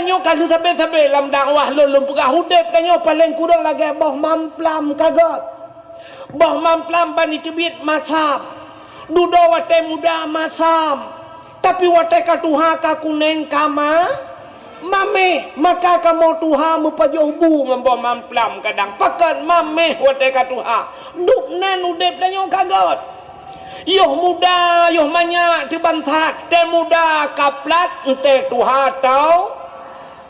tanyo kalau sampai dalam dakwah lulum pegah hudep tanyo paling kurang lagi boh mamplam kagot. Boh mamplam bani tibit masam. Dudo wate muda masam. Tapi wate ka tuha ka kuneng kama mame maka kamu tuha mupajoh bu ngambo mamplam kadang pakan mame wate ka tuha. Duknan hudep tanyo kagot. Yoh muda, yoh banyak dibantat. Te muda kaplat, ente tuha tau.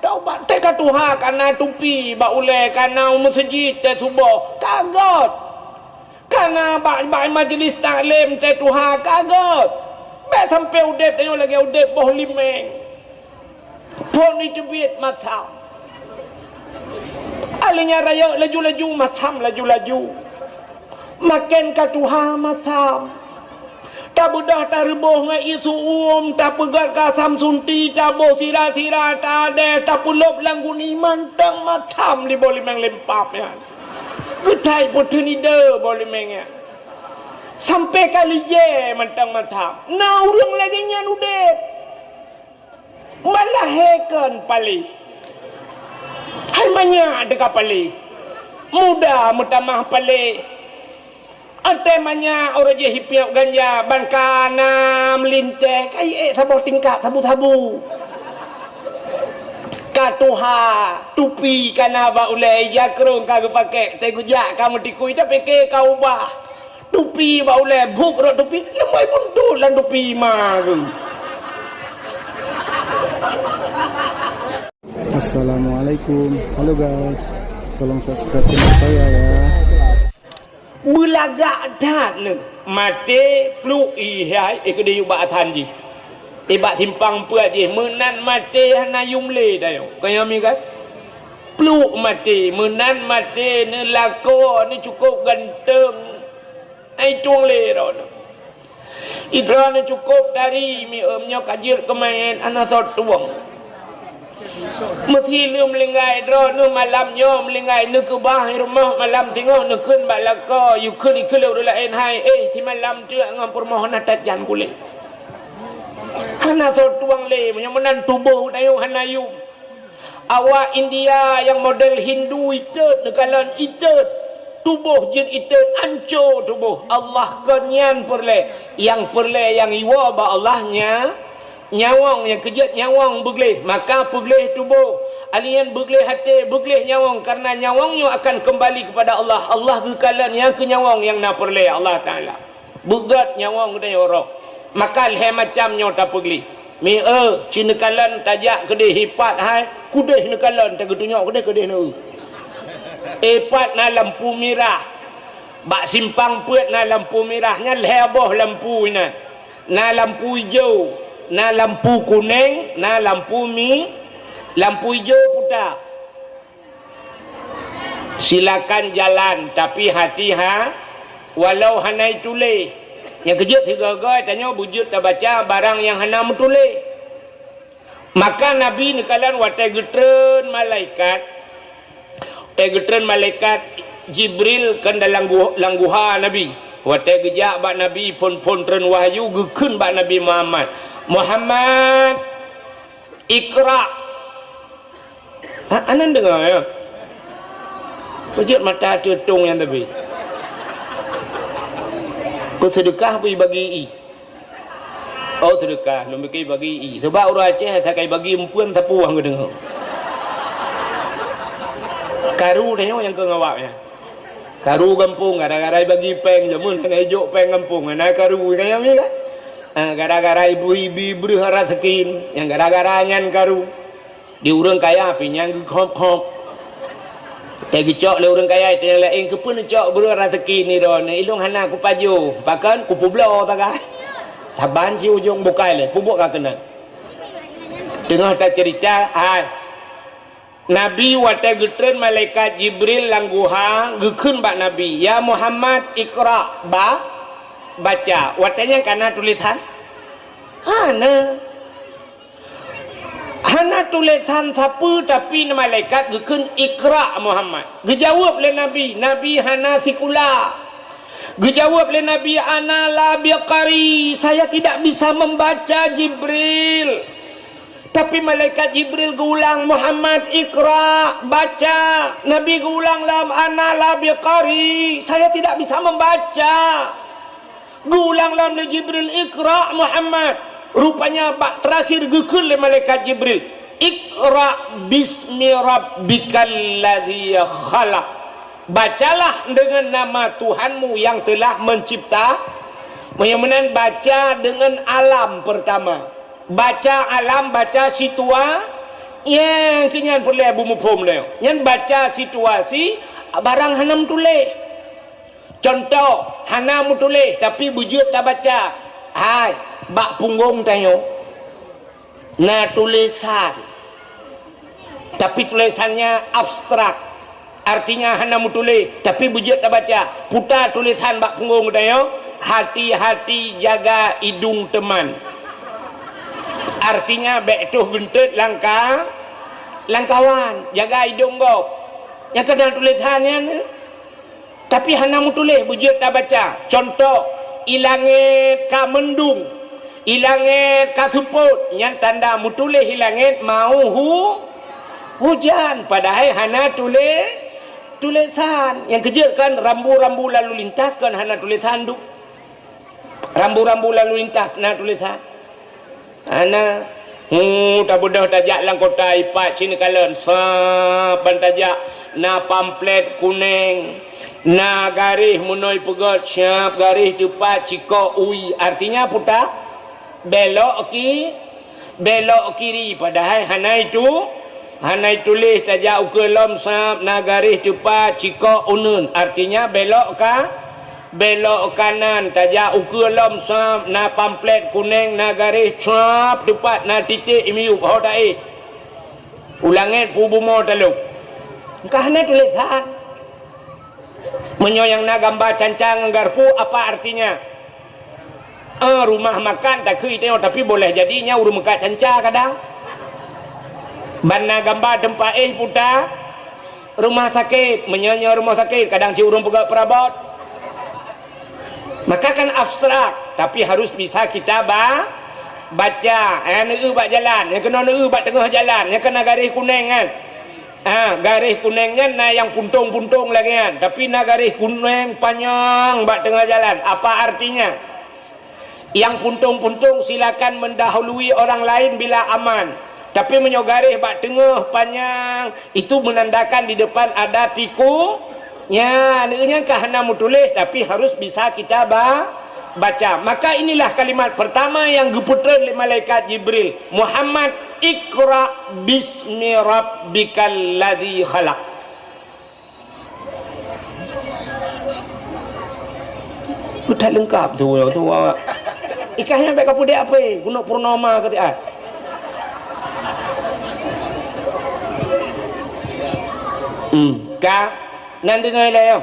Tau ban te ka tuha kana tupi, ba ule kana masjid te subuh. Kagot. Kana ba majlis taklim te tuha kagot. Be sampai udep tengok lagi udep boh limeng. Pon ni tebit matam. Alinya raya laju-laju matam laju-laju. Makin ka tuha matam. Tak budah tak rebuh ngai isu tak pegat kasam sunti tak boh sira-sira tak ada tak pulop langgun iman tang macam di boleh meng lempap ya. Kutai putun ide boleh meng ya. Sampai kali je mentang macam. Nah urang lagi nyan udep. Malah hekan pali. Hai banyak dekat pali. Muda mutamah pali. Ante banyak orang je hipiap ganja bankana melinteh kai sabuh tingkat tabu-tabu katuha tupi kana ba ulai jakrung kagak pakai tegujak kamu tikui tapi ke kau bah tupi ba ulai buk ro tupi lemai buntul lan tupi ma ke. Assalamualaikum. Halo guys, tolong subscribe channel saya ya. Belagak dah ne mate pluk ihai ikde yuba athanji iba timpang puat je menan mate hana yumle dayo kaya mi kan pluk mate menan mate ne lako ni cukup ganteng ai tuang le ro idra ne cukup dari mi emnya kajir kemain ana sot tuang mesti lu melingai dro nu malam nyo melingai nu ke bah rumah malam tengok nu kun balaka you kun ikelo lain hai si malam tu ngam permohonan tajam kule hana so tuang le menyemenan tubuh dayu hanayu awak India yang model Hindu itet nekalan itet tubuh jin itet anco tubuh Allah konyan perle yang iwa ba Allahnya nyawang yang kejut nyawang begleh maka begleh tubuh alien begleh hati begleh nyawang karena nyawangnya akan kembali kepada Allah. Allah kekalan yang ke nyawang yang nak perleh Allah Ta'ala begat nyawang dan orang maka leh macamnya tak begleh mi cinekalan tajak kedih hipat hai kudih nekalan tak tunjuk kedih nu epat na lampu merah bak simpang puat na lampu merahnya leh boh lampu ina na lampu hijau na lampu kuning, na lampu lampu hijau putar. Silakan jalan, tapi hati walau hanai tule. Yang kejut tiga-tiga tanya bujut tak baca barang yang hana mutule. Maka Nabi ni kalian watai getren malaikat. Getren malaikat Jibril kan dalam langguha Nabi. Watai gejak bak Nabi pun tren wahyu gekun bak Nabi Muhammad Iqra. Anan dengar ya. Wajib mata tutung yang tapi. Kau sedekah bagi i. Oh sedekah belum bagi i. Sebab orang Aceh tak bagi empuan tapuang ke dengar. Karu dia yang kau ngawaknya. Karu kampung gara-gara bagi peng jamun kena hijau peng kampung. Nah karu kayak ni kan. Gara-gara ibu-ibu berharap sekin yang gara-gara nyan karu diurang kaya pinyang khop tegi cok le urang kaya itu yang lain kepun cok berharap sekin ni don ilung hana ku paju pakan ku publo taga taban si ujung bukai le pubuk ka kena tengah ta cerita Nabi wata getren malaikat Jibril langguha gekun bak Nabi ya Muhammad Iqra baca watanya karena tulisan hana tulisan sapu tapi malaikat gekun Iqra Muhammad gejawab le Nabi hana sikula gejawab le Nabi ana la biqari saya tidak bisa membaca Jibril Tapi malaikat Jibril gulang, Muhammad Iqra, baca. Nabi gulang, lam ana la biqari, saya tidak bisa membaca. Gulang lam li Jibril, Iqra Muhammad. Rupanya bak terakhir gekul le malaikat Jibril, Iqra bismi rabbikal ladzi khalaq. Bacalah dengan nama Tuhanmu yang telah mencipta. Menyamanan baca dengan alam pertama. Baca alam, baca yang kenyan boleh bumi pom leo. Yang baca situasi barang hanam tulis. Contoh, hanam tulis tapi bujur tak baca. Hai, bak punggung tanyo. Nah tulisan. Tapi tulisannya abstrak. Artinya hanam tulis tapi bujur tak baca. Putar tulisan bak punggung tanyo. Hati-hati jaga hidung teman. Artinya betuh gentut langkawan, jaga hidung kau. Yang kadang tulisannya tapi hana mu tulis bujur tak baca. Contoh, ilangit ka mendung, ilangit ka suput, yang tanda mu tulis ilangit mau hujan, padahal hana tulisan. Yang kejar kan rambu-rambu lalu lintas kan hana tulisan tu. Rambu-rambu lalu lintas na tulisan. Ana tak bodoh tajak lang kota ipat sini kalen sapan tajak na pamflet kuning na garis munoi pegot siap garis tepat ciko ui, artinya putar belok kiri padahal hanai tulis tajak ukelom sap na garis tepat ciko unun, artinya belok kanan tajak ukelom sam na pamflet kuning na garis cap tepat na titik imiu hodai ulangin pubumo taluk kahana tulisan menyoyang na gambar cancang garpu apa artinya rumah makan tak kui tengok tapi boleh jadinya urung makan canca kadang bana gambar tempat putar rumah sakit menyonya rumah sakit kadang ci urung pegat perabot. Maka kan abstrak, tapi harus bisa kita baca. Neu bak jalan, yang kena neu bak tengah jalan, yang kena garis kuning kan. Garis kuningnya na yang puntung-puntung lagi kan. Tapi na garis kuning panjang bak tengah jalan. Apa artinya? Yang puntung-puntung silakan mendahului orang lain bila aman. Tapi menyogaris bak tengah panjang itu menandakan di depan ada tiku. Ya, neunya kahana mu tulis tapi harus bisa kita baca. Maka inilah kalimat pertama yang geputreun oleh malaikat Jibril. Muhammad Iqra bismi rabbikal ladzi khalaq. Sudah lengkap tu. Ikahnya baik kapu dia apa? Guna purnama kata Ka nan dengar lah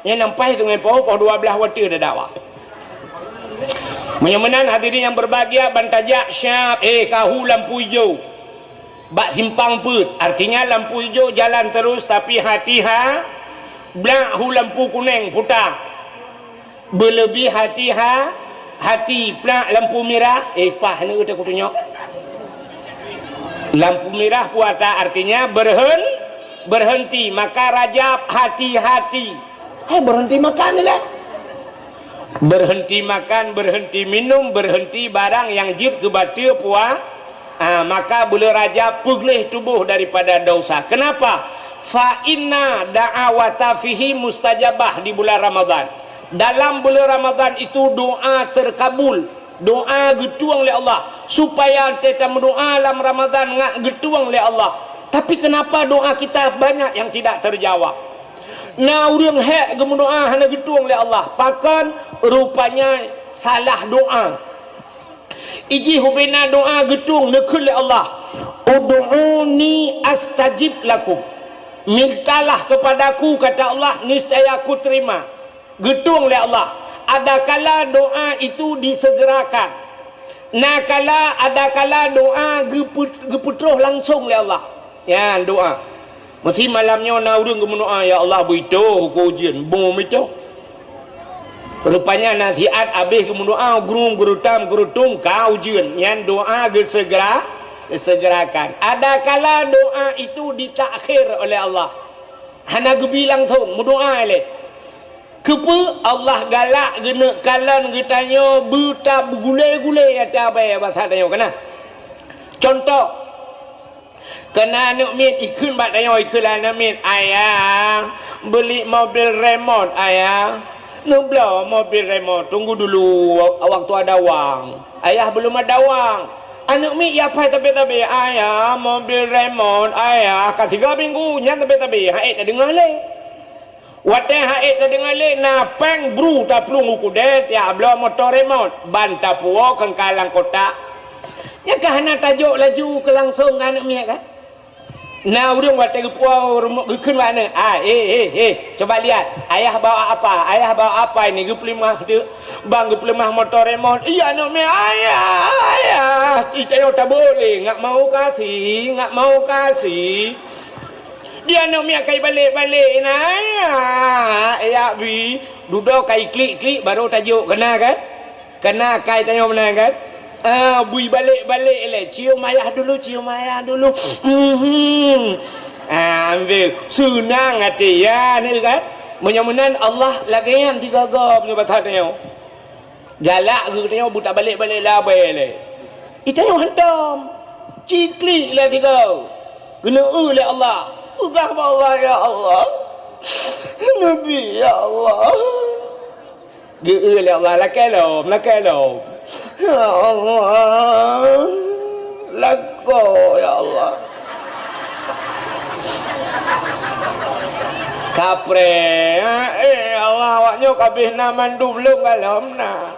yang nampai tu dengan pau 12 waktu dah dakwah. Menyamanan hadirin yang berbahagia bantajak syab kahu lampu hijau bak simpang put, artinya lampu hijau jalan terus tapi hati blak hu lampu kuning putar berlebih hati blak lampu merah pah ni kita tunjuk lampu merah puata artinya berhenti, maka rajab hati-hati. Berhenti makan ni lah. Berhenti makan, berhenti minum, berhenti barang yang jir ke batil puas. Maka boleh rajab peglih tubuh daripada dosa. Kenapa? Fa inna da'awata fihi mustajabah di bulan Ramadan. Dalam bulan Ramadan itu doa terkabul. Doa getuang oleh Allah. Supaya kita berdoa dalam Ramadan ngak getuang oleh Allah. Tapi kenapa doa kita banyak yang tidak terjawab? Nah, orang hak gemudoa hana getuang oleh Allah. Pakan rupanya salah doa. Iji hubina doa getung nekul oleh Allah. Ud'uni astajib lakum. Mintalah kepadaku kata Allah niscaya aku terima. Getung oleh Allah. Adakala doa itu disegerakan. Nakala adakala doa geputruh langsung oleh Allah. Ya doa. Mesti malamnya nak urang berdoa ya Allah beritahu aku ujian bom itu. Rupanya nasihat habis berdoa guru tam guru tung kau ujian yang doa gesegera disegerakan. Ada kala doa itu ditakhir oleh Allah. Hana bilang tu doa le. Kepa Allah galak gena kalan getanya buta bergulai-gulai atas apa bahasa tanya kena. Contoh kena nak mit ikun bat tanya ikun lah nak mit ayah beli mobil remote ayah. Nak bela mobil remote tunggu dulu waktu ada wang. Ayah belum ada wang. Anak mi ya pai tapi ayah mobil remote ayah ka 3 minggu nya tapi haid tak dengar le. Wate haid tak dengar le na peng bru ta plung ku de ya bela motor remote ban ta puo kan kalang kota. Ya ka hana tajuk laju ke langsung anak mi kan. Nah urang wate puo rumah keun mana? Coba lihat ayah bawa apa? Ayah bawa apa ini? Geplimah tu. Bang geplimah motor remote. Iya nak me ayah. Kita tak boleh, enggak mau kasih. Dia nak me kai balik nah. Ayah bi duduk kai klik baru tajuk kena kan? Kena kai tanya mana kan? Bui balik le cium ayah dulu ambil senang hati ya ni kan menyamunan Allah lagi yang tiga gam ni batal tanya galak ke tanya buta balik labai le itanya hantam cikli lah tiga kena oleh Allah ugah Allah ya Allah Nabi ya Allah ge oleh Allah lakelom ya Allah lako ya Allah kapre Allah awaknya kabeh na mandum belum kalamna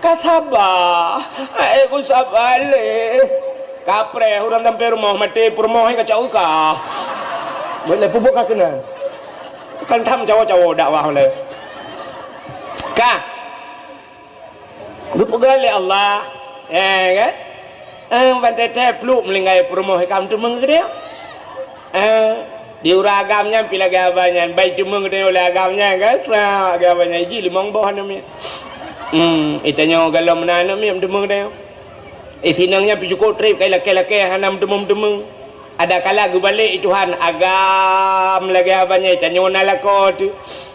kasabah ku sabar le kapre urang sampai rumah mati permoh ka cau ka boleh pupuk ka kena kan tham cawo dakwah le ka gupugale Allah kan bantai peluk melinggai permoh kam tu menggeria di uragamnya pila gabannya baik tu menggeria oleh agamnya kan sa agamnya ji limong bawah namanya itanya kalau menanam mi tu menggeria itinangnya pijuko trip kai laki hanam demung ada kala balik Tuhan agam lagi abanya itanya nalako tu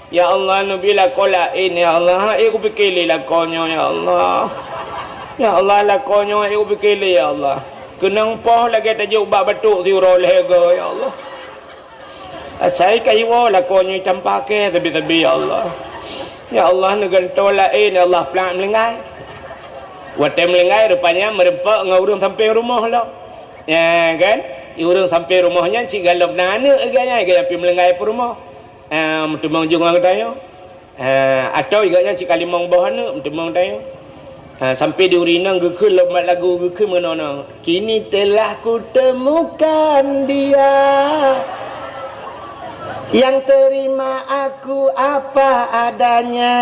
ya Allah nabi lakola ini ya Allah aku fikir lakonyo ya Allah ya Allah lakonyo aku fikir ya Allah kenang poh lagi tajuk bab batuk ti rolego ya Allah asai kaiwo lakonyo tampake tapi ya Allah negan tolain ya Allah plan melengai wate melengai rupanya merempak ngurung sampai rumah lah ya kan urang sampai rumahnya cik galap nana agaknya pi melengai per rumah tumang jungang tayo atau igaknya cik kalimang bahana tumang tayo sampai di urinang gekul lemat lagu gekul menono kini telah ku temukan dia yang terima aku apa adanya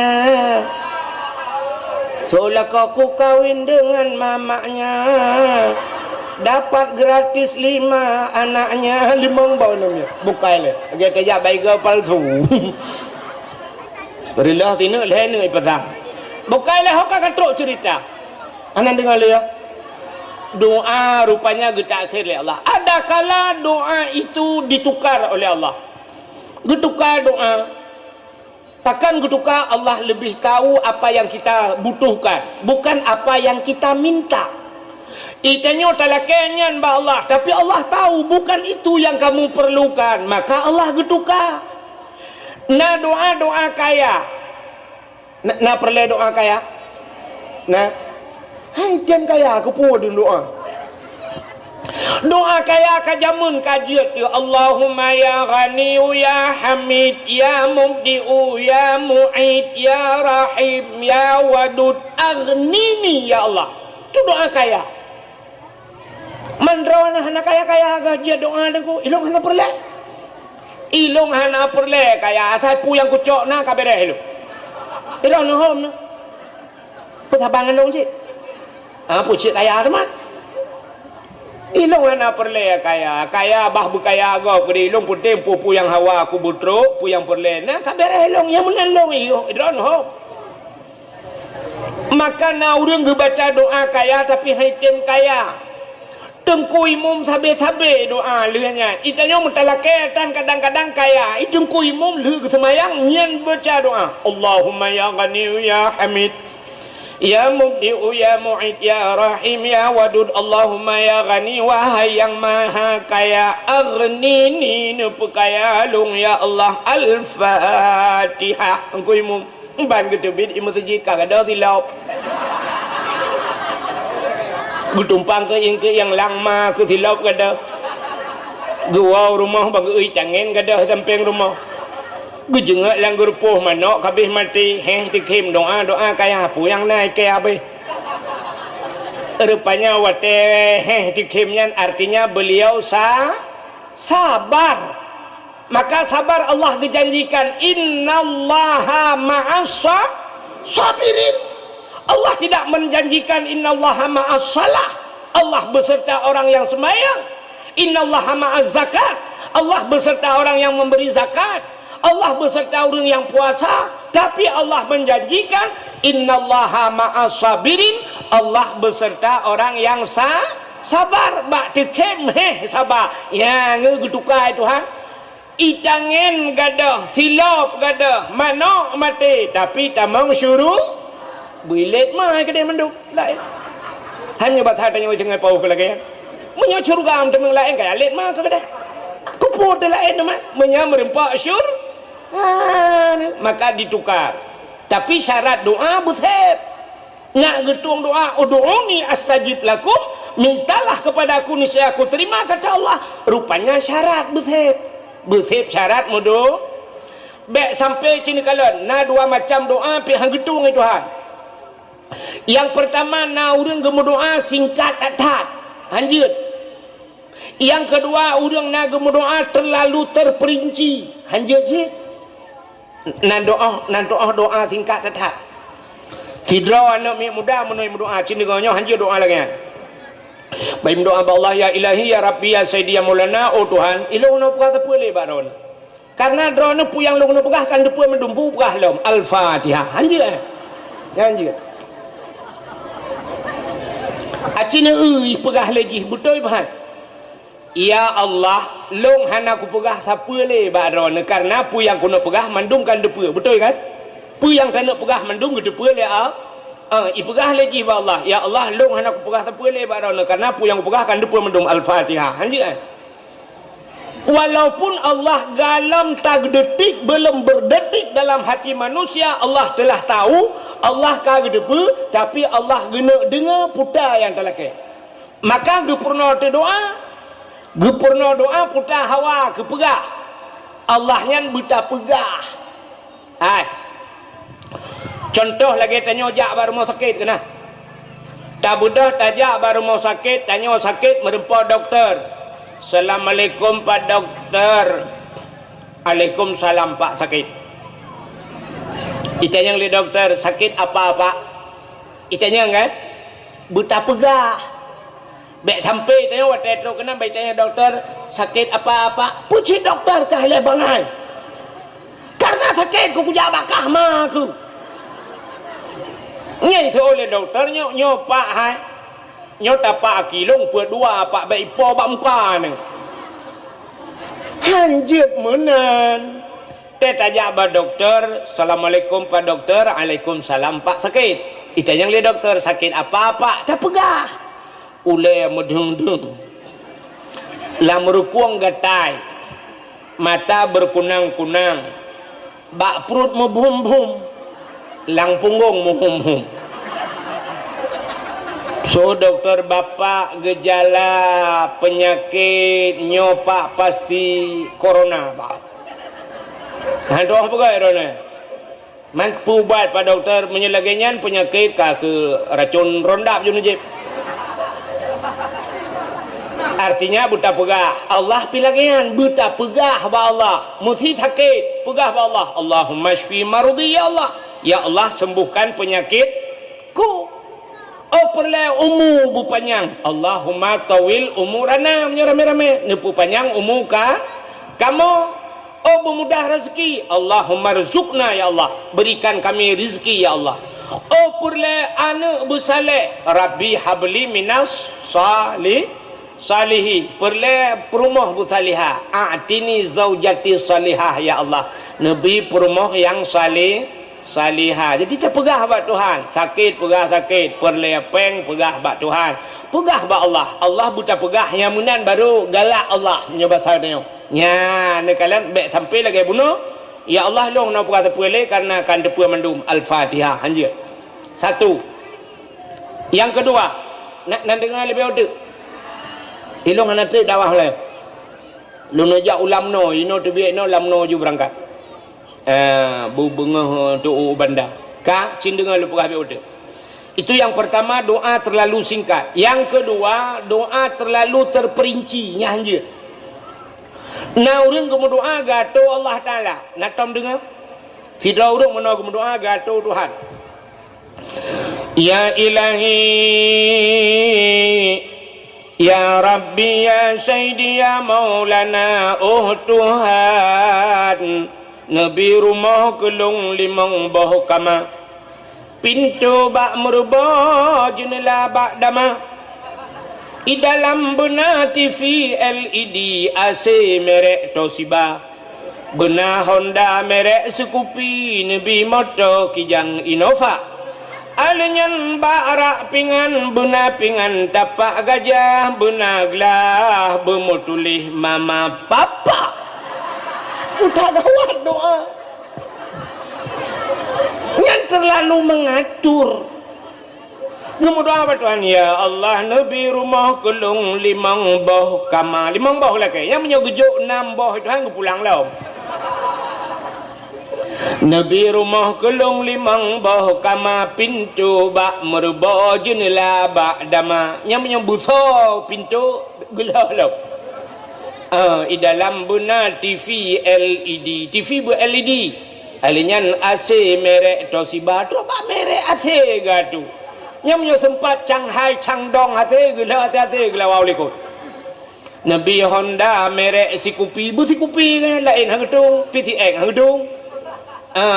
seolah kau kawin dengan mamanya dapat gratis 5 anaknya 5 bau namanya bukai le dia kaya baiga palsu berilah tina lehna ipatang bukai le hok katrok cerita anan dengar le doa rupanya getak akhir oleh Allah ada kala doa itu ditukar oleh Allah getukar doa takkan getukar Allah lebih tahu apa yang kita butuhkan bukan apa yang kita minta. Itanya talakenyan ba Allah tapi Allah tahu bukan itu yang kamu perlukan maka Allah getukar na doa kaya na perle doa kaya na hai jen kaya aku pu doa kaya kajamun kajiat ya Allahumma ya ghani ya hamid ya mubdi'u ya mu'id ya rahim ya wadud aghnini ya Allah itu doa kaya mandrawana hana kaya gaji doa deku ilung hana perle kaya asai pu yang kucok na kabere hilu ilung no hom na putabangan dong cik pu cik kaya teman ilung hana perle kaya bah bukaya go kedi ilung putem pu yang hawa ku butro pu yang perle na kabere ilung yang menandong ilung hom maka na urang baca doa kaya tapi haitem kaya Tengku imum sabe-sabe doa lehnya. Itanya mutalake tan kadang-kadang kaya. Tengku imum leh semayang nyen baca doa. Allahumma ya Ghani ya Hamid. Ya Mubdi'u ya Mu'id ya Rahim ya Wadud. Allahumma ya Ghani wahai yang maha kaya. Aghnini nupu kaya lung ya Allah. Al-Fatihah. Tengku imum. Ban ketubit imam masjid kagak silap. Gutumpang ke yang langma ke silap kada. Gua rumah bagi ui tangen kada samping rumah. Gu jengak lang gerpoh manok kabeh mati. Dikim doa kaya apu yang naik kaya abe. Rupanya wate dikimnya artinya beliau sabar. Maka sabar Allah dijanjikan innallaha ma'as sabirin. Allah tidak menjanjikan innallaha ma'as salah. Allah beserta orang yang sembahyang. Innallaha ma'az zakat. Allah beserta orang yang memberi zakat. Allah beserta orang yang puasa. Tapi Allah menjanjikan innallaha ma'as sabirin. Allah beserta orang yang sabar. Bak tekem sabar. Ya ngegetukai Tuhan. Itangen gadah, silap gadah, manok mati. Tapi tamang syuruh bilet mah kedai menduk lain. Hanya batas tanya jangan pau ke lagi. Menyo curugam temeng lain kaya let mah ke kedai. Kuput lain teman. Menyo merempak syur. Maka ditukar. Tapi syarat doa buset. Nak getung doa, ud'uni astajib lakum. Mintalah kepada aku niscaya aku terima kata Allah. Rupanya syarat buset. Bersip syarat mudo. Baik sampai sini kalon. Na dua macam doa pi hang getung itu Tuhan. Yang pertama na urang gemu doa singkat atat. Hanjut. Yang kedua urang na gemu doa terlalu terperinci. Hanjut je. Na doa singkat atat. Sidra anak mi muda menoi doa sini gonyo hanjut doa lagi. Baik doa Allah ya ilahi ya Rabbi ya Sayyidi ya Maulana. Oh Tuhan ilu nak pegah tepu le baron karena drone pu yang lu nak pegah kan depu mendumpu pegah lom. Al-Fatihah hanjir hanjir acina pegah lagi betul bahan. Ya Allah long hana ku pegah siapa le baron karena pu yang ku nak pegah mandum kan depu betul kan. Pu yang tak nak pegah mandum depu le ipegah lagi ba Allah. Ya Allah long hana ku pegah siapa le barana karena pu yang pegah kan depu mendum Al-Fatihah. Hanjir. Walaupun Allah dalam tak detik belum berdetik dalam hati manusia Allah telah tahu, Allah kagak depu tapi Allah gena dengar putar yang telake. Maka gepurna doa putar hawa ke pegah. Allah nyan buta pegah. Contoh lagi tanya jak baru mau sakit kena. Tak budah tajak baru mau sakit, tanya sakit merempa doktor. Assalamualaikum Pak Doktor. Waalaikumsalam Pak sakit. Itanya li doktor sakit apa Pak? Itanya kan buta pegah. Baik sampai tanya waktu itu kena baik tanya doktor sakit apa-apa. Puji doktor kahile bangai. Karena sakit ku kujak bakah mah aku. Nyai seoleh doktor nyo pak hai nyo tapak kilong buat dua pak baik po bak muka ni hanjut menan tanya ba doktor. Assalamualaikum Pak Doktor. Waalaikumsalam Pak sakit. Itanya li doktor sakit apa Pak? Tak pegah ule medung-dung lah merukuang gatai mata berkunang-kunang bak perut membum-bum lang punggung muhum-hum. So dokter bapak gejala penyakit nyopak pasti corona Pak. Hantu apa gak corona? Mampu buat Pak Dokter menyelaginya penyakit ke racun rondap junujib. Artinya buta pegah. Allah pilagian buta pegah ba Allah. Mesti sakit pegah ba Allah. Allahumma shfi marudi ya Allah. Ya Allah sembuhkan penyakitku. Oh perle umur bu panjang. Allahumma tawil umurana rame-rame. Nepu panjang umur kamu. Oh memudah rezeki. Allahumma rizukna ya Allah. Berikan kami rezeki ya Allah. Oh perle anak bu saleh. Rabbi habli minas salih salihi perle perumah bu salihah a'tini zaujati salihah ya Allah nabi perumah yang salihah jadi kita pegah bak Tuhan sakit pegah sakit perle peng pegah bak Tuhan pegah bak Allah buta pegah yang munan baru galak Allah nyoba saudanya nya ne kalian baik sampai lagi bunuh ya Allah long nak pegah terpele karena kan depa mandum al-Fatihah hanja satu yang kedua nak dengar lebih order ilong anak tu dawah le lu najak ulam no ino tu biak no lam no ju berangkat bu bengah tu banda ka cin dengar lu pegah order itu yang pertama doa terlalu singkat yang kedua doa terlalu terperinci nya hanja na urang ke doa gato Allah taala nak tom dengar tidak urang mana ke doa gato Tuhan ya ilahi ya Rabbi ya Sayyidi ya Maulana Tuhan Nabi rumah kelung limang boh kama pintu bak merubah jendela bak dama di dalam benar TV LED AC merek Toshiba benar Honda merek Scoopy Nabi motor Kijang Innova alenyan barak pingan benar pingan tapak gajah benar gelah bermutulih mama papa udah gawat doa yang terlalu mengatur Nemu doa apa Tuhan ya Allah Nabi rumah kelung limang boh kama limang boh lagi yang punya gejuk 6 boh Tuhan pulang lah Nabi rumah kelung limang boh kama pintu bak merubah jendela bak dama yang punya buso pintu gelah lah di dalam benar TV LED TV bu LED alinyan AC merek Toshiba tu bak merek AC gatu yang punya sempat Shanghai Changdong AC gelah AC gelah waulikut Nabi Honda merek Scoopy bu Scoopy kan lain hang gedung PCX hang gedung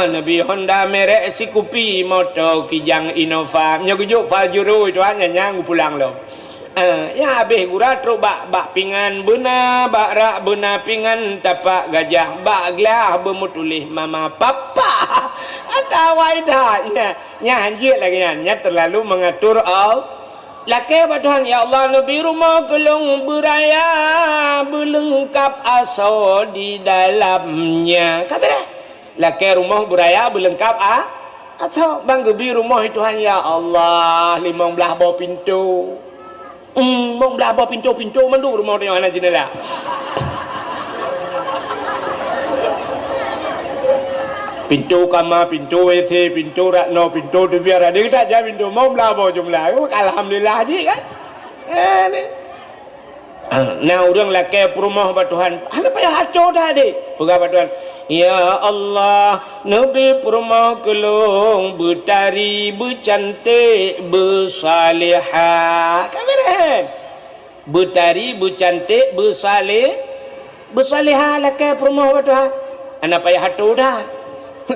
Nabi Honda merek Scoopy motor Kijang Innova nyogujuk Fajuru itu hanya nyang pulang lo ya habis gura terus bak pingan benar bak rak benar pingan tapak gajah bak gelah bermutulih mama papa ada waidah nya hanjit lagi nya terlalu mengatur laki apa Tuhan ya Allah Nabi rumah kelung beraya berlengkap aso di dalamnya kabeh laki rumah beraya berlengkap atau bang gebi rumah Tuhan ya Allah 15 bawah pintu mong belah bawah pintu mandu rumah tengok anak jendela pintu kamar, pintu WC, pintu rakno, pintu tu biar ada kita aja pintu mau belah bawah jumlah alhamdulillah haji kan nah orang laki perumah ba Tuhan ada payah hancur dah deh pegah ba Tuhan ya Allah Nabi perumah kelung bertari bercantik bersalihah kamera bertari bercantik bersalihah laki perumah ba Tuhan ana payah hancur dah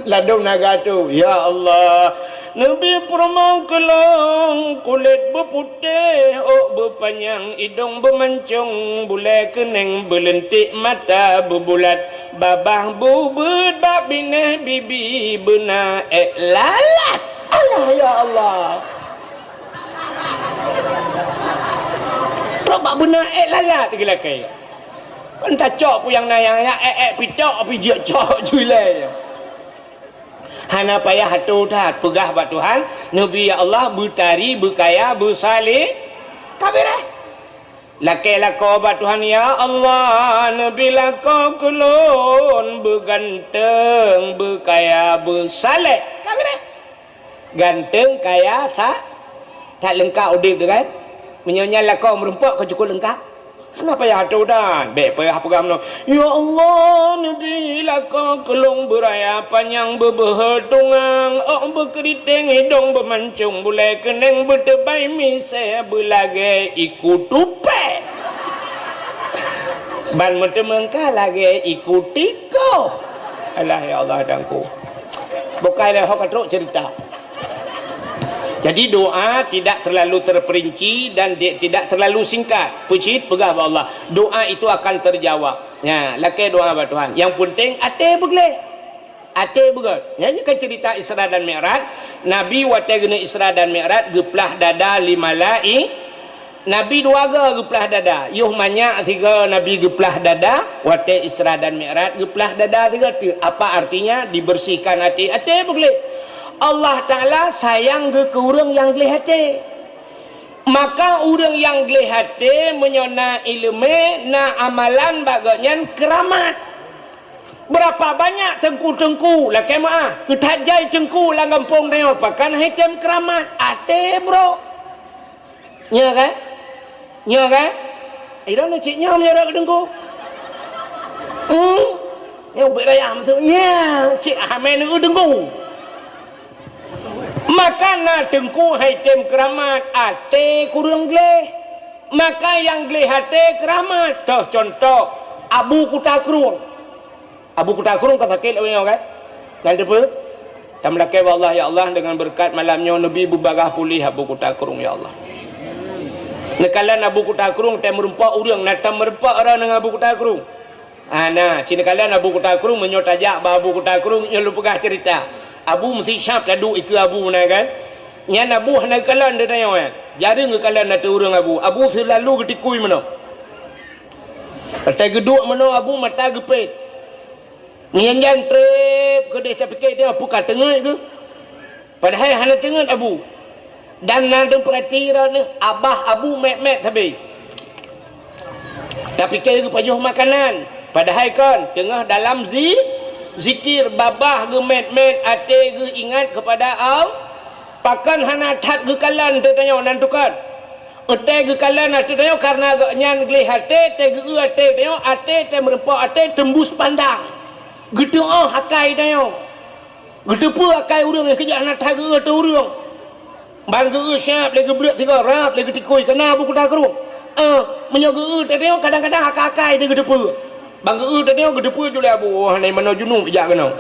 ladung naga tu ya Allah Nabi perumah kelong kulit berputih berpanjang hidung bermancung bulai kening berlentik mata berbulat babah bubut bab bineh bibi benar lalat Allah ya Allah bab benar lalat gila kai entah cok pu yang nayang ya pitok pi dia cok julai hana payah hatu dah pegah ba Tuhan Nabi ya Allah bertari berkaya bersalih kabirah laki lako ba Tuhan ya Allah Nabi lako kulun berganteng berkaya bersalih kabirah ganteng kaya tak lengkap udip tu kan menyonya lako merempak kau cukup lengkap kenapa ya hatu dah baik payah pegam no ya Allah Nabi laka kelung beraya panjang berbertungang berkeriting hidung bermancung bulai kening bertebai misai berlagai ikut tupe ban metemengkah lagi ikut tiko alah ya Allah dangku bukanlah hok teruk cerita Jadi doa tidak terlalu terperinci dan tidak terlalu singkat. Puji pegah pada Allah. Doa itu akan terjawab. Ya, lakai doa pada Tuhan. Yang penting hati boleh. Hati begot. Ya, kan cerita Isra dan Mi'raj. Nabi waktu guna Isra dan Mi'raj geplah dada lima lai. Nabi dua ga geplah dada. Yuh banyak tiga Nabi geplah dada. Waktu Isra dan Mi'raj geplah dada tiga. Apa artinya? Dibersihkan hati. Hati boleh. Allah Ta'ala sayang ke orang yang gelih hati. Maka orang yang gelih hati menyona ilmu na amalan bagainya keramat. Berapa banyak tengku-tengku lah kemah ketajai tengku lah kampung dia pakan hitam keramat hati bro. Nya kan? Nya kan? Ira nak cik nyam nya rak tengku. Yang beraya maksudnya cik amen nu tengku. Maka na tengku haitem keramat ate kurang gleh. Maka yang gleh hate keramat. Tuh contoh Abu Kutakrung. Abu Kutakrung kata sakit orang kan? Dan depa tamlakai wallah ya Allah dengan berkat malamnya Nabi berbagah pulih Abu Kutakrung ya Allah. Nekalan Abu Kutakrung tem merempak urang natam merempak orang dengan Abu Kutakrung. Nah, cina kalian Abu Kutakrung menyotajak Abu Kutakrung yang lu pegah cerita. Abu mesti syap tadu itu Abu mana kan? Yang Abu hendak kalan dia tanya kan? Jadi ngekalan nak urang Abu. Abu selalu ketikui mana? Pasal geduk mana Abu mata gepet. Nyanyan trip ke dia capik dia buka tengah ke? Padahal hanya tengah Abu. Dan nanti perhatian ni abah Abu mek tapi. Tapi ke pajuh makanan. Padahal kan tengah dalam zikir babah ge met ate ge ingat kepada Allah pakan hana that ge kalan te tanya nantukan ate ge kalan ate tanya karena ge nyan gleh ate te ge ate tanya ate te merempak ate tembus pandang gitu hakai tanya gitu pu hakai urang ke jak nak ge ate urang bang ge siap lagi blek tiga rap lagi tikui kena buku takrung menyoge te tanya kadang-kadang hakai te gitu pu bang ge tadi orang gedepu je Abu. Wah ni mana junub jak kena.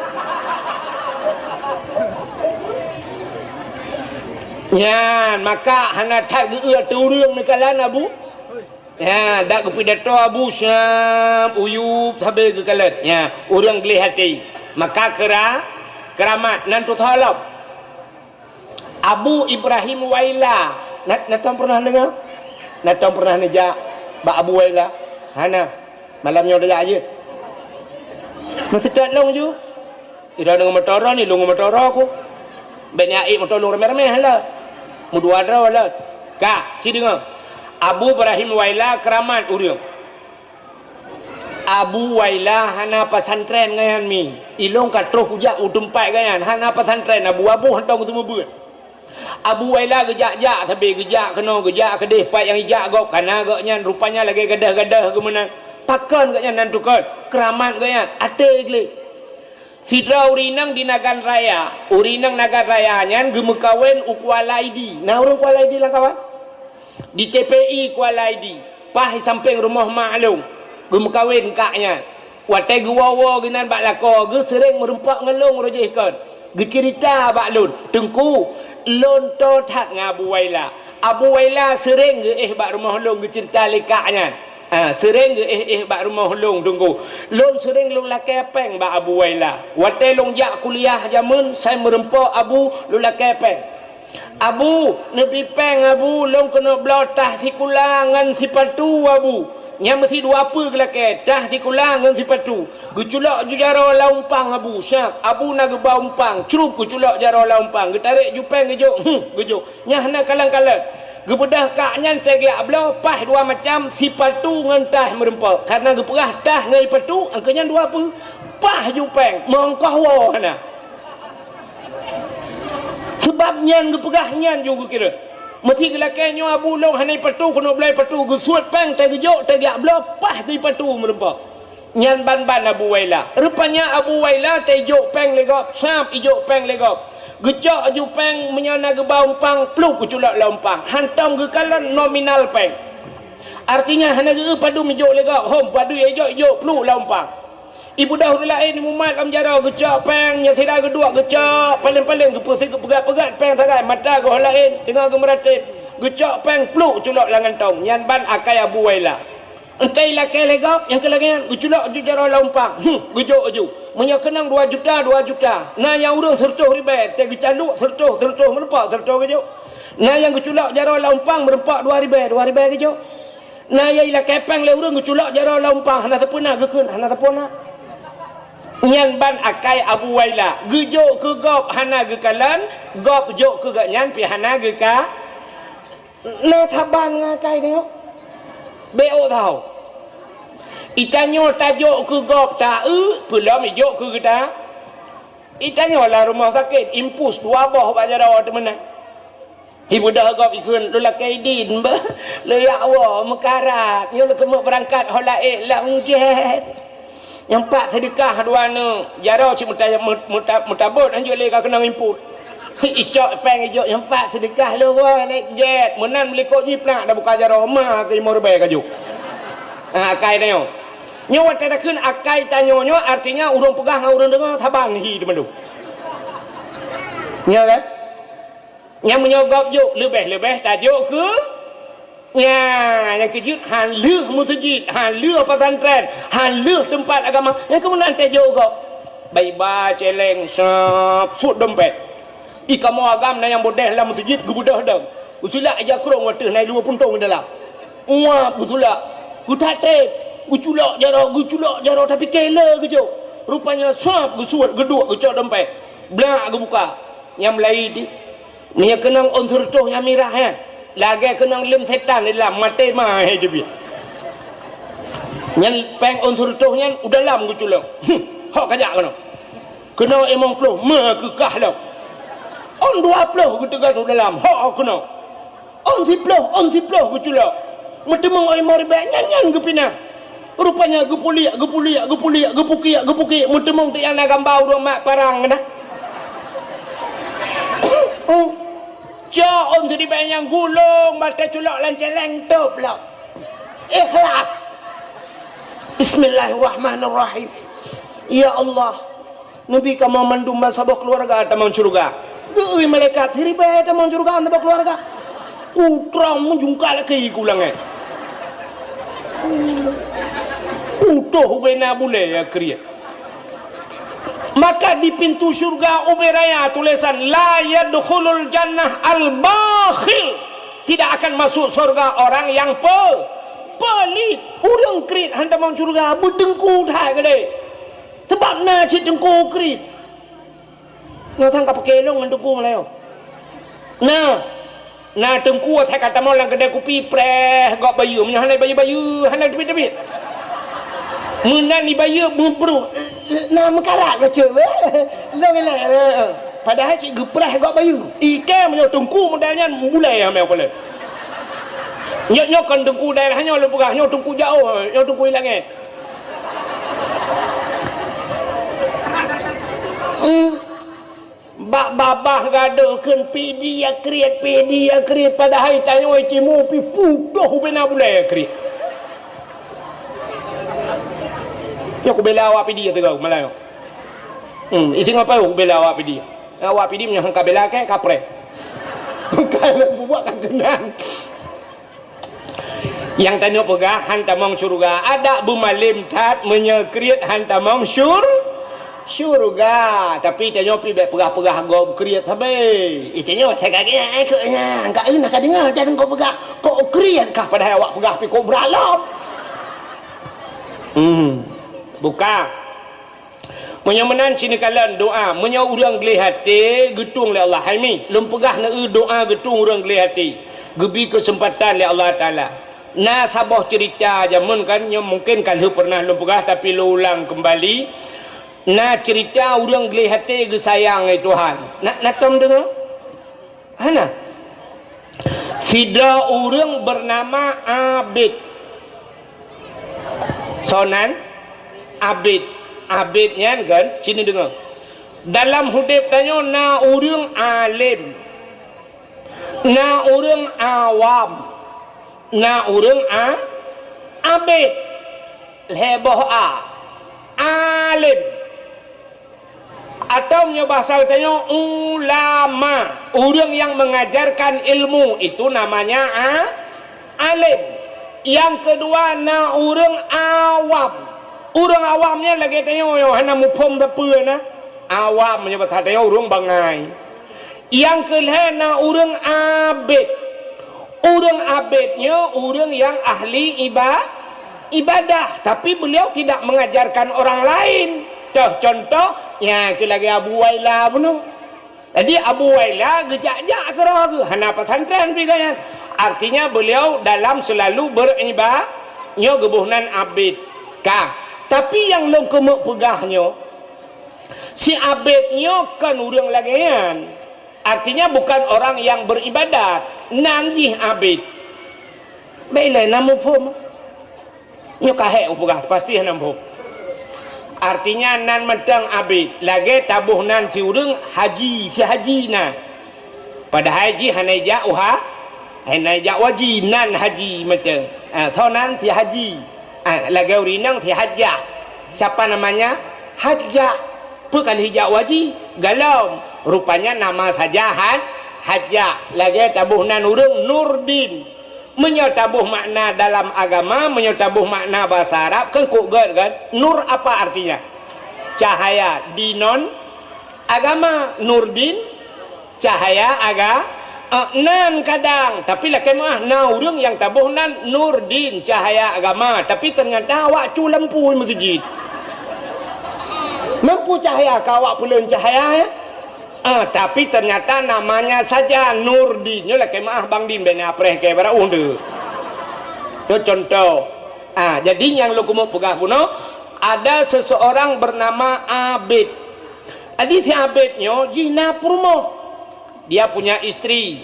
Ya, maka hana tak ge tu urang ni kalan Abu. Ya, dak kepidato Abu Syam uyub tabe ke kalan. Ya, urang gelih hati. Maka keramat nantu thalap. Abu Ibrahim Waila. Natang pernah dengar? Natang pernah nejak Bak Abu Waila. Hana malamnya udah aja. Masih tak long je. Ira dengan motor ni, long motor aku. Banyak air motor long remeh-remeh lah. Mudua dah lah. Kak, ci dengar. Abu Ibrahim Waila keramat urang. Abu Waila hana pesantren ngayan mi. Ilong kat terus ujak utempat ngayan. Hana pesantren Abu hantang tu mebut. Abu Waila gejak-jak tapi gejak kena gejak kedih pat yang ijak gok kana goknya rupanya lagi gadah-gadah ke mana. Pakan katnya nantukan keramat katnya ate gle sidra urinang di Nagan Raya urinang Nagan Raya nyan gemekawin Kuala ID nah orang Kuala ID lah kawan di TPI Kuala ID pah samping rumah maklum gemekawin kaknya wate gewawa genan bak lako ge sering merempak ngelong rojehkan ge cerita bak lun tengku lon to tak ngabu Waila Abu Waila sering ge bak rumah long ge cerita lekaknya sering bak rumah long tunggu long sering long lakai peng bak Abu Waila wate long jak kuliah jamun saya merempak Abu long lakai peng Abu nebi peng Abu long kena belotah si kulangan si patu Abu yang mesti dua apa ke lakai tah si kulangan si patu geculak ju jaro laumpang Abu syak Abu nak gebau umpang cerup geculak jaro laumpang getarik ju peng gejuk gejuk nyah nak kalang-kalang gebedah kaknya tegiak belah pah dua macam si patu ngan tah merempak karena geperah tah ngan patu angkanya dua apa pah jupeng mongkah wahana sebab nyan geperah nyan juga kira mesti gelakanya Abu long hanai patu kena belai patu gesuat peng tegiak belah pah ke patu merempak nyan ban-ban Abu Waila rupanya Abu Waila tejuk peng legop sap ijuk peng legop gejak aju peng menyana ge baumpang pluk kuculak laumpang hantam ge kalan nominal peng artinya hana ge padu mijuk lega hom padu ejok pluk laumpang Ibu dah lain mumat lam jara gecak peng nya tidak kedua gecak paling-paling gepusik pegat-pegat peng sarai mata goh lain dengan gemeratip gecak peng pluk culak langan tong yan ban akai Abu Waila entai la ke legap yang kelangan guculak ju jara laumpang gujuk aju menya kenang 2 juta nah yang urang sertuh ribet te gecanduk sertuh merempak sertuh gejuk nah yang guculak jara laumpang merempak 2 ribet gejuk nah yang ila kepang le urang guculak jara laumpang hana sepuna gekeun hana sepuna nyan ban akai Abu Waila gejuk ke gop hana ge kalan gop jok ke gak nyan pi hana ge ka na thaban ngakai tengok beo tau itanyo tajuk ke gop ta belum jok ke kita itanyo lah rumah sakit impus 2 boh ba jara temenan ibu dah gop ikun lu lakai din ba lu ya Allah mekarat nyo lu kemuk berangkat holaik la unjet yang pak sedekah duana jara cik mutabut anjuk le ka kena imput icok peng ijok yang pak sedekah lu lek jet menan melikok jiplak dah buka jara ma ke 5 ribu kaju akai tanyo nyo tak keun akai tanyo nyo artinya urang pegah urang dengar tabang hi demen tu nya kan yang menyogop juk lebih tajuk ke ya, yang kejut han leuh masjid, han leuh pesantren, han leuh tempat agama. Yang kemudian tajuk kau. Baik celeng sap sud dompet. Ikamu agam na yang bodeh dalam masjid gebudah dah. Usulah aja krong wateh nai 2 puntong dalam. Uap betulah. Ku tak tep. Guculak jaro tapi kela kejuk. Rupanya sap gesuat geduk gecok dompet. Blak gebuka. Yang Melayu ni. Ni kenang unsur toh yang mirah ya. Lagi kenang lim setan dalam mati mah je bi. Nyan peng unsur toh nyan udah lam guculak. Hok kajak kena. Kena emang ploh ma kekah dah. On 20 getegan dalam. Hok kena. On si ploh guculak. Metemang oi mari banyak nyan gepina. Rupanya gepuliak gepuki. Metemang tu yang nak gambar orang mak parang kena. On jadi banyak gulung mata culak lanceleng top lah. Ikhlas. Bismillahirrahmanirrahim. Ya Allah, Nabi kamu mandum sabak keluarga tamang surga. Deui malaikat hiribe tamang surga tamang keluarga. Putra menjungkal ke igulang Putuh bena bule ya kriya. Maka di pintu surga uberaya tulisan la yadkhulul jannah al-bakhil, tidak akan masuk surga orang yang pelit. Urang krit handa mau surga bedengku thai gede. Sebab na cik dengku krit. Ngatang ka pakelong mendengku malayo. Nah dengku thai kata mau lang gede kupi preh gok bayu nya hanai bayu hanai debit. Menan ni bayu bubru na mekarat baca lah padahal cik geprah gak bayu ikan menyo tungku modalnya mulai amel kole nyok kan tungku daerahnya lu pegah nyok tungku jauh nyok tungku hilang bak babah gaduhkeun pidi ya kriat padahal tanya oi timu pi pudoh bena bulai kriat. Ya aku bela awak pidi ya tegak Melayu. Isi ngapa aku bela awak pidi? Awak pidi punya hangka bela ke kapre. Kalau buat kan tenang. Yang tanya pegah hantamong surga ada bumalim tat menyekriat hantamong surga tapi tanya pi pegah-pegah go kriat sabe. Itanya saya kagak eknya enggak enak dengar dan kau pegah kau kriat kah padahal awak pegah pi kau beralap. Buka menyamanan sini kalian doa menya urang geli hati getung le Allah haimi lum pegah na doa getung urang geli hati gebi kesempatan le Allah taala na sabah cerita jamun kan yang mungkin kalau pernah lum pegah tapi lu ulang kembali na cerita urang geli hati ge sayang Tuhan nak tom dengar hana fida urang bernama Abid sonan Abidnya kan sini dengar dalam hidup tanya na urang alim na urang awam na urang abid leboh alim. Atau punya bahasa katanya ulama, orang yang mengajarkan ilmu, itu namanya alim. Yang kedua na orang awam. Orang awamnya lagi tanya yo hana mufhum apa na? Awam menyebut tanya orang bangai. Yang kelima na orang abid. Orang abidnya orang yang ahli ibadah, tapi beliau tidak mengajarkan orang lain. Contoh, ya ke lagi Abu Waila bunuh. Jadi Abu Waila gejak-jak kerah ke hana pesantren pikannya. Artinya beliau dalam selalu beribadahnya gebuhnan abid. Tapi yang long kemuk pegahnya si abidnya kan orang lagian. Artinya bukan orang yang beribadat. Nanjih abid. Baiklah nama faham. Nyo kahek upegah pasti nama. Artinya nan mentang abid lagi tabuh nan si urang haji si haji na pada haji hanaija uha hanaija wajib nan haji mentang thau nan si haji lagi urinang si hajjah. Siapa namanya hajjah bukan hijab wajib galau rupanya nama saja hajjah. Lagi tabuh nan urang Nurdin menyatabuh makna dalam agama, menyatabuh makna bahasa Arab kan kok kan nur apa artinya? Cahaya. Dinon agama, Nurdin cahaya nan kadang tapi laki mah na urang yang tabuh nan Nurdin cahaya agama, tapi ternyata awak cu lampu masjid mampu cahaya ka awak pulun cahaya ya? Tapi ternyata namanya saja Nurdin. Nyo laki mah Bang Din ben apreh ke bara unde. Itu contoh. Jadi yang lu kumu pegah puno ada seseorang bernama Abid. Adi si Abidnya jina purmo. Dia punya istri.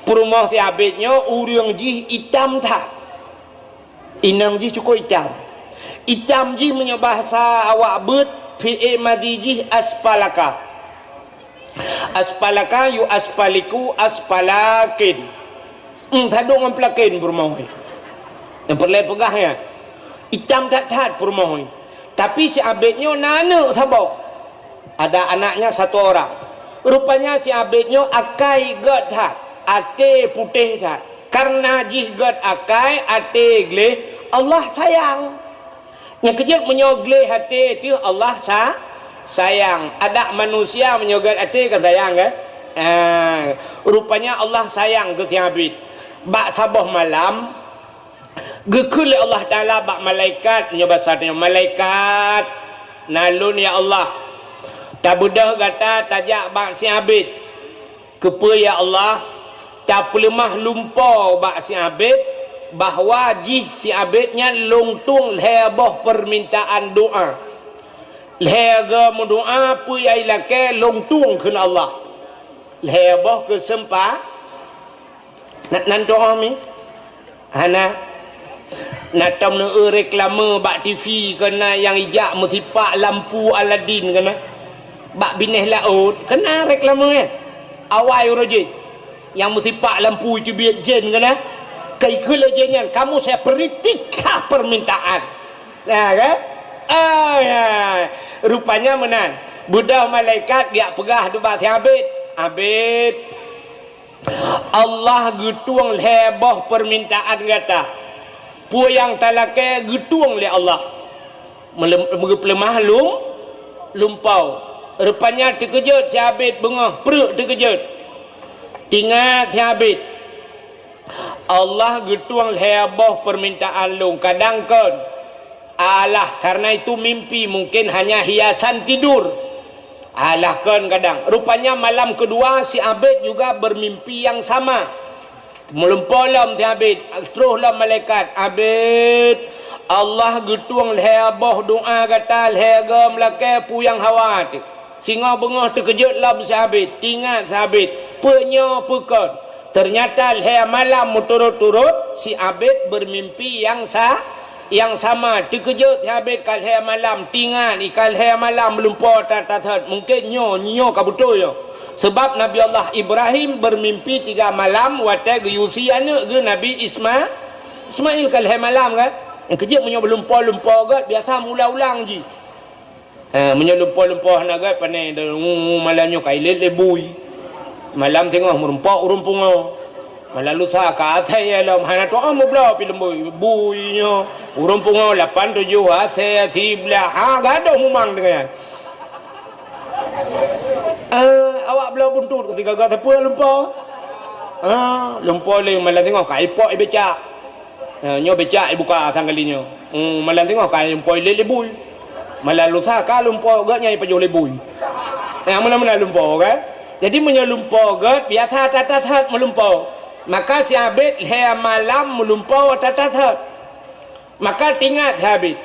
Purmo si Abidnya urang ji hitam tak. Inang ji cukup hitam. Hitam ji punya bahasa awak bet fi madiji aspalaka. Aspalaka yu aspaliku aspalakin. Thaduk ngamplakin purmohoi. Yang perlu pegahnya. Hitam tak purmohoi. Tapi si abidnya nana thabok. Ada anaknya satu orang. Rupanya si abidnya akai gad tak. Ate putih tak. Karena jih gad akai ate gleh Allah sayang. Yang kejut menyogleh hati itu Allah sayang. Ada manusia menyogat hati kan sayang kan? Rupanya Allah sayang ke tiabid. Bak sabah malam gekul Allah Taala bak malaikat nyobasatnya malaikat nalun ya Allah. Tabudah kata tajak bak si abid. Kepa ya Allah tak lemah lumpau bak si abid bahawa jih si abidnya lungtung leboh permintaan doa. Lega mendoa apa yang ilake longtung ke Allah. Leboh ke sempa nan doa mi hana natam ne reklame bak TV kena yang ijak musipak lampu Aladin kena bak bineh laut kena reklame awai rojit yang musipak lampu itu biar jen kena kai kula jenyan kamu saya peritika permintaan nah kan rupanya menan budak malaikat dia pegah dubak si abid Allah getuang leboh permintaan kata pu yang talake getuang le Allah melemah lumpau rupanya terkejut si abid bengah perut terkejut tinggal si abid Allah getuang leboh permintaan lu kadang kan alah karena itu mimpi mungkin hanya hiasan tidur alah kan kadang rupanya malam kedua si abid juga bermimpi yang sama melempolam si abid teruslah malaikat abid Allah getuang leboh doa kata legam lake puyang hawat singa bengah terkejut lam si abid tinggal si abid punya pekon ternyata malam turut-turut si abid bermimpi yang sama terkejut habis kalhe malam tinggal kalhe malam melumpur tatat mungkin nyo ka betul yo sebab Nabi Allah Ibrahim bermimpi 3 malam wate geyusi anak ke Nabi Ismail kalhe malam kan yang kejut menyo melumpur gat biasa mula ulang ji Menyelumpah-lumpah nak gai panai malamnya kai lebui. Malam tengok merumpah urumpungo. Malam lusa ka asai alam hana to amu bla film buinya. Urumpungo 8 7 asai sibla ha gado mumang dengan. Awak belah buntut ketika gata pula lumpah. Lumpah le malam tengok kai pok becak. Nyo becak buka sanggalinyo. Malam tengok kai lumpah lebui. Malam lusa ka lumpah gak nyai pajo lebui. Yang mana-mana lumpah kan? Jadi menyelumpah gat biasa tatat melumpah. Maka si abid le malam melumpah tatat. Maka tingat habis.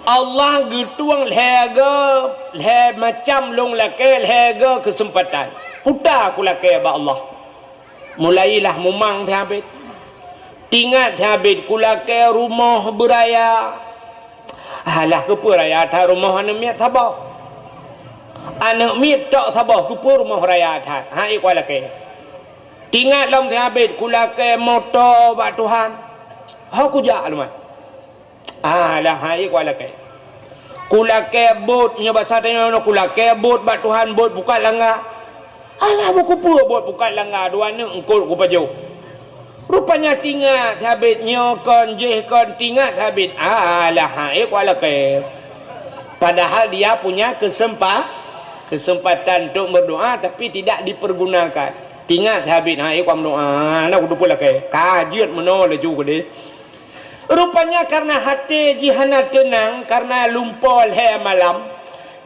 Allah getuang le macam long lake le kesempatan. Putar aku lake ba Allah. Mulailah memang habis. Tingat habis ku lake rumah beraya. Alah ke raya atas rumah anak miat sabah. Anak miat tak sabah ke rumah raya atas. Ikut laki. Tingat lam habis ku laki motor bak Tuhan. Aku jak lumat. Alah ikut laki. Ku laki bot nya bahasa tanya ku laki bot bak Tuhan bot buka langgar. Alah buku pur bot buka langgar dua anak engkau ku paju. Rupanya tingat habitnya kon jeh kon tingat habit. Alah ikut laki. Padahal dia punya kesempatan untuk berdoa tapi tidak dipergunakan. Tingat habit ikut doa. Nak kudu pula ke. Kajian menolak juga deh. Rupanya karena hati jihana tenang karena lumpol he malam.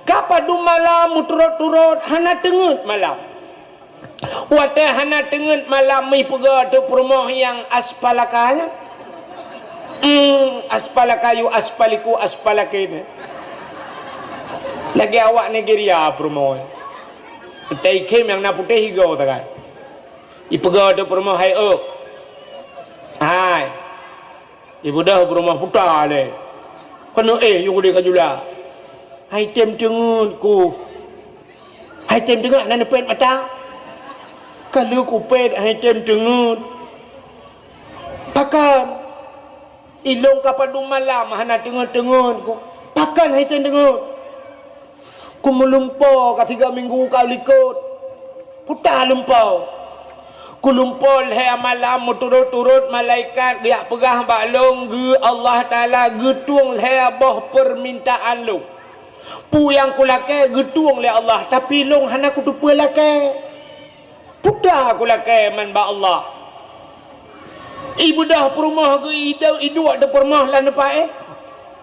Kapadu malam turut-turut hana tengut malam. Wate hana tengut malam mi pega tu rumah yang aspalakanya. Aspalakayu aspaliku aspalakene. Lagi awak Nigeria promo. Tai kem yang nak putih higau tak. Ipega tu rumah hai hai. Ibu dah rumah putar le. Kena you dia kajula. Hai tem tengut ku. Hai tem tengut nan pet mata. Kalau ku pet hai tem tengut. Pakan ilong kapadu malam hana tengut-tengut ku. Pakan hai tem tengut. Ku melumpau ka 3 minggu kau likut. Putar lumpau. Ku lumpol he malam turut-turut malaikat dia pegah baklong ge Allah Taala getung he boh permintaan lu. Pu yang ku lake getung le Allah tapi long hana ku tu lake. Putar ku lake man ba Allah. Ibu dah perumah ke idu ada perumah lan apa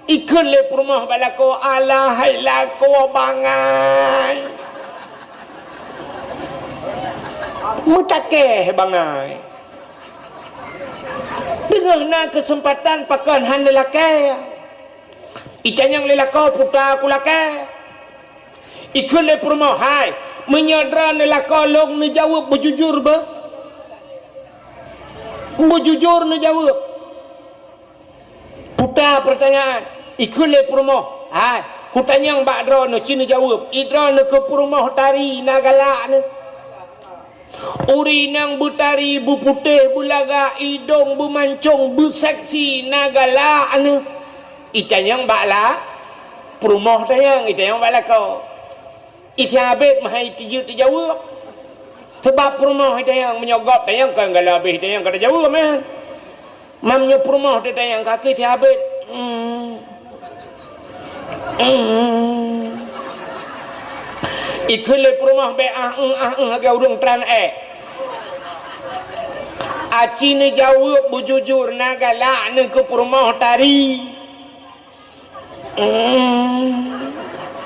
ikut le perumah balako ala hai lako bangai. Mutakeh bangai. Dengan kesempatan pakan han lelaki. Ikan yang lelaki putar ku lelaki. Ikut le perumah hai menyadran lelaki long ni jawab berjujur ba. Berjujur ni jawab. Putar pertanyaan. Ikut le perumah hai ku tanya mbak dro no cina jawab. Idron ke perumah tari nagalak ni. Uri nang butari buputih bulaga idong bumancung buseksi nagala anu ikan yang bakla perumah tayang ikan yang bakla kau ikan habis mahai tiju terjawab sebab perumah tayang menyogok tayang kan gala habis tayang kata jawab man mamnya perumah tayang kaki si habis ikhle perumah be agak urung tran aci ni jawab bujujur nagala ni ke perumah tari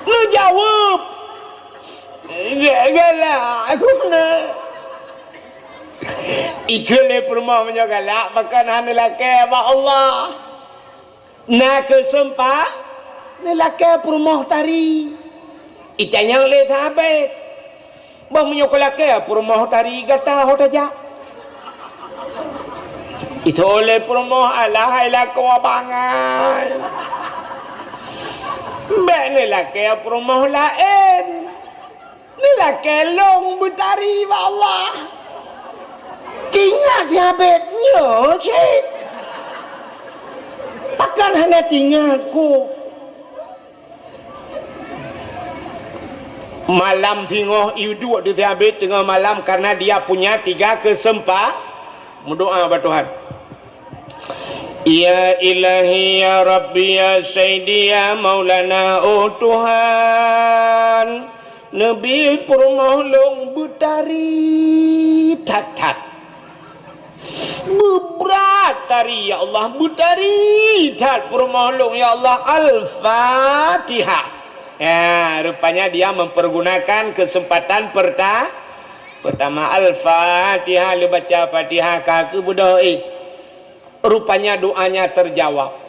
ni jawab gala aku na ikhle perumah menyogala makan han lelaki ba Allah na kesempat lelaki perumah tari ikan yang le sahabat bah menyokol laki perumah tari gata hotaja itu oleh perumah alahai lako abangai be ni laki perumah lain ni laki long butari ba Allah ingat sahabatnya cik pakan hana tinggalku malam tengah duduk di habis tengah malam karena dia punya 3 kesempatan berdoa kepada Tuhan. Ya ilahi ya rabbi ya sayyidi ya maulana oh Tuhan Nabi permohon butari tat berat tari ya Allah butari tat permohon ya Allah Al-Fatihah. Ya rupanya dia mempergunakan kesempatan pertama Al-Fatihah dia baca Fatihah kaki budak rupanya doanya terjawab.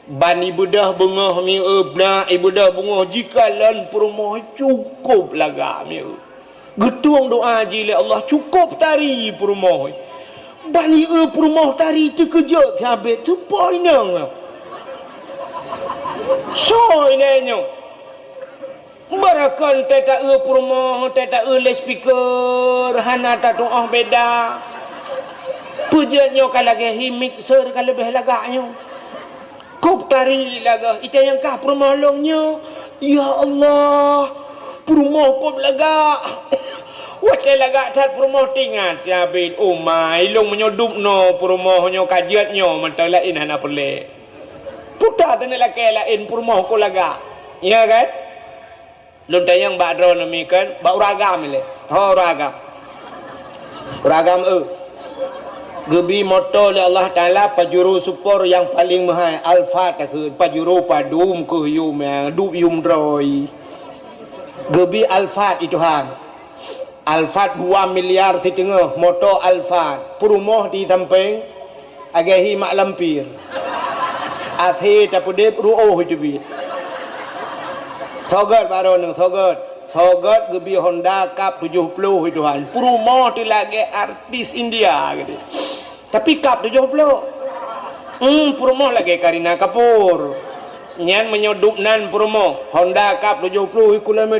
Bani budah bengah mi ebna ibudah bengah jikalan permoh cukup laga mi getung doa jile Allah cukup tari permoh bani permoh tari terkejut habis tu poinnya soinnya barakan teta permoh teta le speaker hana ta doa beda pujanyo kalage himik ser kalebeh laganya kau tari laga itu yang kah permolongnya ya Allah permoh kau laga wakai laga tat permoh tinggal siabit umai long menyodup no permohnya kajiatnya mentalain hana perle putar tane laki lain permoh kau laga ya kan lontai yang badro namikan bau ragam le ragam gebi moto oleh Allah Ta'ala pajuru support yang paling mahal Al-Fat ke pajuru padum ke yum du yum droi gebi Al-Fat itu han Al-Fat 2 miliar setengah moto Al-Fat perumoh di samping agahi mak lampir athi tapudep ruoh itu bi thogat baron thogat gebi Honda Cup 70 itu han perumoh di lagi artis India gitu. Tapi kap 70 promo lagi Karina Kapoor nyan menyoduk nan promo Honda Cup 70 km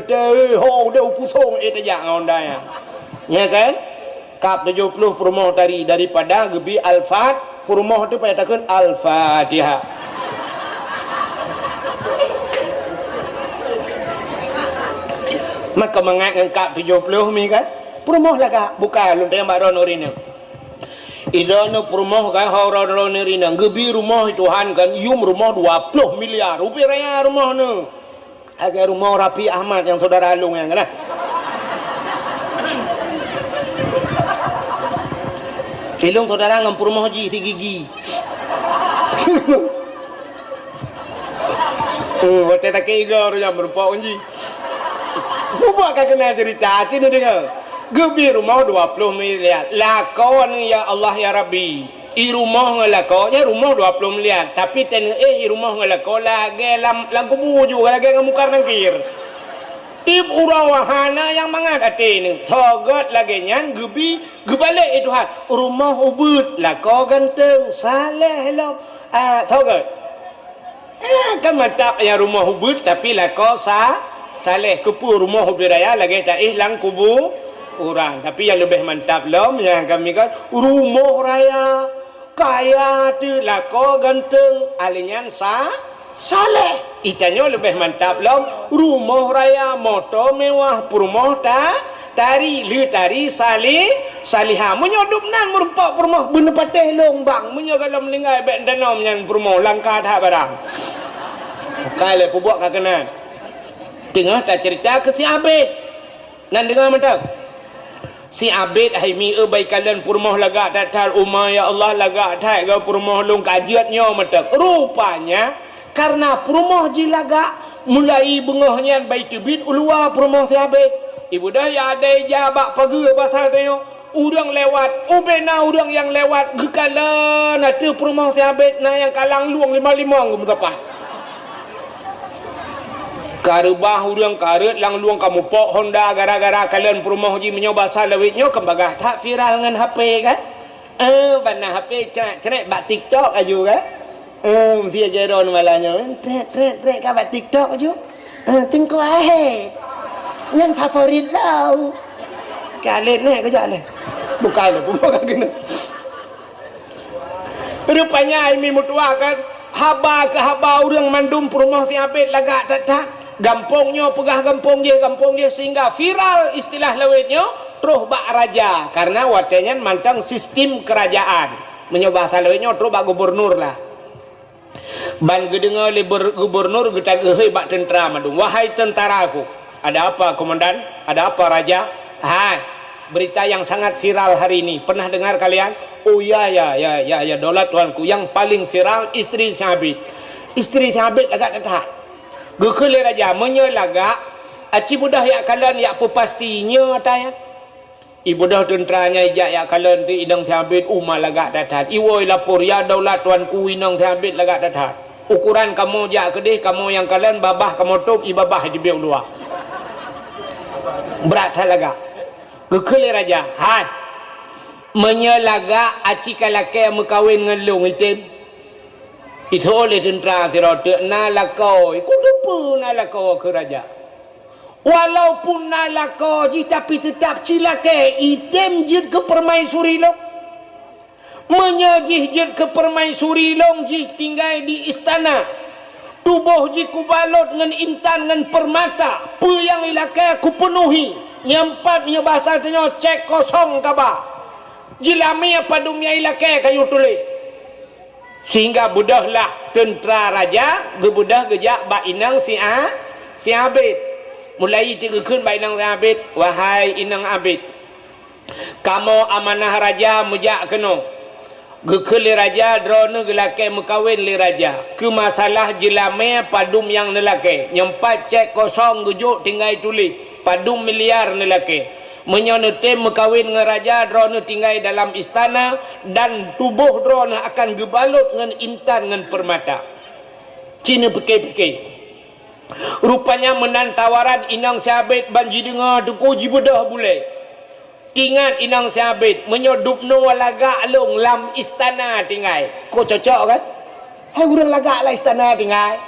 ho dia pusong tajak Honda ya kan Cup 70 promo daripada gebi Al-Fat promo tu payatakeun Al-Fatihah. Maka mengat Cup 70 mi kan promo laga bukan lu yang baron orina idana perumah kan horor nerina gebi rumah Tuhan kan yum rumah 20 miliar rupiah rumah ni agar rumah Rapi Ahmad yang saudara Alung yang kan Ilung saudara ngam perumah ji gigi wate tak kira yang berupa unji buat kena cerita sini dengar gebi rumah 20 miliar lakon ya Allah ya Rabbi i rumah ngelakonnya rumah 20 miliar tapi ten rumah ngelakon lagi lam kubu juga lagi ngemukar nangkir tip urawahana yang mengadati ni thogot lagi nyan gebi gebalik itu hat rumah ubud lakon ganteng saleh lo thogot kan mantap ya rumah ubud tapi lakon saleh kupu rumah ubud raya lagi tak lang kubu orang tapi yang lebih mantap lom yang kami kan rumah raya kaya tu lako ganteng alinyan saleh itanya lebih mantap lom rumah raya motor mewah perumah tari salihah menyoduk nan merupak perumah bener patih long bang menyogalam lingai bek danom yang perumah langkah dah barang kali pubuak kakenan tengah tak cerita ke si Abid nan dengar mantap si Abid haimi baikalan purmoh laga tatal umma ya Allah laga thai ga purmoh long kajiatnya matak rupanya karena purmoh ji laga mulai bengahnya baitu bid ulua purmoh si Abid ibu dah ya ada jabak pagi pasal teo urang lewat ubena urang yang lewat gekala natu purmoh si Abid na yang kalang luang 55 gemetapat karubah urang karet lang luang kamu pok Honda gara-gara kalian perumah ji menyoba salawitnya kembagah tak viral dengan HP kan bana HP cenek bak TikTok aju kan dia jeron malanya trek bak TikTok aju tingko ahe ngan favorit lau kalian ni kerja le bukan le bukan kena rupanya ini mutua kan haba ke haba urang mandum perumah si Abid lagak tak gampongnya pegah gampong dia sehingga viral istilah lawetnya terus bak raja karena watenya mantang sistem kerajaan menyobah lawetnya terus bak gubernur lah ban gedenga le gubernur kita gehei bak tentara madung wahai tentaraku ada apa komandan ada apa raja berita yang sangat viral hari ini pernah dengar kalian oh ya daulat tuanku yang paling viral istri Sabit agak tetap gekele raja menyelaga aci budah ya kalian ya pastinya tanya ibu dah tenteranya ya kalian di idang Sabit lagak tetap iwoi lapor ya daulat tuanku inang Sabit lagak tetap ukuran kamu jak kedih kamu yang kalian babah kamu top ibabah di biau luar berat lagak gekele raja menyelaga aci kalake mekawin ngelung item itu oleh tentera tirote nalakau kudupu nalakau ke raja walaupun nalakau tapi tetap cilake item jid ke permaisuri long menyajih jid ke permaisuri long jih tinggal di istana tubuh jih kubalot ngan intan ngan permata pe yang ilake ku penuhi nyampatnya bahasa tanya cek kosong kaba jilami apa dunia ilake kayu tulis sehingga budahlah tentera raja gebudah gejak bak inang si Abid mulai tigekun bak inang si Abid wahai inang Abid kamu amanah raja mujak keno gekeli raja drone gelake mekawin li raja ke masalah jelame padum yang nelake nyempat cek kosong gejuk tinggal tulis padum miliar nelake menyonete mekawin dengan raja drone tinggal dalam istana dan tubuh drone akan gebalut dengan intan dengan permata Cina pekei-pekei rupanya menan tawaran inang Sabit banji dengar duku jibedah bule ingat inang Sabit menyodup no lagak long lam istana tinggal kok cocok kan hai urang lagak lah istana tinggal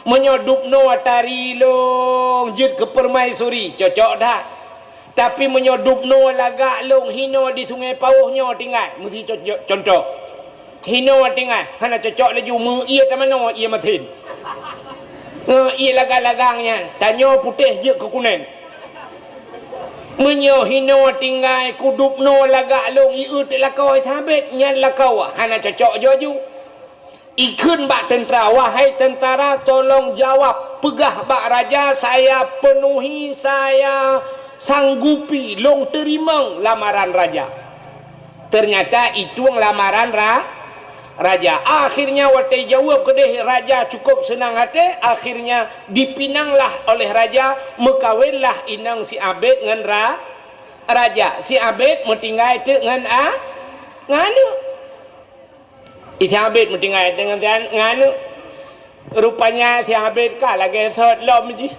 menyodup no atari long jid ke permaisuri cocok dah tapi menyodup no lagak long hino di sungai pauhnya tinggal mesti contoh hino tinggal hana cocok laju mu ia tak mana ia matin ia lagang-lagangnya tanya putih je ke kuning menyo hino tinggal kudup no lagak long iu tak lakau Sabit nyan lakau hana cocok joju ikun bak tentera wahai tentara tolong jawab pegah bak raja saya penuhi saya sanggupi long terima lamaran raja ternyata itu lamaran raja akhirnya waktu jawab kedeh raja cukup senang hati akhirnya dipinanglah oleh raja mekawinlah inang si Abid dengan raja si Abid metinggal itu dengan nganu si Abid metinggal dengan nganu rupanya si Abid kah lagi sot lom je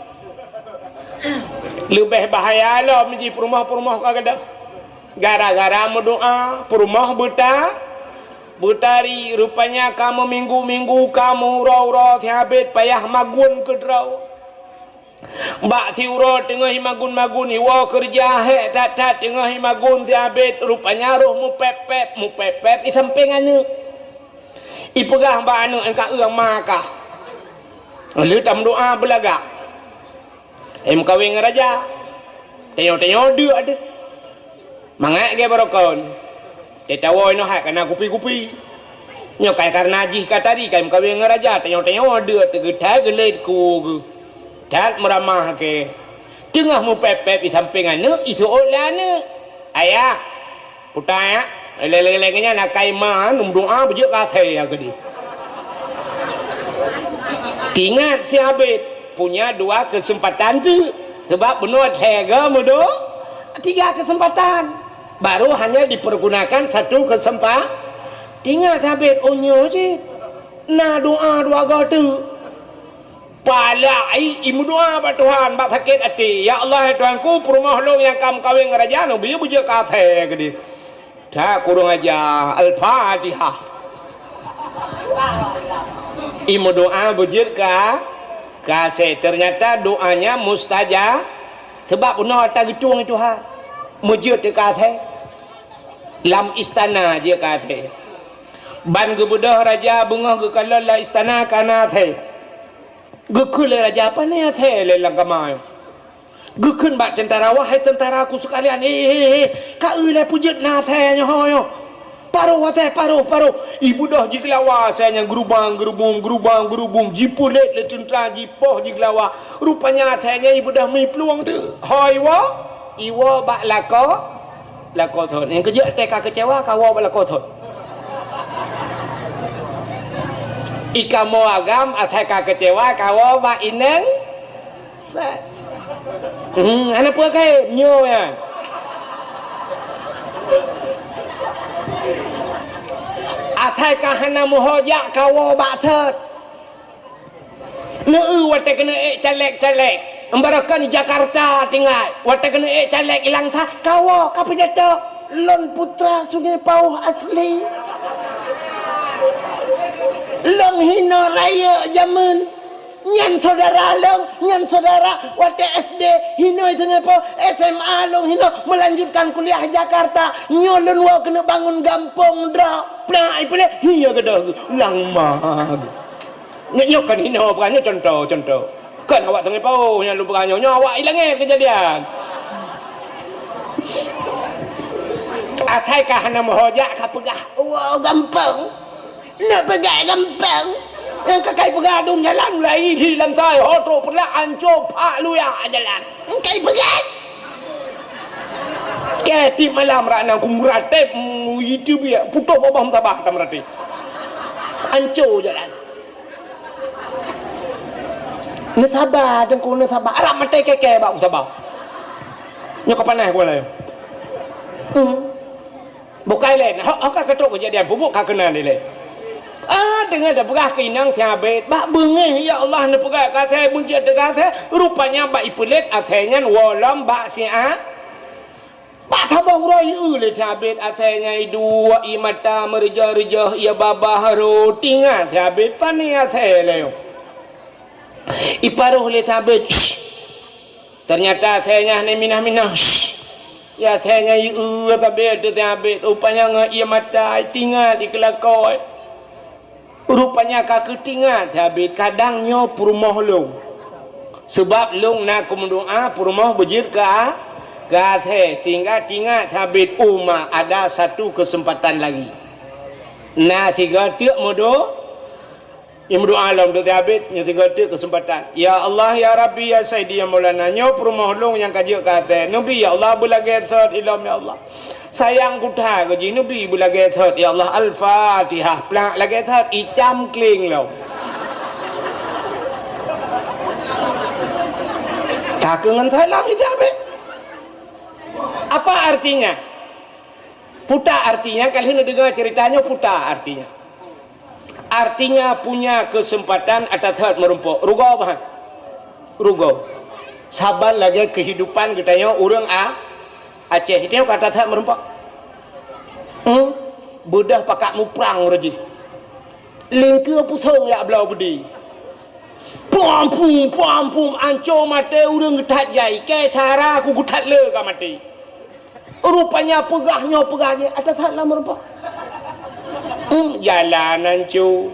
lebih bahaya lah menjadi perumah-perumah kagak gara-gara mendoa perumah betari rupanya kamu minggu-minggu kamu raw-raw Sabit payah magun ke draw mbak siuro tengah magun-magun iwa kerja tak tengah magun Sabit rupanya roh mu pepep di samping anu ipegah mbak anu engkau uang makah lalu tam doa belagak kawin raja tengok dia ada mangat ke barokon tetawa ino hak kena kupi-kupi nyokai karena jih katari kai kawin raja tengok dia tegeta gelet ku dan meramah ke tengah mu pepep di samping anu isu olane ayah putaya lele-lelenya nak kai man doa bejuk kasih ya gedi ingat si Abid punya dua kesempatan tu sebab benar tega mudo 3 kesempatan baru hanya dipergunakan 1 kesempatan tinggal Sabit onyo je na doa dua gotu palai imu doa ba Tuhan ba sakit hati ya Allah Tuhanku perumah long yang kamu kawin raja no biar bujuk kate gede dah kurang aja al-fatihah imu doa bujuk kasih ternyata doanya mustajab sebab benar tak hitung itu mujud dia kata lam istana dia kata ban gebudah raja bunga ke kalala istana kana the Gekul raja apa ni athe lelang kamai. Gekun bak tentara wahai tentaraku sekalian. Ka le pujut na athe nyo hoyo. Paruh athe paruh. Ibu dah jiglawa saya gerubang jipulet le tentara jipoh jiglawa. Rupanya athenya ibu dah mi peluang tu. Hoi wa iwa bak lako thon. Yang kerja teka kecewa kawa bak lako thon. Ika mo agam atheka kecewa kawa ba ineng set ana pun kai nyo ya atheka hana mohoja kawa ba thet neu wate kena calek embarakan Jakarta tinggal wate kena calek ilang sa kawa kapijata lon putra Sungai Pauh asli long hina raya zaman nyan saudara waktu SD hina Sungai Pauh SMA long hina melanjutkan kuliah Jakarta nyolon wa kena bangun gampong dra plai pula hiya kedah lang mag nyok kan hina bukannya contoh kan awak Sungai Pauh yang lu beranyo awak hilangnya kejadian atai ka hana mohojak ka pegah wow gampang nak pegang gampang yang kakai pegang dum jalan lai hilang saya hotro pula ancur pak lu ya jalan kai pegang ke malam rana kumratep itu dia putus babam tabah tamrati ancur jalan ne sabar dengku ne sabar arab mate keke bak sabar nyok panas gua lai bukai lain hok ketok kejadian bubuk ka kena ni lai dengan dah perah kinang tiabet bak bengih ya Allah ne perah kata bunjat kata rupanya bak ipulet athenya walam bak sia bak tabah roi le tiabet athenya dua imata merja ya babah ro tinga tiabet pani athe leo iparuh le tiabet ternyata athenya ne minah ya athenya tabet tiabet rupanya ia mata tinga di kelakoi rupanya kaketingan habis kadang nyo purmoh long sebab long nak kumdoa purmoh bejir ka the sehingga tingat habis umma ada satu kesempatan lagi na tiga tiak modo imdu alam tu habis nya tiga tiak kesempatan ya Allah ya Rabbi ya Sayyidi ya Maulana nyo purmoh long yang kaji ka the nabi ya Allah bulage third ilam ya Allah sayang kutha ko ji nabi bulage thot ya Allah al-fatihah plak lage thot itam kling lo kakengan salam itu apa artinya puta artinya kalian dengar ceritanya puta artinya punya kesempatan atas thot merumpuk rugo bah rugo sabar lagi kehidupan katanya orang Aceh itu kata tak merempak bedah pakak muprang raji lingkir pusong ya belau bedi puam ancur mati urang getat jai ke cara aku getat le ka mati rupanya pegahnya ada tak lah merempak jalan ancur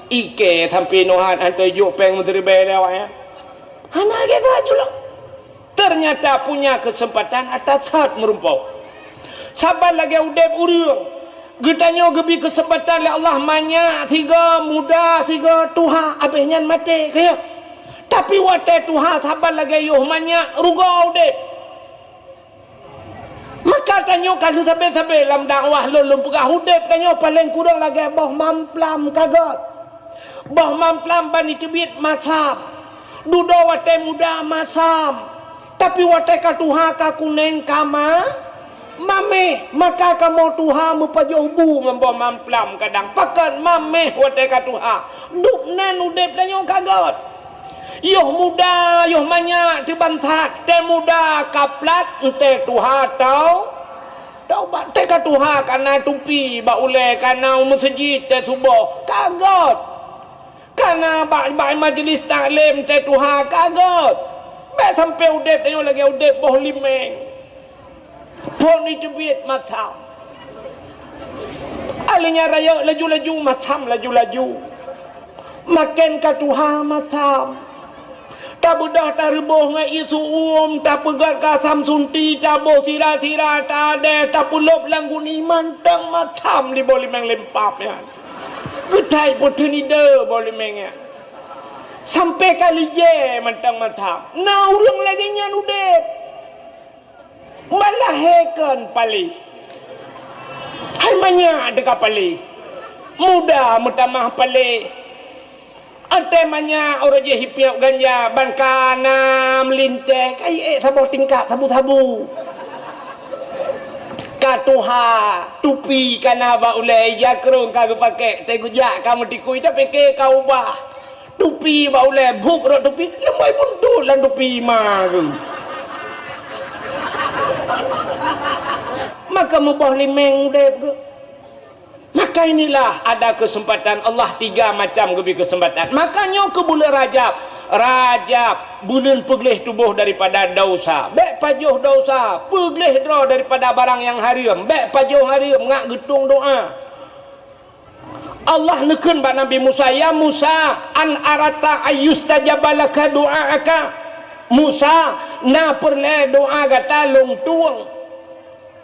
ike sampai nohan antai yuk peng menteri beda ya anak kita julok ternyata punya kesempatan atas saat merumpau sabar lagi udep urang getanya gebi kesempatan le Allah manya tiga muda tiga tuha abehnya mati kaya tapi wate tuha sabar lagi yuh manya ruga udep maka tanyo kalau sabe lam dakwah lolom pegah udep tanyo paling kurang lagi boh mamplam kagot boh mamplam bani tebit masam dudo wate muda masam tapi wateka tuha ka kuneng kama mame maka kamu tuha mupajo ubu ngambo mamplam kadang pakan mame wateka tuha duknan udep tanyo kagot yoh muda yoh manya tibantat te muda kaplat ente tuha tau ban teka tuha kana tupi ba ule kana masjid te subuh kagot kana ba majlis taklim te tuha kagot be sampai udep tanya lagi udep boh limeng pon itu biat macam alinya raya laju macam laju makin katuha macam tak bedah tak rebuh ngai isu tak pegat kasam sunti tak boh sira-sira tak ada tak pulop langgun iman tang matam di boleh meng lempap ya getai potunida boleh meng ya sampai kali je mentang matam nah urang lagi nyan udep malah hekan pali hai manya dekat pali muda mutamah pali antemanya orang je hipiak ganja bankana melintek ai sabuh tingkat sabu-sabu katuha tupi kana ba ulai jakrong kagak pakai tegujak kamu tikui tapi ke kau bah tupi ba ulai buk ro tupi lembai buntul lan tupi ma ke maka mubah limeng dep ke. Maka inilah ada kesempatan Allah 3 macam lebih kesempatan. Makanya ke bulan Rajab bulan peglih tubuh daripada dosa. Baik pajuh dosa, peglih draw daripada barang yang haram. Baik pajuh haram ngak getung doa. Allah neken ba Nabi Musa, ya Musa an arata ayyustajabalaka doaaka. Musa na perle doa gata long tuang.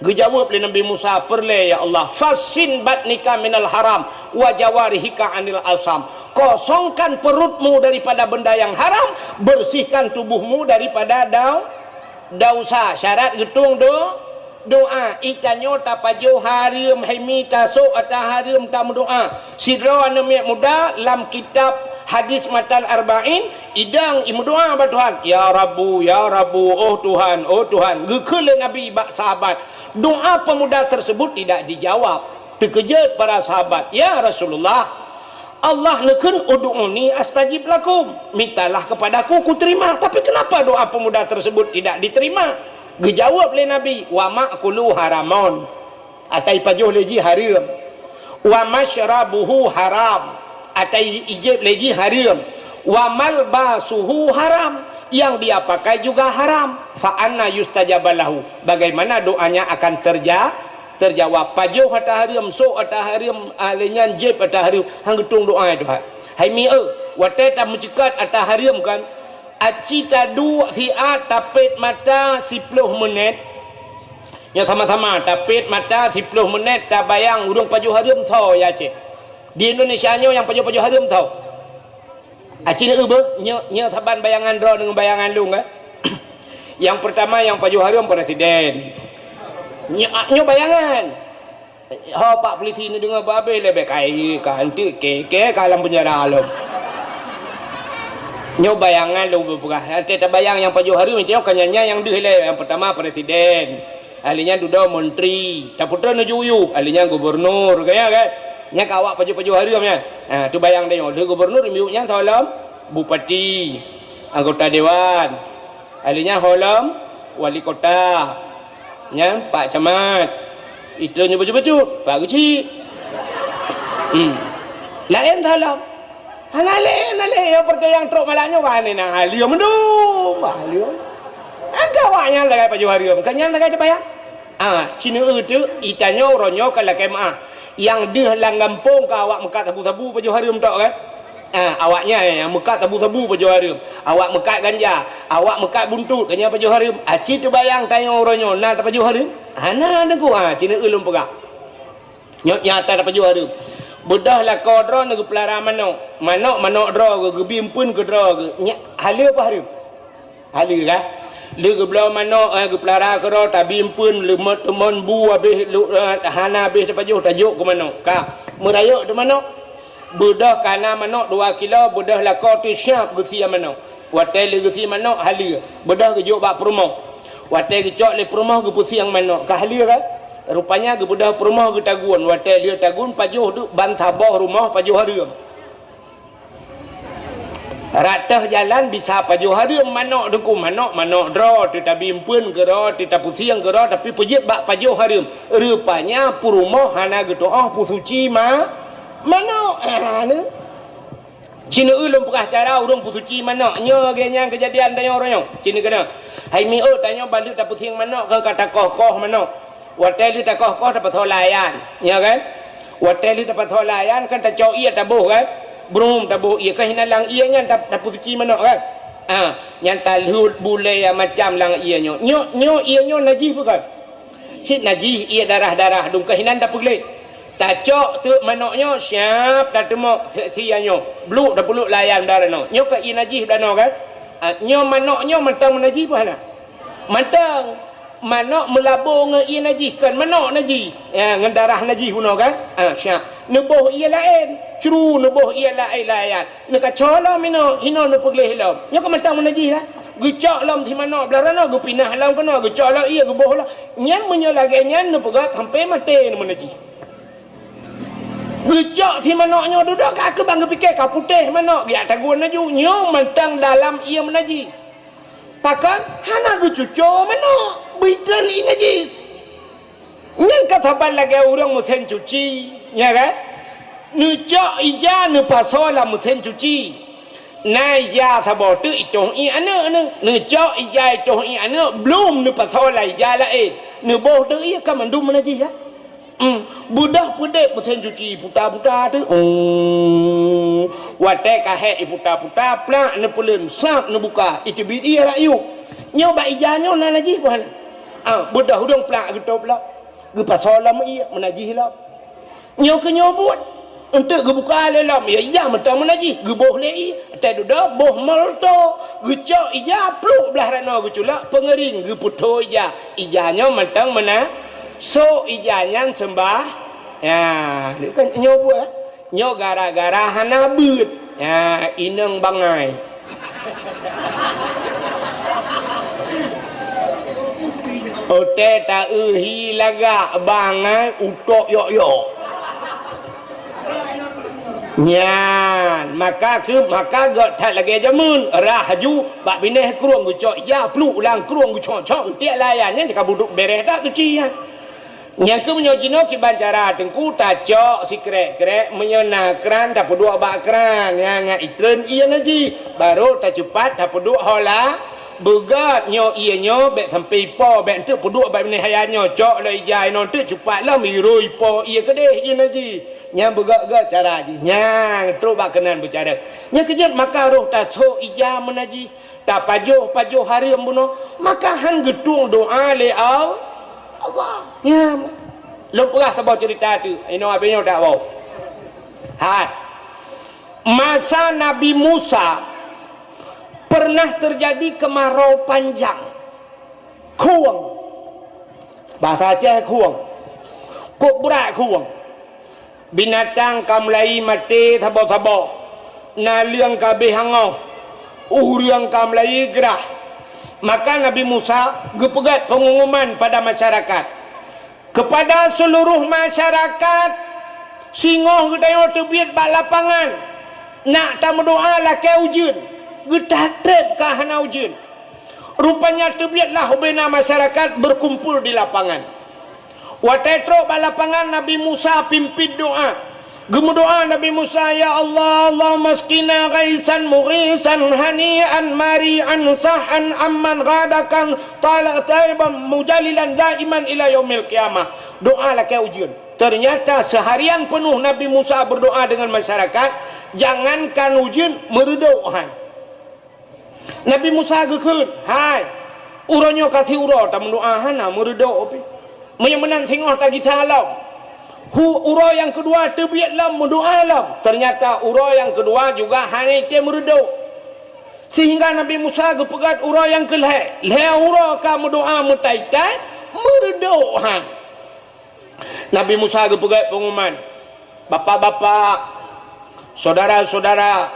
Dijawab oleh Nabi Musa, perle ya Allah, fasin batnika minal haram wa jawarihika anil asam. Kosongkan perutmu daripada benda yang haram, bersihkan tubuhmu daripada dosa. Syarat getung doa. Ikanyo tapajo harim haimi taso atah harim tam doa. Sidra anak muda lam kitab hadis matan arba'in idang imu doa ba Tuhan, ya Rabbu oh Tuhan gekele Nabi bak sahabat. Doa pemuda tersebut tidak dijawab. Terkejut para sahabat, ya Rasulullah, Allah neken ud'uni astajib lakum, mintalah kepadaku ku terima. Tapi kenapa doa pemuda tersebut tidak diterima? Dijawab oleh Nabi, wa ma'kulu haramon, atai pajuh leji haram, wa masyrabuhu haram, atai ijib leji haram, wa malbasuhu haram, yang dia pakai juga haram. Fa anna yustajabalahu, bagaimana doanya akan terjawab? Pajuh atau haram, so atau haram, alenyan jeb atau haram, hang getung doa itu Pak. Hai mi wate ta mencekat atau haram kan? Acita dua siat tapet mata 10 menit. Ya sama-sama tapet mata 10 menit tak bayang urung pajuh haram tau ya cik. Di Indonesia nya yang pajuh haram tau. Acina nya taban bayangan draw dengan bayangan lung kan. Yang pertama yang pajuh haram presiden. Nya bayangan. Pak polisi ni dengar babe lebih kai kanti keke kalam penjara alam. Nya bayangan lu beberapa. Ada bayang yang pajuh haram itu kanyanya yang dihile. Yang pertama presiden. Ahlinya duda menteri. Tak putra nujuyuk. Ahlinya gubernur kaya kan. Nya kawak pajuh-pajuh haram nya. Tu bayang dia. Dia gubernur miuknya salam bupati, anggota dewan. Ahlinya holam wali kota. Nya Pak Camat. Itu nya baju-baju Pak Kecil. Lain salam. Halale yang percaya yang truk malaknya wani nang halium mendung. Halium. Agawanya lagai pajuh haram. Kanyan lagai bayang. Cina itu itanyo ronyo kalau kemah. Yang dia lang gampung ke awak mekat tabu-tabu pajuh haram tak kan? Awaknya yang mekat tabu-tabu pajuh haram. Awak mekat ganja, awak mekat buntut kanya pajuh haram. Aci tu bayang tanya orangnya, nah tak pajuh haram? Ana ada ku Cina ulum pegak. Nyata tak pajuh haram. Bedahlah kodro negu pelara manok dro ke bimpun ke dro ke. Halia apa haram? Halia kan? Lu ke belau manok ke pelara ke dro tak bimpun lu temon bu habis hana habis pajuh tajuk ke manok. Ka merayuk tu manok. Bedah kana manok 2 kilo, bedah lah kau tu syap gesi manok. Watai le gesi manok halia. Bedah ke juk bak perumah. Watai ke cok le perumah ke pusi yang manok. Ka halia kan? Rupanya ke bedah perumah ke tagun. Watai dia tagun pajuh tu ban tabah rumah pajuh haram. Ratah jalan bisa pajuh haram manok deku manok draw tita bimpun ke draw tita pusiang ke draw tapi pejit bak pajuh haram. Rupanya perumah hana gitu pusuci manok ni Cina ulum pekah cara urung pusuci manok nya genyang kejadian tanya orangnya Cina kena hai mi tanya balik tak pusiang manok ke kata koh manok watel li tak koh dapat holayan ya kan watel li dapat holayan kan tak cau ia tabuh kan Brum tabuh ia kan hinalang ia nya tak pusuci manok kan Yang talhud bulai macam lang ianya. Nyo ianya najis bukan? Cik najis ia darah-darah dung kehinan dah pegelit. Tacok tu manoknya siap dah temuk sianyo. Bluk dah peluk layan darah no. Nyo ke ia najis dah no kan? Nyo manoknya mentang najis apa nak? Mentang manok melabur dengan ia najis kan? Manok najis. Ya, dengan darah najis puno kan? Siap. Nubuh ia lain. Curu nubuh ia lain layan. Nak cola mino hino nu pegelit hilam. Nyo ke mentang najis lah. Gecak lam di mana belarana gu pinah lam kena gecak lah ia gu boh lah nyan menyalage nyan nu pegat sampai mati nu menaji gecak di mana nyo duduk ka ke bang fikir ka putih mana gi atas gua naju nyo mentang dalam ia menajis pakan hana gu cuco mana bidan i najis nyan kata ban lagi orang musen cuci ya kan nu cak ija nu pasola musen cuci nai ja sabo tu itong i ana ne jo ija itong i ana belum ne pasal ija lain ne boh tu ia kan mandum najis ya budah pudek pesen cuci puta-puta tu wate ka he puta-puta plak ne pulun sap ne buka itu bi dia rayu nyo ba ija nyo na najis kan budah hudung plak gitu pula ge pasal lam ia menajis lah nyo ke nyo buat untuk gebuka lelam ya iya mentang menaji geboh lei tak duduk boh malto gecok ija pluk belah rana geculak pengering geputo ija ijanya mentang mena so ijanya sembah ya ni kan nyo buat nyo gara-gara hana beut ya ineng bangai ote ta uhi laga bangai utok yok nyan maka got tak lagi jamun rahaju bak bineh keruang gucok ya pluk ulang keruang gucok tiak layan nya cakap buduk beres tak cuci ya yang ke menyojino ki bancara tengku tacok si krek menyena kran dah peduk bak kran ya ngat itren iya naji baru tak cepat dah peduk hola begat nyo iya nyo bek sampai po bek tu peduk bak bineh hayanyo cok lai jai non tu cepat lah miroi po iya kedeh iya naji yang begak-gak cara di yang terus bakanan bercara yang kejut maka roh tak so ija menaji tak pajuh hari embuno maka han gedung doa le Allah ya lupa sebab cerita tu ino abenya tak bau masa Nabi Musa pernah terjadi kemarau panjang kuang bahasa Aceh kuang kok berat kuang binatang kamlai mati thabo na liang kabeh hangau uriang kamlai gerah maka Nabi Musa gepegat pengumuman pada masyarakat kepada seluruh masyarakat singoh gedayo tebiat bak lapangan nak tamu doa lah ke ujun getatep ka hana ujun rupanya tebiatlah bina masyarakat berkumpul di lapangan watetro balapangan Nabi Musa pimpin doa gemu doa Nabi Musa ya Allah Allahumma askina ghaisan mughisan hanian mari'an sahan amman ghadakan talak taiban mujalilan daiman ila yaumil qiyamah doa lah ke ujian ternyata seharian penuh Nabi Musa berdoa dengan masyarakat jangankan ujian meredohan Nabi Musa gekun hai uronyo kasih uro tak mendoa hana meredo opi menang singoh tagi salam uro yang kedua terbiat lam mendoa lam ternyata uro yang kedua juga hanya dia meredo sehingga Nabi Musa gepegat uro yang keleh uro ka mendoa mentaitai meredo Nabi Musa gepegat pengumuman bapak-bapak saudara-saudara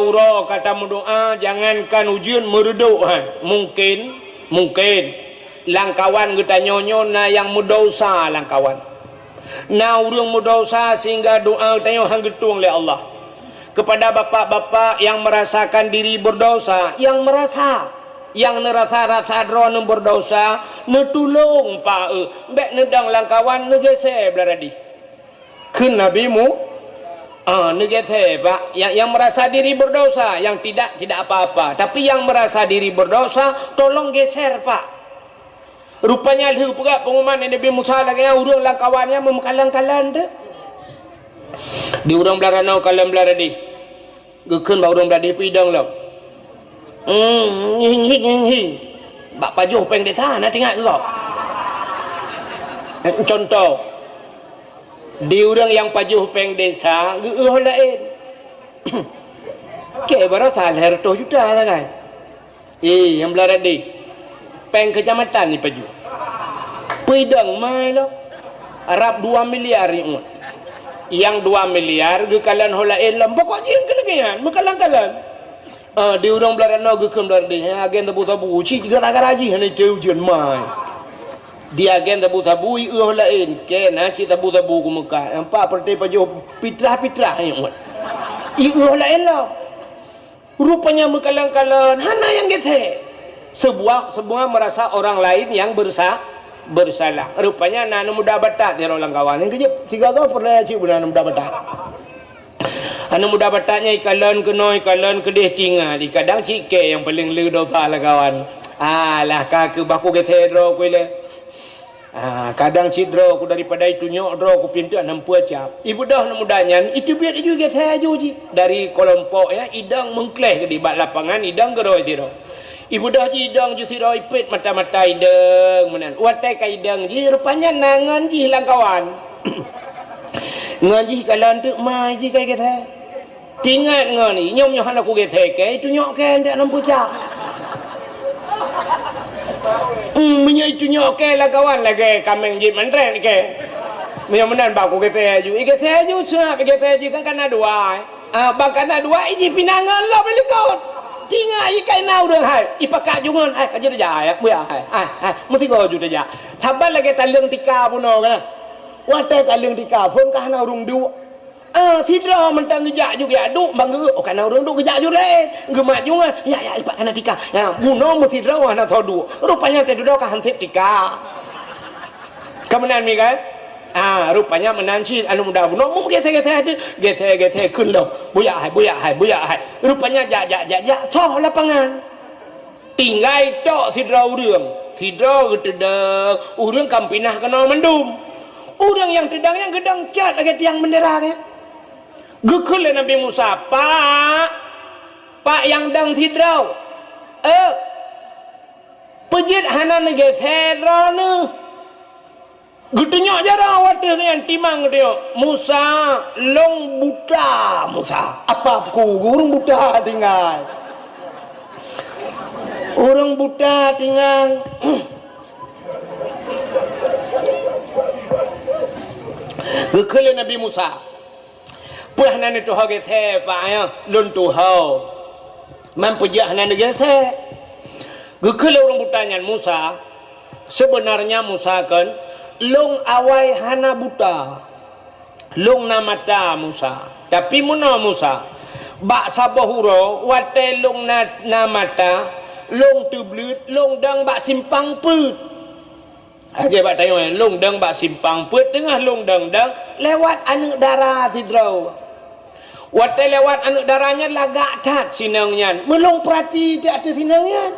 uro kata mendoa jangankan ujian meredo mungkin langkawan kita nyonyo na yang mudosa langkawan na urang mudosa sehingga doa kita hang getung oleh Allah kepada bapak-bapak yang merasakan diri berdosa yang nerasa rasa drone berdosa netulung pa bek nedang langkawan negese blaradi keun nabimu negese pak yang merasa diri berdosa yang tidak apa-apa tapi yang merasa diri berdosa tolong geser pak. Rupanya alih pula pengumuman Nabi Musa lagi urang langkawannya memekalang-kalan tu. Di urang belarana kalam belaradi. Gekun bau orang berada pidang lah. Hing. Bak pajuh peng desa nak tengok ke kau? Contoh, di orang yang pajuh peng desa, lain. Ke baru salah 100 juta lah kan? Yang belara di peng kecamatan ni pajuh. Pidang mai lah. Arab 2 miliar ni. Yang 2 miliar gekalan holain lah. Pokok je kelegian, mekalan-kalan. Di orang belara no gekem belara di agen tabu-tabu ci gara-gara ji hanya jauh jen mai. Di agen tabu-tabu lain ke na ci tabu-tabu ku Mekah. Nampak partai pajuh pitrah-pitrah ni. Lain lah. Rupanya mekalan-kalan hana yang gethe. Sebuah merasa orang lain yang bersalah. Rupanya nanu muda batak dia orang kawan. Yang kejap 3 tahun pernah ci bulan muda batak. Anu muda bataknya ikalan kedih tinggal. Kadang cike yang paling lu dosa lah kawan. Lah kaki baku gethe dro ku le. Kadang cidro ku daripada itu nyok dro ku pintu 60 cap. Ibu dah mudanya itu biar itu gethe aju ji. Dari kelompok ya idang mengkleh di bak lapangan idang geroi tiro. Ibu dah ji idang ju tiro ipit mata-mata idang menan. Watai ka idang ji rupanya nangan ji hilang kawan. Ngaji kalan tu mai ji kai gethe. Tingat ngani nyom han aku gethe ke itu nyok ke ndak 60 cap. Punya itu nyok ke lah kawan lagi kameng ji mentren ke. Punya menan ba aku gethe aju. Gethe aju cak gethe aju kan kana dua. Bang kana dua iji pinangan lah beli kau. Tingat ikai nau dah hai. Ipakak jungan hai aja dah ya. Buya hai. Mesti kau ju dah. Thabal lagi talung tika puno kan. Watai talung tika pun kah nau rung du. Sidra mentang gejak juga duk bangga kan orang duk gejak juga gemak juga ya ipak kana tika ya buno mesti sidra wana thodu rupanya tedu ka hansip tika kemenan mi kan rupanya menanci anu muda buno mu gethe ada gethe kun lo buya hai rupanya jak soh lapangan tinggal tok sidra gedeng urang kampinah kena mendum urang yang tedang yang gedang cat lagi tiang bendera kan. Gukul Nabi Musa, Pak yang dang sidrau. Pejit hana nege therana. Gutunyok jara wate yang timang dia. Musa long buta Musa. Apa ku urang buta tinggal. Urang buta tinggal. Gukul Nabi Musa. Pulah nan itu haget he pak ya lun tu hau mampujah nan gese gekele orang butanyan Musa sebenarnya Musa kan long awai hana buta long namata Musa tapi muna Musa bak sabahuro wate long namata long tublut long dang bak simpang put aja bak tanya long dang bak simpang put tengah long dang lewat anu darah tidrau. Watai lewat anak darahnya lagak tat sinangnya. Melong perhati di atas sinangnya.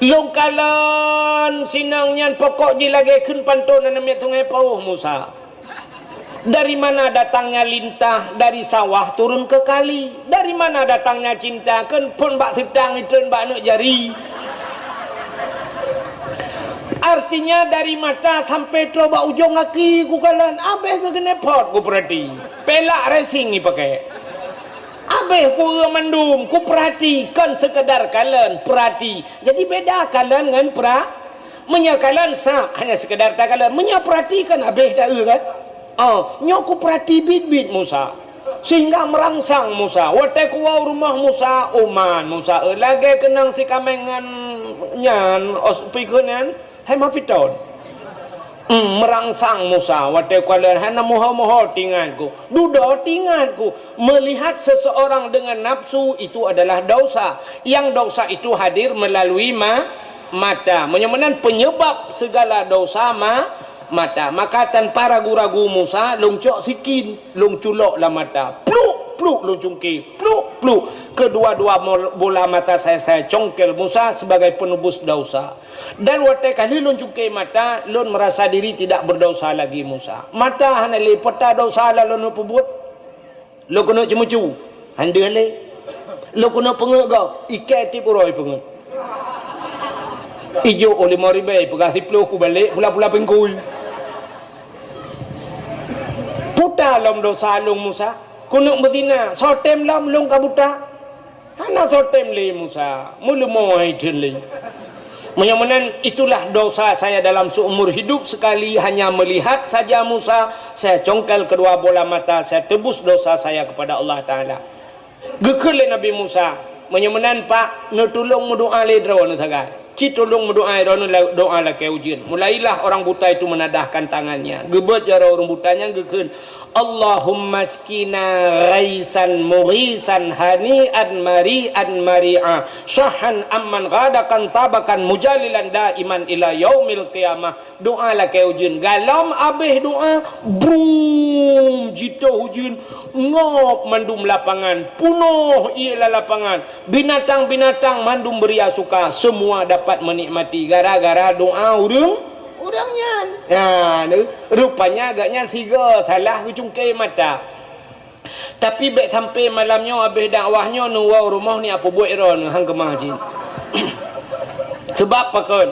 Long kalan sinangnya pokok je lagi kun pantun namanya sungai Pauh Musa. Dari mana datangnya lintah dari sawah turun ke kali? Dari mana datangnya cinta kan pun bak sedang itu bak nak jari. Artinya dari mata sampai coba ujung kaki ku kalan abeh ke kena pot ku perhati. Pelak racing ni pakai. Abeh ku mendum ku perhati kan sekedar kalan perhati. Jadi beda kalan dengan menyakalan sah hanya sekedar tak kalan menyaperhatikan abeh dah kan. Nyok ku perhati bit-bit Musa. Sehingga merangsang Musa. Watai ku rumah Musa Oman Musa lagi kenang si kamengan nyan pikunan hai mafiton merangsang Musa watai kualan hana moho tinganku dudo tinganku melihat seseorang dengan nafsu itu adalah dosa yang dosa itu hadir melalui mata menyamanan penyebab segala dosa mata maka tanpa ragu-ragu Musa lungcok sikin lungculok lah mata pluk lungcungki pluk kedua-dua bola mata saya congkel Musa sebagai penebus dosa dan watai kali lungcungki mata lun merasa diri tidak berdosa lagi Musa mata hana lipata dosa lah lun pebut lo kena cemucu Handa le. Lo kena pengek kau. Ikan tip uroi pengek. Ijo oleh maribai pegah siplo ku balik pula-pula pengkul. Puta lom dosa long Musa. Kunuk berzina. Sotem lom long kabuta. Hana sotem le Musa. Mulu moai den le. Menyamanan itulah dosa saya dalam seumur hidup, sekali hanya melihat saja Musa, saya congkel kedua bola mata, saya tebus dosa saya kepada Allah Ta'ala. Gekele Nabi Musa, menyamanan pak, netulung mendoa le drone sagai. Citolong mendoa drone doa la ke ujian. Mulailah orang buta itu menadahkan tangannya. Gebet jara orang butanya gekele. Allahumma skina raisan murisan hani'an mari'an mari'a syahan amman ghadakan tabakan mujalilan daiman ila yaumil qiyamah. Doa lah ke ujian galam abih doa brum jito ujian ngop mandum lapangan punuh ialah lapangan binatang-binatang mandum beria suka semua dapat menikmati gara-gara doa orangnya. Nah, rupanya agaknya tiga salah cungkai mata. Tapi baik sampai malamnya habis dakwahnya nuwau rumah ni apa buat ron hang kemah jin. Sebab apa kan?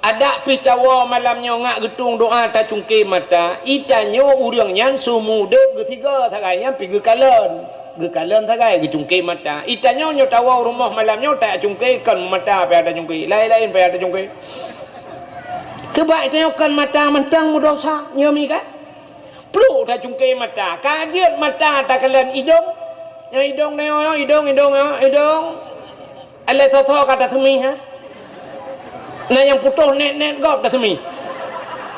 Ada pitawa malamnya ngak getung doa ta cungkai mata, itanya orangnya sumude ketiga sagainya pi gekalan. Gekalan sagai gecungkai mata. Itanya nyo tawa rumah malamnya tak cungkai kan mata pe ada cungkai. Lain-lain pe ada cungkai. Sebab itu kan mata mentang dosa nyami kan perlu dah cungkai mata kajian mata tak kalian hidung yang hidung ni hidung ala soso kata semi ha nah yang putus net gop dah semi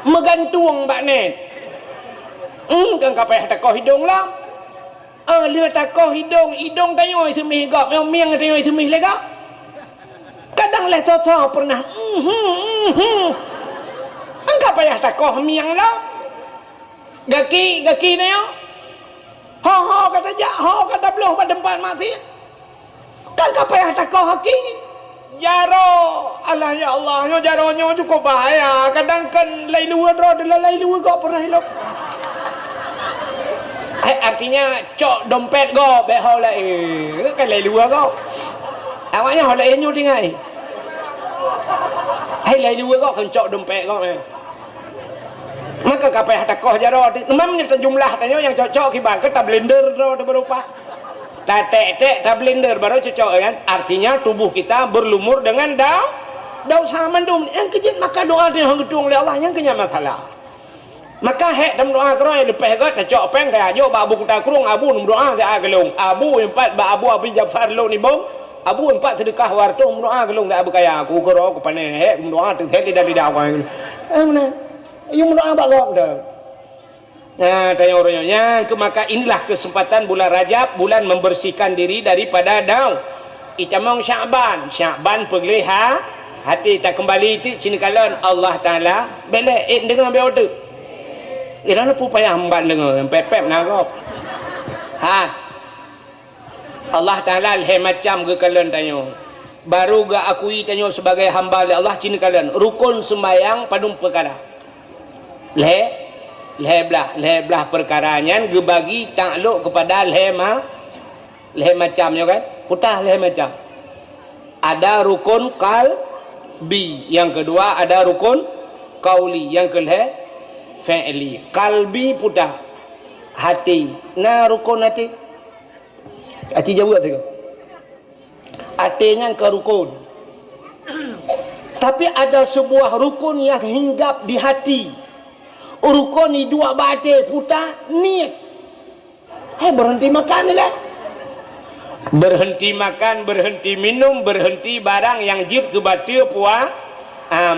megantung bak net kan kapai takoh hidung lah lừa takoh hidung tayoi semi gop yang miang tayoi semi lega kadang le soso pernah Angka payah takoh miang lah. Gaki ni yo. Ho kata jak, ho kata beluh pada tempat masih. Kan payah takoh haki. Jaro, Allah ya Allah, yo jaronyo cukup bahaya. Kadang kan lai luar adalah lai luar kau pernah hilang. Artinya cok dompet kau behau lah kan lai luar kau. Awaknya ho lai nyu tingai. Hai lai luar kau kan cok dompet kau maka kapai takoh jaro memangnya jumlah tanya yang cocok kibar ke tab blender ro berupa tek tab blender baru cocok kan artinya tubuh kita berlumur dengan dosa mandum yang kejit maka doa dia hang gedung oleh Allah yang kenya masalah maka hek dalam doa kro yang lepeh ke cocok peng kaya ajo ba abu kita kurung abu num doa saya gelung abu empat ba abu abi Jafar lo ni bong abu empat sedekah wartu doa gelung tak abu kaya aku kro aku pane hek doa tu saya tidak awang mana yung doa bagok dah. Nah, tanya orangnya, maka inilah kesempatan bulan Rajab, bulan membersihkan diri daripada daun. Itamong Sya'ban pegliha hati tak kembali itu cini kalan Allah Taala belak dengan ambil order. Ira lu payah hamban dengan pepep nagop. Allah Taala le macam ke kalian tanya. Baru ga akui tanya sebagai hamba Allah cini kalian rukun sembahyang padum perkara. Leblah perkaranya gebagi takluk kepada leh macamnya kan putah leh macam ada rukun qalbi yang kedua ada rukun qauli yang kelih fi'li qalbi putah hati nah rukun hati jawab tu hatinya ke rukun tapi ada sebuah rukun yang hinggap di hati rukun ni dua bate putar niat berhenti makan ni lah berhenti makan berhenti minum berhenti barang yang jir ke batil puas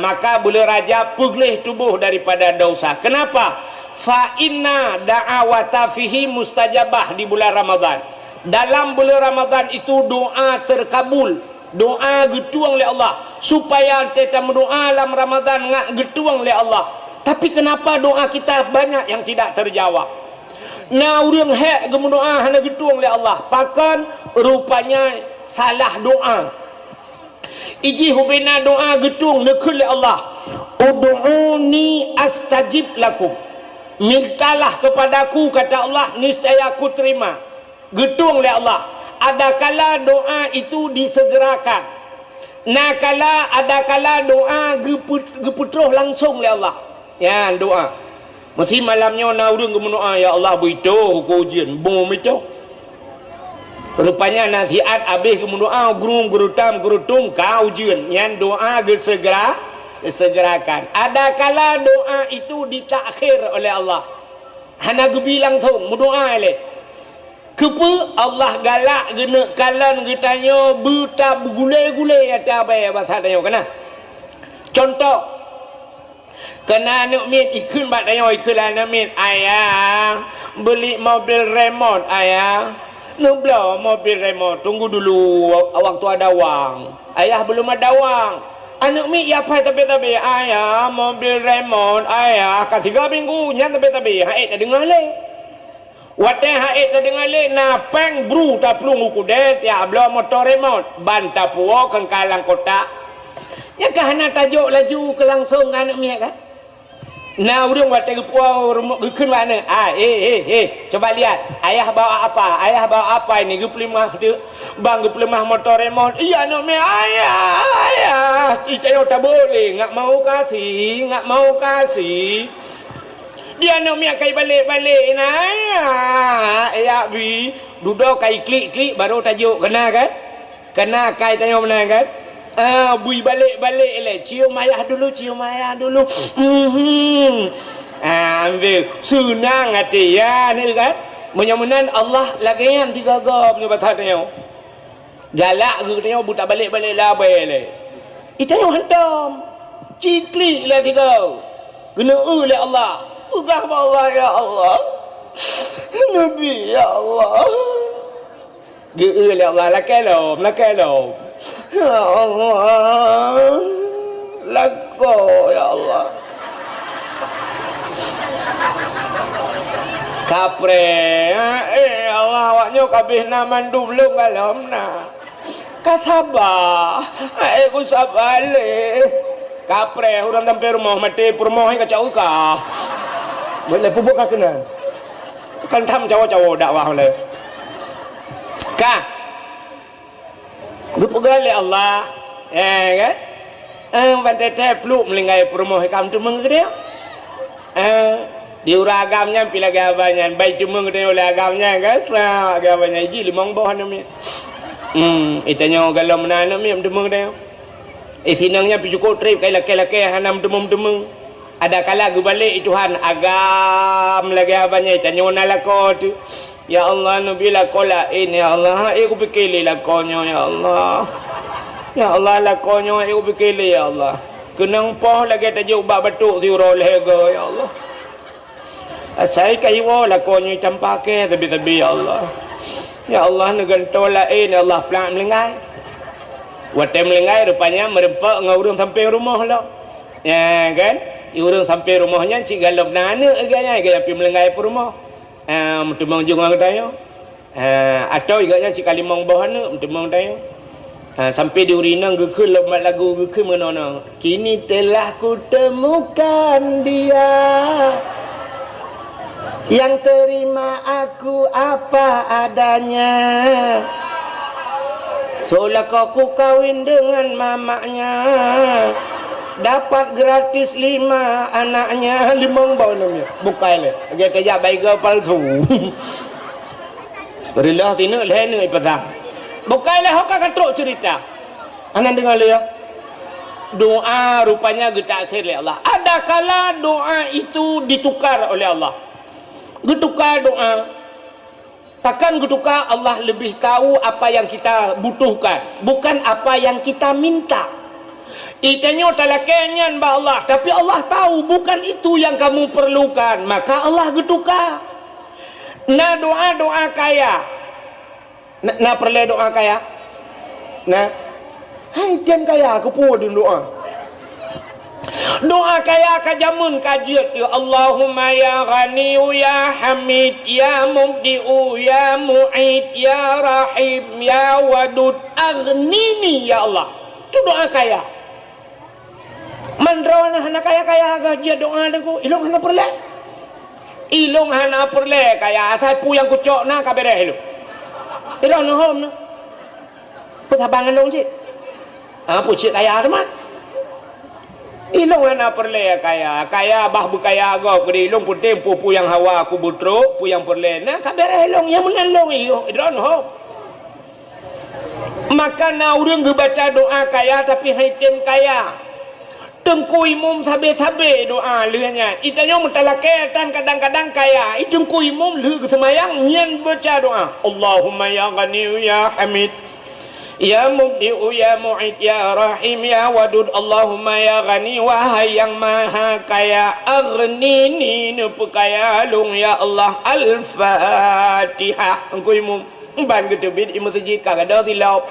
maka bulan Rajab peglih tubuh daripada dosa kenapa fa inna da'awata fihi mustajabah di bulan Ramadan dalam bulan Ramadan itu doa terkabul doa getuang oleh Allah supaya kita berdoa dalam Ramadan ngak getuang oleh Allah. Tapi kenapa doa kita banyak yang tidak terjawab? Nah, orang hek gemendoa hana getuang oleh Allah. Pakan rupanya salah doa. Iji hubina doa getung nekul oleh Allah. Ud'uni astajib lakum. Mintalah kepadaku kata Allah niscaya aku terima. Getung oleh Allah. ada kala doa itu disegerakan. Nah kala ada kala doa geputroh langsung oleh Allah. Ya doa. Mesti malamnya nak urang ke doa, ya Allah beritahu aku ujian, bom itu. Rupanya nasihat habis ke doa guru tung kau ujian. Yang doa segerakan. Ada kala doa itu ditakhir oleh Allah. Hana gebi langsung doa le. Kepa Allah galak gena kalan getanya buta gulai-gulai atau apa ya bahasa tanya kena. Contoh kena nak mit ikun bat tanya ikun lah nak mit ayah beli mobil remote ayah. Nublah mobil remote tunggu dulu waktu ada wang. Ayah belum ada wang. Anak mi ya pai tapi ayah mobil remote ayah kat 3 minggu nyan tapi haid tak dengar le. Wate haid tak dengar le na peng bru ta plung ku de tiap blo motor remote ban ta puo kan kalang kota. Ya kahana tajuk laju ke langsung anak mi kan. Nah urang wate puo rumah keun mana? Coba lihat ayah bawa apa? Ayah bawa apa ini? Geplimah tu. Bang geplimah motor remote. Iya nak me ayah. Kita tak boleh, enggak mau kasih. Dia nak me kai balik nah. Ayah bi duduk kai klik baru tajuk kena kan? Kena kai tanya benar kan? Bui balik le. Cium ayah dulu. Ambil senang hati ya ni kan. Menyamunan Allah lagi yang 3 gam ni bahasa tanya. Galak ke tanya buta balik lah le. Itanya hantam. Ciklik lah 3. Kena oleh Allah. Pegah Allah ya Allah. Nabi ya Allah. Dia oleh Allah lakalom. Ya Allah, lako ya Allah. Kapre, Allah awaknya kabeh naman dulu kalam na. Kasabah, aku sabar le. Kapre, orang sampai rumah mati rumah ni kacau ka. Boleh pupuk kena. Kan tham cawo dakwah le. Ka. Gupugale Allah kan bantai peluk melingai perumoh kam tu mengede diuragamnya pila gabannya baik tu mengede oleh agamnya kan sa agamnya ji limong bawah namanya itanya galau menanam ni tu mengede sinangnya picuko trip kai laki hanam demung ada kala gubalik Tuhan agam lagi abanya itanya nalako tu. Ya Allah nubila kola ini ya Allah aku fikir lakonyo ya Allah. Ya Allah lakonyo aku fikir ya Allah. Kenang poh lagi tajuk bab batuk ti roleh go ya Allah. Asai kaiwo lakonyo campake tapi ya Allah. Ya Allah negantola ini Allah pelan melengai. Wate melengai rupanya merempak ngurung sampai rumah lah. Ya kan? Urang sampai rumahnya cik galap nana agaknya gaya pi melengai per rumah. Mentemang jungang tayo. Atau igaknya cik kalimang bawah ni mentemang tayo. Sampai di urinang gekul lemat lagu gekul menona. Kini telah ku temukan dia yang terima aku apa adanya. Seolah kau kawin dengan mamanya. Dapat gratis 5 anaknya 5 bau namanya bukai le dia kaya baiga palsu berilah tinu lehnu ipatang bukai le hok katrok cerita anan dengar le ya doa rupanya getakhir oleh Allah ada kala doa itu ditukar oleh Allah getukar doa takkan getukar Allah lebih tahu apa yang kita butuhkan bukan apa yang kita minta. Itanya talakenyan ba Allah tapi Allah tahu bukan itu yang kamu perlukan maka Allah getukar. Na doa kaya na perle doa kaya na hai tian kaya aku pu doa kaya kajamun kajiat ya Allahumma ya ghani ya hamid ya mubdi'u ya mu'id ya rahim ya wadud aghnini ya Allah itu doa kaya. Mandrawana hana kaya gaji doa deku ilong hana perle kaya asal pu yang kucok na kabere lu Ira no hom no. Petabangan dong cik. Pucik kaya teman. Ilong ana perle kaya bah bekaya go kedi ilong puting pupu yang hawa aku butro pu yang perle na kabar ilong yang menandong iyo ira no hom. Maka na urang baca doa kaya tapi haitem kaya. Tengku imum sabe-sabe doa lehnya. Itanya mutalake tan kadang-kadang kaya. Tengku imum leh semayang nyen baca doa. Allahumma ya Ghani ya Hamid. Ya Mubdi'u ya Mu'id ya Rahim ya Wadud. Allahumma ya Ghani wahai yang maha kaya. Aghnini nupu kaya lung ya Allah. Al-Fatihah. Tengku imum. Ban gedebit di masjid kagak ada silap.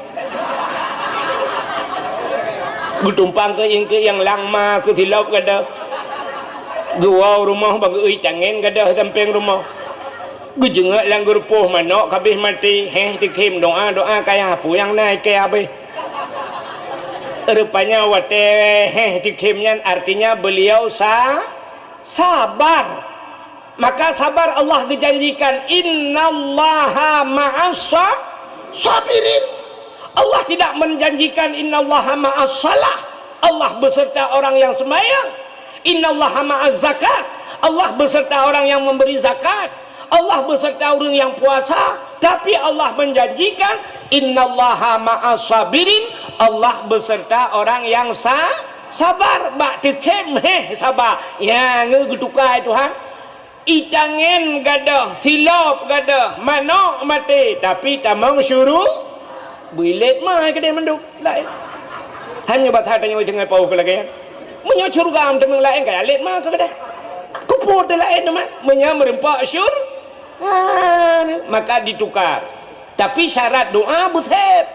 Gutumpang ke yang langma ke silap kada. Gua rumah bagi ui cangen kada samping rumah. Gu jengak lang gerpoh manok kabeh mati. Dikim doa kaya apa yang naik ke abe. Rupanya wate dikimnya artinya beliau sabar. Maka sabar Allah dijanjikan innallaha ma'as sabirin. Allah tidak menjanjikan innallaha ma'as salah. Allah beserta orang yang sembahyang. Innallaha ma'az zakat. Allah beserta orang yang memberi zakat. Allah beserta orang yang puasa. Tapi Allah menjanjikan innallaha ma'as sabirin. Allah beserta orang yang sabar. Bak tekem sabar. Ya ngegutukai Tuhan. Itangen gadah, silap gadah, manok mati, tapi tamang syuruh bilet mah kedai menduk lain. Hanya batat tanya jangan pau ke lagi. Menyo surga am temang lain kaya let mah ke kedai. Kuput lain mah menyo merempak syur. Maka ditukar. Tapi syarat doa buset.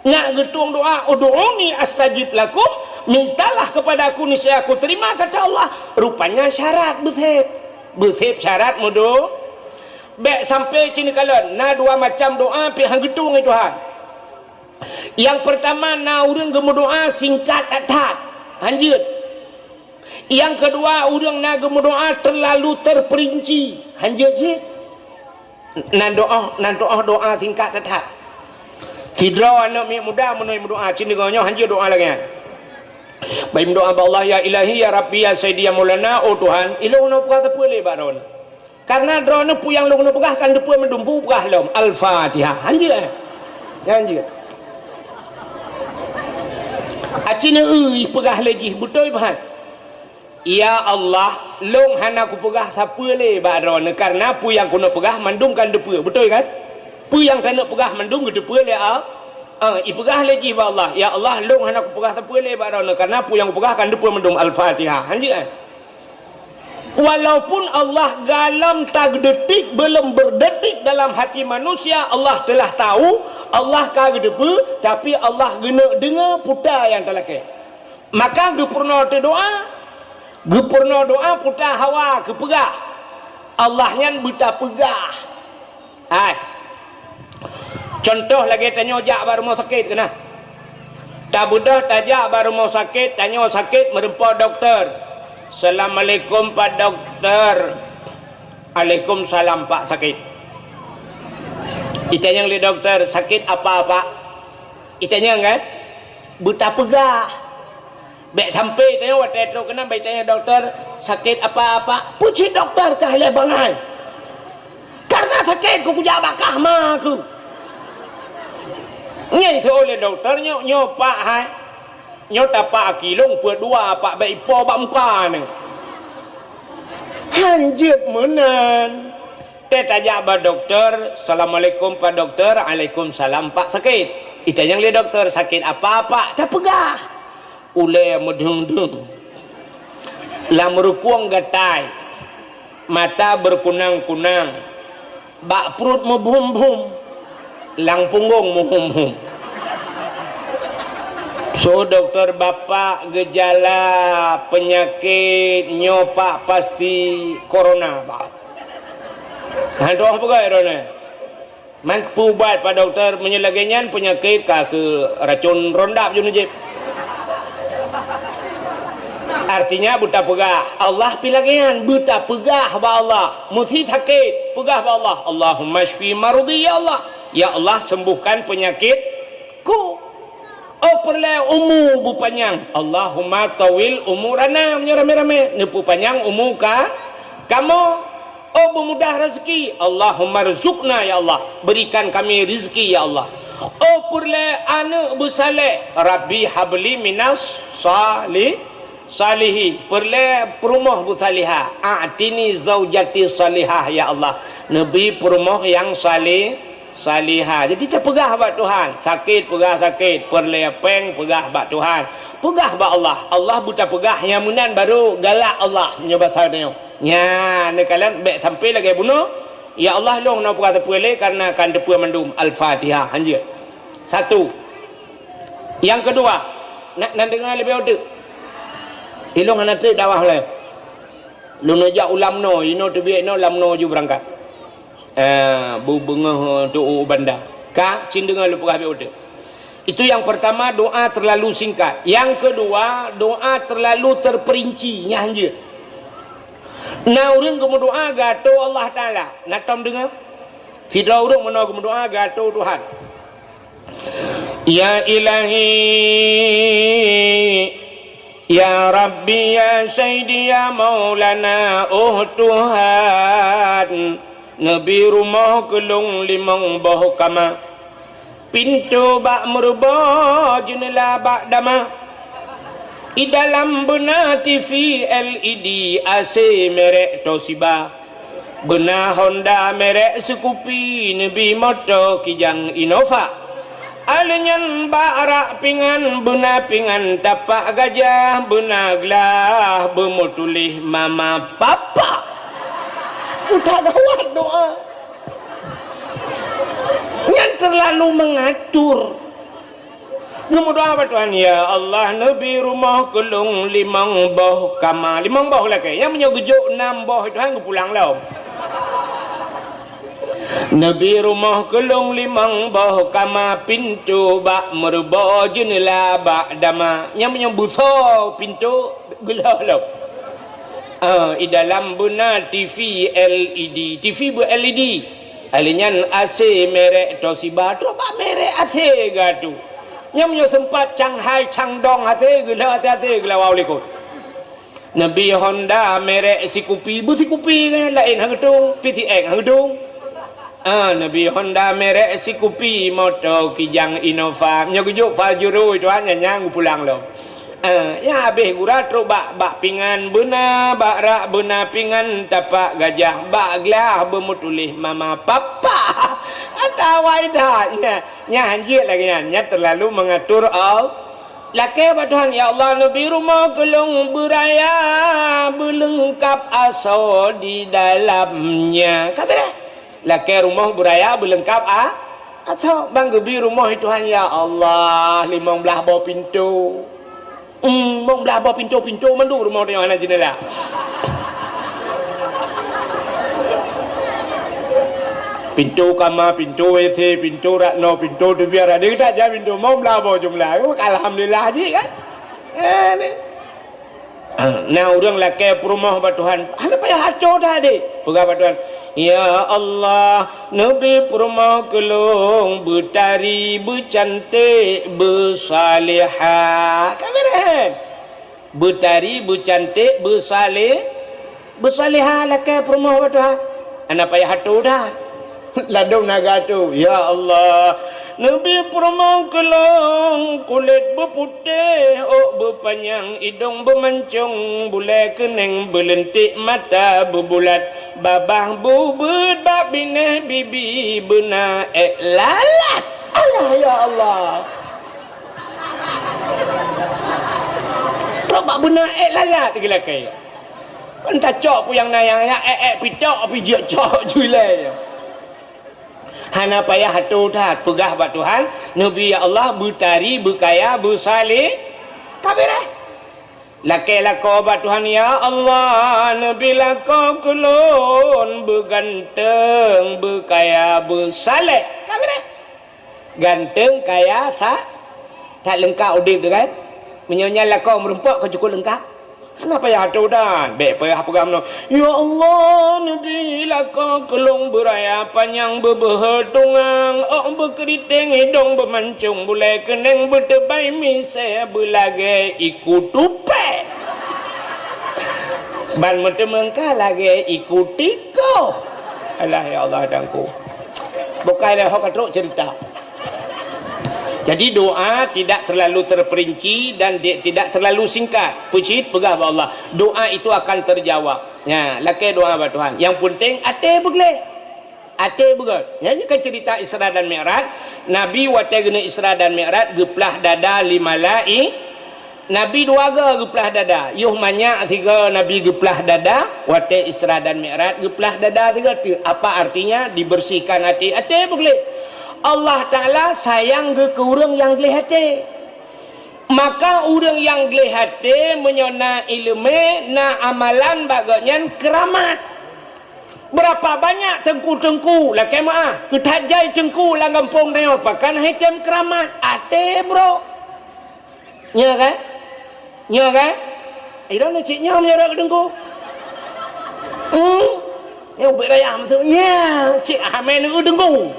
Nak getung doa, ud'uni astajib lakum, mintalah kepadaku niscaya aku terima kata Allah. Rupanya syarat buset. Bersip syarat mudu baik sampai sini kalon na dua macam doa pihang gedung itu Tuhan. Yang pertama na urang gemu doa singkat atat anjir. Yang kedua urang na gemu doa terlalu terperinci anjir je. Nan doa singkat atat. Kidra anak mi muda menoi doa sini gonyo anjir doa lagi. Baik doa Allah ya ilahi ya rabbi ya sayyidi ya maulana oh Tuhan ilung no pegah tepu le baron karena drone pu yang lu no pegah kan depu mendumpu pegah lom al-fatihah anjir anjir acina pegah lagi betul bahan ya Allah long hana ku pegah siapa le baron karena pu yang kuno pegah mendumkan depu betul kan pu yang kena pegah mendum depu le ipegah lagi ba Allah ya Allah long hendak pegah tepule barana karena pu yang pegah kan depu mendum al-fatihah anjir. Walaupun Allah galam tak detik belum berdetik dalam hati manusia Allah telah tahu Allah kagak depu tapi Allah gena dengar puta yang telake maka gepurna doa puta hawa kepegah Allah nyan buta pegah contoh lagi tanya jak baru mau sakit kena. Tak budah tajak baru mau sakit, tanya sakit merempa doktor. Assalamualaikum Pak Doktor. Waalaikumsalam Pak sakit. Itanya li doktor sakit apa-apa. Itanya kan buta pegah. Baik sampai tanya waktu itu kena baik tanya doktor sakit apa-apa. Puji doktor cahaya bangai. Karena sakit ku kujak bakah mah aku. Nyai oleh doktor nyo pak hai nyo tapak kilong berdua pak baik po bak muka ni hanjib menan tanya ba doktor assalamualaikum Pak Doktor waalaikumsalam Pak sakit itanya li doktor sakit apa Pak tak pegah ule mudung-dung la merukuang gatai mata berkunang-kunang bak perut membum-bum lang punggung muhum-hum. So dokter bapak gejala penyakit nyopak pasti corona pak. Hantu apa kau corona? Mampu buat pak dokter menyelagian penyakit ke racun rondap junujib. Artinya buta pegah. Allah pilagian buta pegah ba Allah. Mesti sakit pegah ba Allah. Allahumma shfi marudi ya Allah. Ya Allah sembuhkan penyakitku. Oh perle umur bu panjang. Allahumma tawil umurana, rame-rame nepu panjang umur kamu. Oh bermudah rezeki. Allahumma rizukna ya Allah, berikan kami rezeki ya Allah. Oh perle anak bersaleh, Rabbi habli minas salihi, perle perumah bersalihah, a'tini zaujati salihah ya Allah, nabi perumah yang salihah. Jadi kita pegah bak Tuhan, sakit pegah sakit, perle peng pegah bak Tuhan, pegah bak Allah. Allah buta pegah yang munan baru galak Allah nyoba sadanya nya ne kalian baik sampai lagi bunuh ya Allah long nak pegah tepule karena kan depu mandum al-Fatihah hanja. Satu. Yang kedua, nak dengar lebih order. Tilong anak tu dawah le. Lu najak ulam no, ino tu biak no lam no ju berangkat. Bu bengah tu banda. Ka cin dengar lu pegah order. Itu yang pertama, doa terlalu singkat. Yang kedua, doa terlalu terperinci nya hanja. Nah orang kamu doa gato Allah Taala. Nak tom dengar? Tidak orang mana kamu doa gato Tuhan. Ya Ilahi, Ya Rabbi, Ya Sayyidi, Ya Maulana, oh Tuhan, Nabi rumah kelung limang boh kama, pintu bak merubah jendela bak dama, di dalam benar TV LED AC merek Toshiba, benar Honda merek Scoopy, Nabi motor Kijang Innova. Alenyan barak pingan, benar pingan tapak gajah, benar gelah bermutulih mama papa. Udah gawat doa. Yang terlalu mengatur. Kamu doa apa Tuhan? Ya Allah, Nabi rumah kelung limang boh kama. Limang boh lah ke? Yang menyogujuk 6 boh Tuhan pulang lah. Nabi rumah kelung limang boh kama, pintu bak merubah jendela bak dama. Yang menyebutho pintu gelah lah. Di dalam benar TV LED. TV ber-LED. Alinyan AC merek Toshiba. Terus bak merek AC gatu. Yang punya sempat Shanghai, Changdong AC gelah AC gelah waulikut. Nabi Honda merek Scoopy. Scoopy kan lain hang gedung, PCX hang gedung. Nabi Honda merek Scoopy, motor Kijang Innova. Nyogujuk Fajuru itu hanya nyang pulang lo. Ya habis gura terus bak pingan benar, bak rak benar pingan tapak gajah, bak gelah bermutulih mama papa. Ada waidah nya hanjit lagi nya terlalu mengatur laki apa Tuhan ya Allah, Nabi rumah kelung beraya berlengkap asal di dalamnya. Kabeh laki rumah beraya berlengkap atau bang gebi rumah Tuhan ya Allah 15 bawah pintu. Mong belah bawah pintu mandu rumah dia mana jendela. Pintu kamar, pintu WC, pintu rakno, pintu tu biar ada kita aja pintu mau belah jumlah. Alhamdulillah haji kan. Nah orang laki perumah ba Tuhan. Ana payah haco dah deh. Pegah ba Tuhan. Ya Allah, Nabi perumah kelung bertari, bercantik, bersalihah. Kamera. Bertari, bercantik, bersalihah laki perumah ba Tuhan. Ana payah haco dah. Ladung naga tu ya Allah, Nabi peremang kelong kulit berputih, berpanjang hidung bermancung, bulai kening berlentik mata berbulat, babah bubut bab bineh bibi benar lalat. Allah ya Allah, bab benar lalat gila kaya. Entah cok pu yang nayang ya pitok api dia cok julai. Hana payah hatu tat pegah ba Tuhan, Nabi ya Allah bertari, berkaya, bersalih. Kabirah. Laki lako ba Tuhan ya Allah, Nabi lako kulun berganteng, berkaya, bersalih. Kabirah. Ganteng, kaya, tak lengkap udip tu kan. Menyonya lako merempak kau cukup lengkap. Kenapa ya tu dan? Baik perah peram no. Ya Allah, Nabi laka kelong beraya panjang berbertungang. Oh berkeriting hidung bermancung bulai keneng bertebai misai berlagai ikut tupai. Ban mentemengkah lagi ikut tiko. Alah ya Allah dangku. Bukanlah hok teruk cerita. Jadi doa tidak terlalu terperinci dan tidak terlalu singkat. Puji pegah Allah. Doa itu akan terjawab. Ya, lakai doa ba Tuhan. Yang penting ate begle. Ate begot. Ya, kan cerita Isra dan Mi'raj. Nabi waktu gena Isra dan Mi'raj geplah dada lima lai. Nabi dua geplah dada. Yuh banyak tiga Nabi geplah dada. Waktu Isra dan Mi'raj geplah dada tiga. Apa artinya? Dibersihkan hati. Ate begle. Allah Ta'ala sayang ke orang yang gelih hati. Maka orang yang gelih hati menyona ilmu na amalan baganya keramat. Berapa banyak tengku-tengku lah kemah ketajai tengku lah kampung dia pakan hitam keramat ate bro. Nya kan? Nya kan? Ira nak cik nyam nyara tengku. Yang beraya maksudnya cik amen tengku.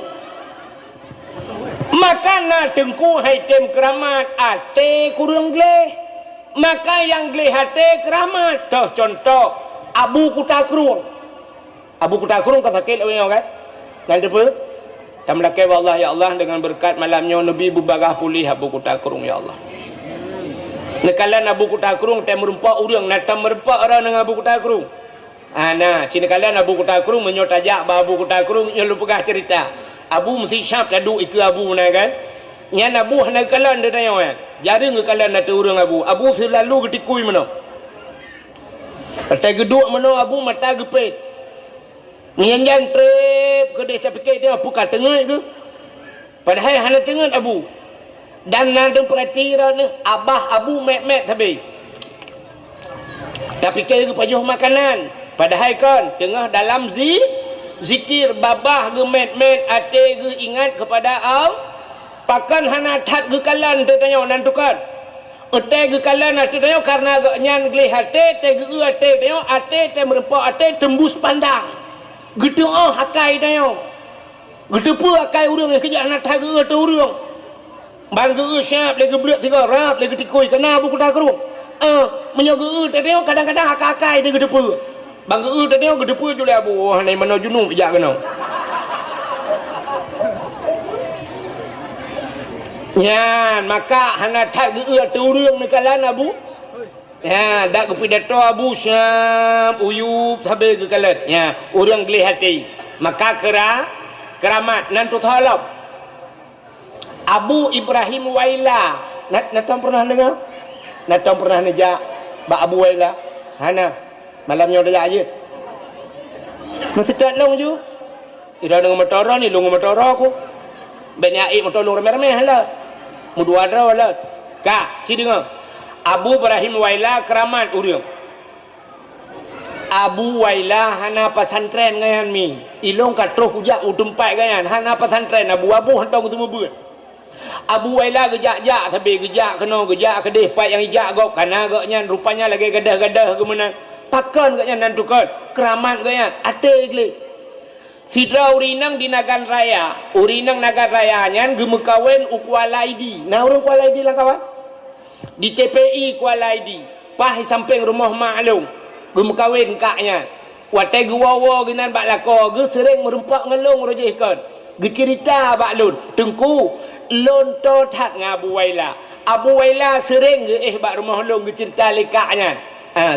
Maka na tengku haitem keramat ate kurang gleh. Maka yang gleh hati keramat. Tuh contoh Abu Kutakrung. Abu Kutakrung kata sakit kan? Dan apa? Tamlakai Allah ya Allah dengan berkat malamnya Nabi berbagah pulih Abu Kutakrung ya Allah. Nekalan Abu Kutakrung tem merempak orang natam merempak orang dengan Abu Kutakrung. Nah, cina kalian Abu Kutakrung menyotajak Abu Kutakrung yang lu pegah cerita. Abu mesti syap tadu itu Abu mana kan? Yang Abu hendak kalan dia tanya kan? Jarang ke kalan ada orang Abu. Abu selalu ketikui mana? Pasal geduk mana Abu mata gepet. Nyanyan trip ke dia capik dia apa kat tengah ke? Padahal hanya tengah Abu. Dan nada perhatian ni abah Abu mek tapi. Tapi ke pajuh makanan. Padahal kan tengah dalam zikir babah ge met ate ge ingat kepada Allah pakan hana tat ge kalan te tanya nan tukar ate ge kalan ate tanya karena ge nyan gle hate te ge ate tanya ate te merempak ate tembus pandang gitu hakai tanya gitu pu hakai urang yang kerja hana tat ge ate urang bang ge siap lagi blek tiga rap lagi tikui kena buku takrung menyoge te tanya kadang-kadang hakai te gitu pu bang ge tadi gede pu jule Abu wah ni mana junub jak kena nyan maka hana tak ge tu urang ni kalan Abu ya dak ke pidato Abu syam uyub tabe ke kalan ya urang gelih hati maka keramat nan tu thalap Abu Ibrahim Waila natam pernah dengar natam pernah nejak ba Abu Waila hana malamnya udah aja masih tak long je tidak dengan motor ni long motor aku banyak motor long remeh-remeh lah mudua draw lah kak ci dengar Abu Ibrahim Waila keramat urang Abu Waila hana pesantren ngayan mi ilong katruh kujak utumpai ngayan hana pesantren Abu hantang ketemu buat Abu Waila gejak-jak tapi gejak kena gejak kedih pai yang ijak gok kana goknya rupanya lagi gadah-gadah ke mana pakan katnya nan tukar keramat katnya ate gle sidra urinang di Nagan Raya urinang Nagan Raya nyan gemekawin Kuala ID nah orang Kuala ID lah kawan di TPI Kuala ID pah samping rumah maklum gemekawin kaknya watai gewawa genan bak lako ge sering merempak ngelong rojehkan ge cerita bak lun tengku lon to tak ngabu Waila Abu Waila sering ge bak rumah long ge cerita lekaknya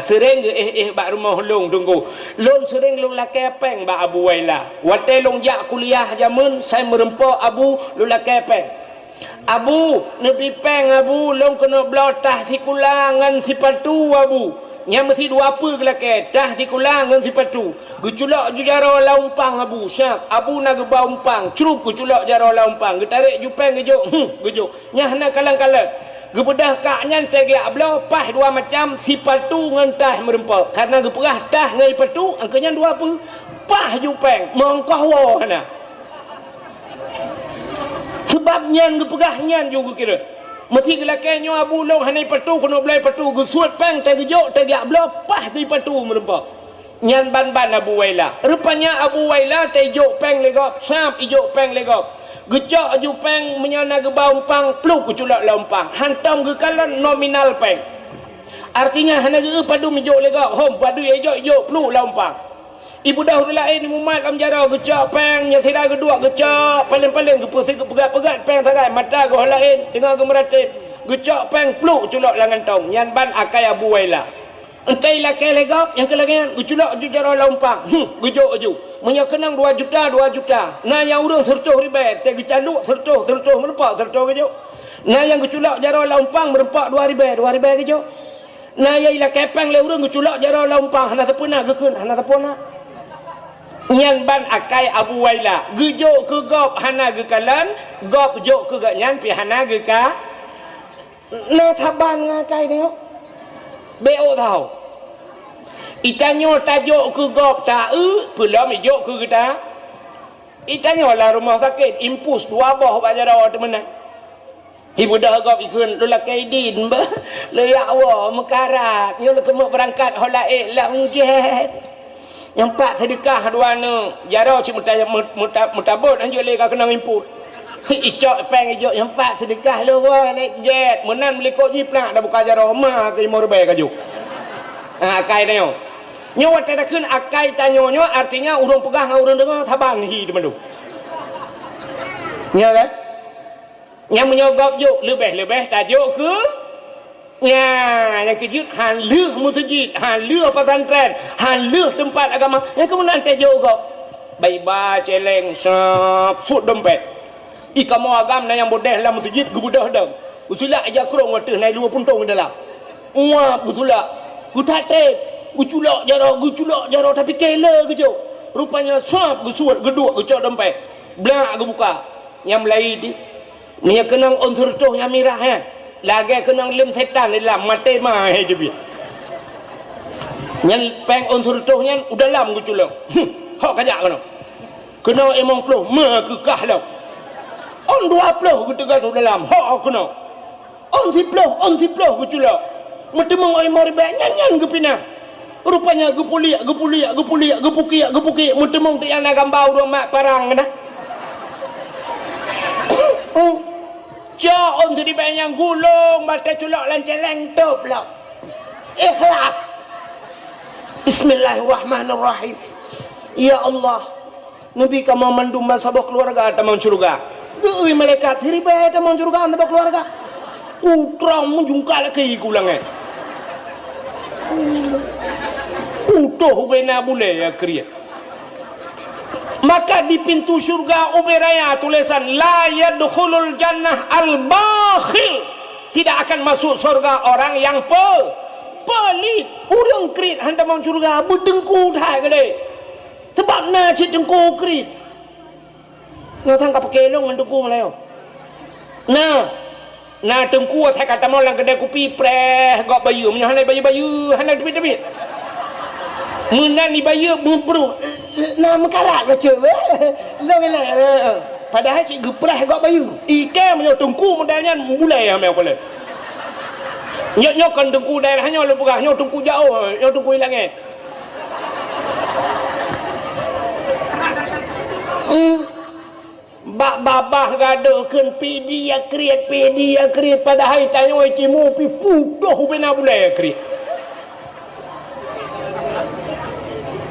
sering bak rumah long tunggu long sering long lakai peng bak Abu Waila watai long jak kuliah jamun saya merempak Abu long lakai peng Abu nebi peng Abu long kena belotah si kulangan si patu Abu yang mesti dua apa ke lakai tah si kulangan si patu geculak jujara laumpang Abu syak Abu nak gebau umpang cerup geculak jara laumpang getarik jupeng gejuk gejuk nyah nak kalang-kalang gebedah kaknya tegi ablo pah dua macam si patu ngan tah merempak karena geperah tah ngan patu angkanya dua apa pah jupeng mongkoh wa na sebab nyan geperah nyan juga kira mesti gelaknya abu long hanai patu kena belai patu gusut pang tegejok tegak belopah di patu merempak nyan ban Abu Waila rupanya Abu Waila tejok pang legop sap ijok pang legop gejok aju pang menyana ge baumpang pluk kuculak lompang hantam ge kalan nominal pang artinya hana ge padu mijok legop hom padu ijok pluk lompang ibu dahulu lain mumat am jarau gejok pang nya tidak kedua gejok paling-paling ge pusing ge pegat-pegat pang sagai mata ge lain dengar ge meratib gejok pang pluk culak langan tong nyan ban akai Abu Waila entai lah kelegap yang kelagian guculak ju jarau lompang gejok aju menyak kenang 2 juta nah yang urang sertuh ribet te gecanduk sertuh merempak sertuh gejok nah yang guculak jarau lompang merempak 2 ribet gejok nah yang ila kepang le urang guculak jarau lompang hana sepuna gekeun hana sepuna nyan ban akai Abu Waila gejok ke gop hana gekalan gop jok ke gak nyan pi hana geka na thaban ngakai ni beo tahu itanyo tajuk ke gop ta belum ijok ke kita itanyo lah rumah sakit impus 2 boh bajaro temenan ibu dah gop ikun lula kaidin ba le ya wa mekarat yo le kemo berangkat holaik la unjet yang pak sedekah duana jaro ci mutabut anjo le ka kena impus ijok peng ijok yang pak sedekah lo wa lek jet menan melikok jiplak dah buka jaro ma ke morbe kaju akai nyo nyawa tak kun akai tanyonyo artinya urang pegah ngau urang dengar thabang hi di mandu nya kan yang menyogop juk lebih tajuk ke nya yang kejut han leuh masjid han leuh pesantren han leuh tempat agama yang kemudian tajuk gop baiba celeng sap sud dompet ikamu agam na yang bodeh dalam masjid gebudah dang usula aja krong wateh nai 2 puntung dalam uap gutula gutate guculak jaro tapi kela gejo rupanya sap gusuat geduk gecok dompet blak gebuka yang melai di ni kenang unsur tuh yang mirah ya lagi kenang lim setan dalam mate mah he dia yang peng unsur tuh yang udah lam guculak hok kajak kena emong ploh ma kekah lau on 20 gutegan dalam hok kena on si ploh guculak metemong oi mari nyanyan gepina rupanya gepuliak gepuki metemong ti ana gambau do mak parang na on jadi banyak gulung mata culak lanceleng top lah ikhlas bismillahirrahmanirrahim ya Allah nabi kamu mandum sabak keluarga tamang surga deui malaikat hiribe tamang surga tamang keluarga putra menjungkal ke gulangan utuh bena bule ya kriya maka di pintu surga uberaya tulisan la yadkhulul jannah al-bakhil tidak akan masuk surga orang yang pelit urang krit handa mang surga bedengku thai gede tebakna cit dengku krit ngatang ka pakelong ndengku leo nah tengku saya kata mau lang kedai kopi preh gok bayu hanai bayu hanai debit menan ni bayu bubru nah mekarat baca lo gila padahal cik geprah gok bayu ikan menyo tengku modalnya mulai amel kole nyok kan tengku daerah hanya lu pegah nyok tengku jauh nyok tengku hilangnya bak babah gaduhkeun pidi ya kriat padahal tanyo cimu pi pudoh bena bulai kriat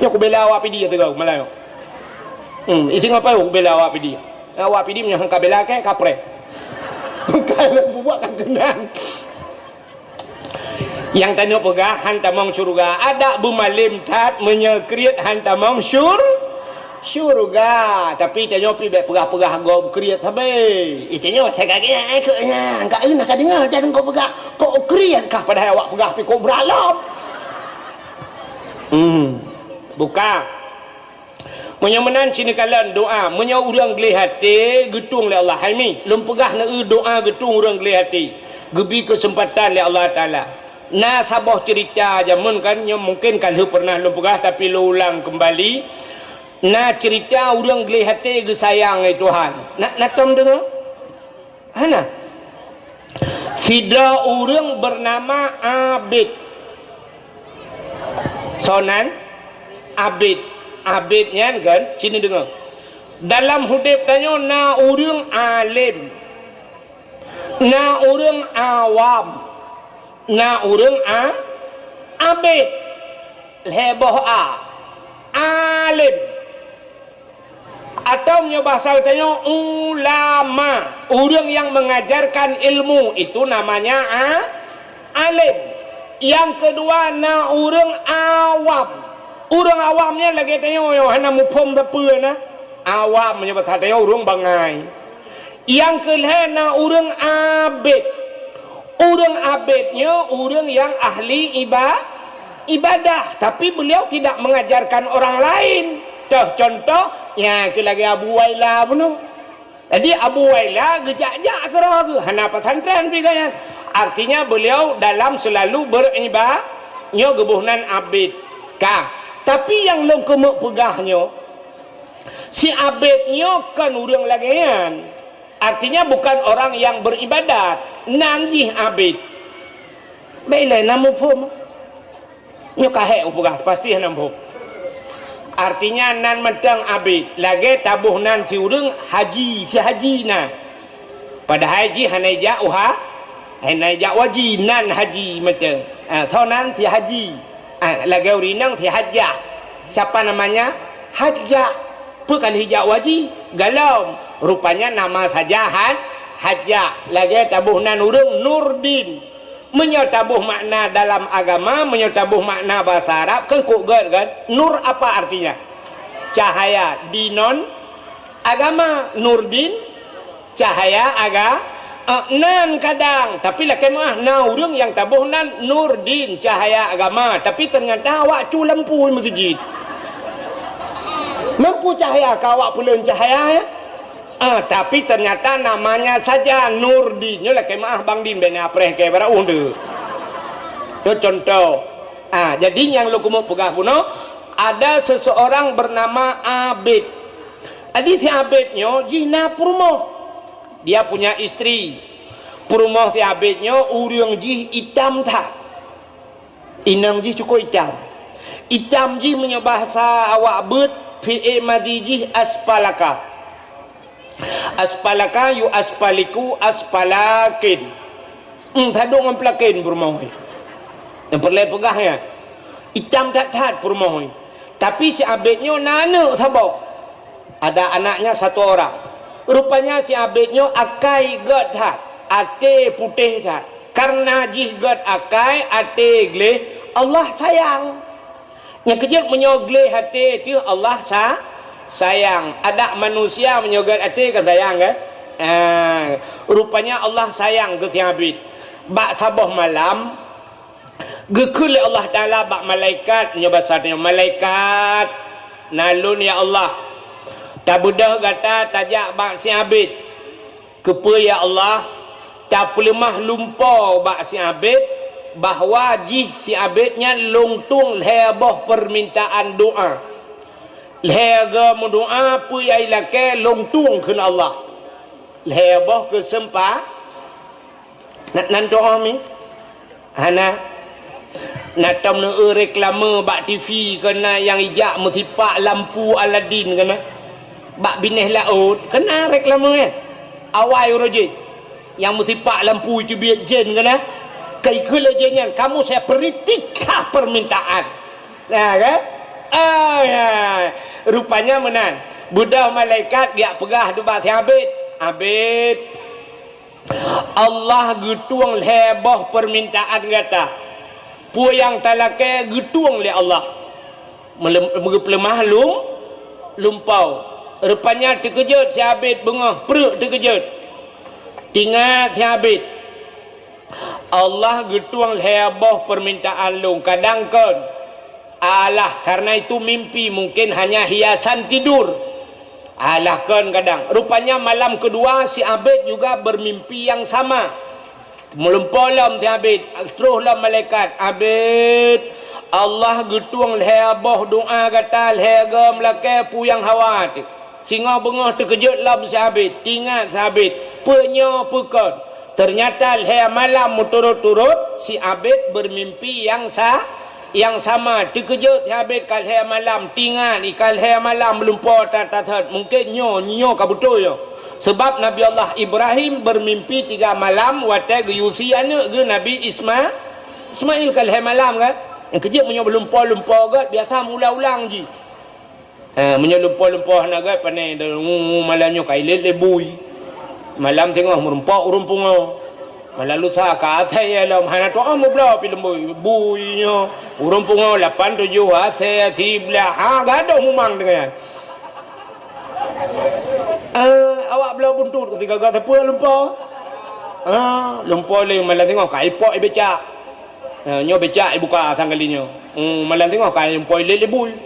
yo ku bela awak pidi tu kau malayo isi ngapa ku bela awak pidi nya hangka bela ke kapre kalau buat kan kenang yang tanyo pegah hantamong surga ada bumalim tat menyekriat hantamong surga tapi tanyo pi pegah go kriat sabe itanyo saya kagak eknya enggak enak dengar jangan kau pegah kau kriat kah padahal awak pegah pi kau beralap buka menyemenan cini kalan doa menya urang geli hati getung le Allah haimi lum pegah na doa getung urang geli hati gebi kesempatan le Allah taala na sabah cerita jamun kan yang mungkin kalau pernah lum pegah tapi lu ulang kembali na cerita urang geli hati ge sayang ai Tuhan nak tom dengar hana Fida orang bernama Abid. Sonan Abid. Abidnya kan, sini dengar. Dalam hudib tanya na orang alim, na orang awam, na orang abid. Leboh alim. Atau bahasa tanya ulama, orang yang mengajarkan ilmu, itu namanya alim. Yang kedua na orang awam. Orang awamnya lagi tanya yo hana mupom tapi na awam bahasa tanya orang bangai. Yang kedua na orang abid. Orang abidnya orang yang ahli ibadah, tapi beliau tidak mengajarkan orang lain. Contoh, ya ke lagi Abu Waila bunuh. Jadi Abu Waila gejak-jak kerana ke hana pesantren pikannya. Artinya beliau dalam selalu beribadah, nyo gebuhnan abid. Tapi yang long kemuk pegahnya, si abidnya kan orang lagian. Artinya bukan orang yang beribadat. Nanjih abid. Baiklah namu pun. Nyo kahek upegah pasti namu. Artinya nan medang abid lagi tabuh nan si urang haji si haji na pada haji hanaija uha hanaija wajib nan haji medang thau nan si haji lagi urinang si hajjah. Siapa namanya? Hajjah. Bukan hijab wajib galau rupanya nama saja hajjah. Lagi tabuh nan urang Nurdin. Menyatabuh makna dalam agama, menyatabuh makna bahasa Arab kan kugat kan. Nur apa artinya? Cahaya. Dinon agama. Nurdin cahaya nan kadang tapi laki mah na urang yang tabuh nan Nurdin cahaya agama, tapi ternyata awak cu lampu masjid. Mampu cahaya ka awak pulun cahaya ya? Tapi ternyata namanya saja Nurdin. Nyo laki mah Bang Din ben apreh ke bara unde. Itu contoh. Jadi yang lu kumuk pegah puno ada seseorang bernama Abid. Adi si Abidnya jina purmo. Dia punya istri. Purmo si Abidnya urang ji hitam tak. Inang ji cukup hitam. Hitam ji menyebahasa awak bet fi madiji aspalaka. Aspalaka yu aspaliku aspalakin. Thaduk ngamplakin purmohoi. Yang perlu pegahnya. Hitam tak purmohoi. Tapi si abidnya nana thabok. Ada anaknya satu orang. Rupanya si abidnya akai gad tak. Ate putih tak. Karena jih gad akai ate gleh Allah sayang. Yang kejut menyogleh hati itu Allah sayang. Ada manusia menyogat hati kan sayang kan? Rupanya Allah sayang ke tiang abid. Bak sabah malam gekul Allah Taala bak malaikat nyobasatnya malaikat nalun ya Allah. Tabudah kata tajak bak si abid. Kepa ya Allah tak pelemah lumpau bak si abid bahawa jih si abidnya lungtung leboh permintaan doa. Lega mendoa apa yang ilake longtung ke Allah. Leboh ke sempa. Nak doa mi. Hana. Nak tam na reklame bak TV kena yang ijak musipak lampu Aladin kena. Bak bineh laut kena reklame kan. Awai rojit. Yang musipak lampu itu biar jen kena. Kai kula jenyan kamu saya peritika permintaan. Nah kan? Rupanya menang. Budak malaikat dia pegah debat si abid. Abid. Allah getuang leboh permintaan kata. Puyang talake getuang le Allah. Melemah lumpau. Rupanya terkejut si abid bengah. Perut terkejut. Tinggal si abid. Allah getuang leboh permintaan long. Kadang kan. Alah karena itu mimpi mungkin hanya hiasan tidur. Alah kan kadang. Rupanya malam kedua si abid juga bermimpi yang sama. Melumpolam si abid. Teruslah malaikat. Abid. Allah getuang leboh doa kata lehega melake puyang hawat. Singa bengah terkejut lam si abid. Tinggal si abid. Penyo pekon. Ternyata leher malam turut-turut si Abid bermimpi yang sama. Terkejut si Abid kal leher malam tinggal ikal leher malam melumpur tatat. Mungkin nyo ka betul yo. Sebab Nabi Allah Ibrahim bermimpi 3 malam watai geyusi anak ke Nabi Ismail kal leher malam kan. Yang kejut menyo melumpur-lumpur gat biasa mula-ulang ji. Menyo lumpur-lumpur nak gat panai malamnya kai lebui. Malam tengok merempak urumpungo. Malam lusa ka asai alam hana to amu bla film buinya. Urumpungo 8 7 asai sibla ha gado mumang dengan. Awak bela buntut ketika gata pun lumpur. Lumpur le malam tengok kai pok becak. Nyo becak buka sanggalinyo. Malam tengok kai lumpur le lebui.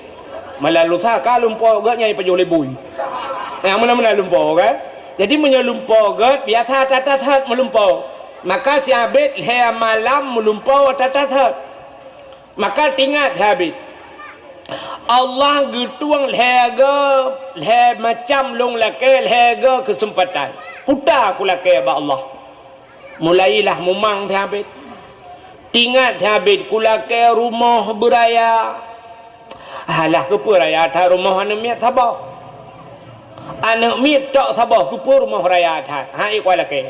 Malam lusa ka lumpur gatnya pajo lebui. Mana-mana lumpur kan? Jadi menyelumpur gat biasa tatat melumpur. Maka si Abid leher malam melumpur tatat. Maka tingat Abid. Allah getuang leher macam long lake leher kesempatan. Putar aku lake ba Allah. Mulailah memang Abid. Tingat Abid ku lake rumah beraya. Alah ke peraya ta rumah anu miat sabar. Anak mit tak sabar kupur rumah raya that. Ikut laki.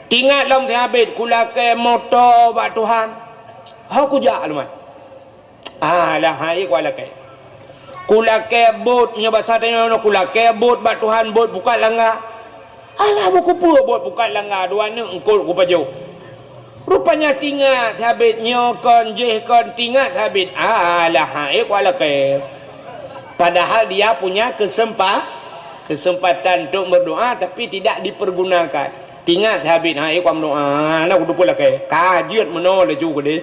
Tingat lom ti Abid kulake motor bak Tuhan. Ku jak lumat. Lah ikut laki. Kulake bot nya bahasa tanya kulake bot bak Tuhan bot buka langgar. Alah buku pur bot buka langgar dua ni engkol ku paju. Rupanya tingat Abid nyokon jeh kon tingat Abid. Lah ikut laki. Padahal dia punya kesempatan untuk berdoa tapi tidak dipergunakan. Tingat Habib ikut doa nak kudu pula ke kajian menolak juga deh.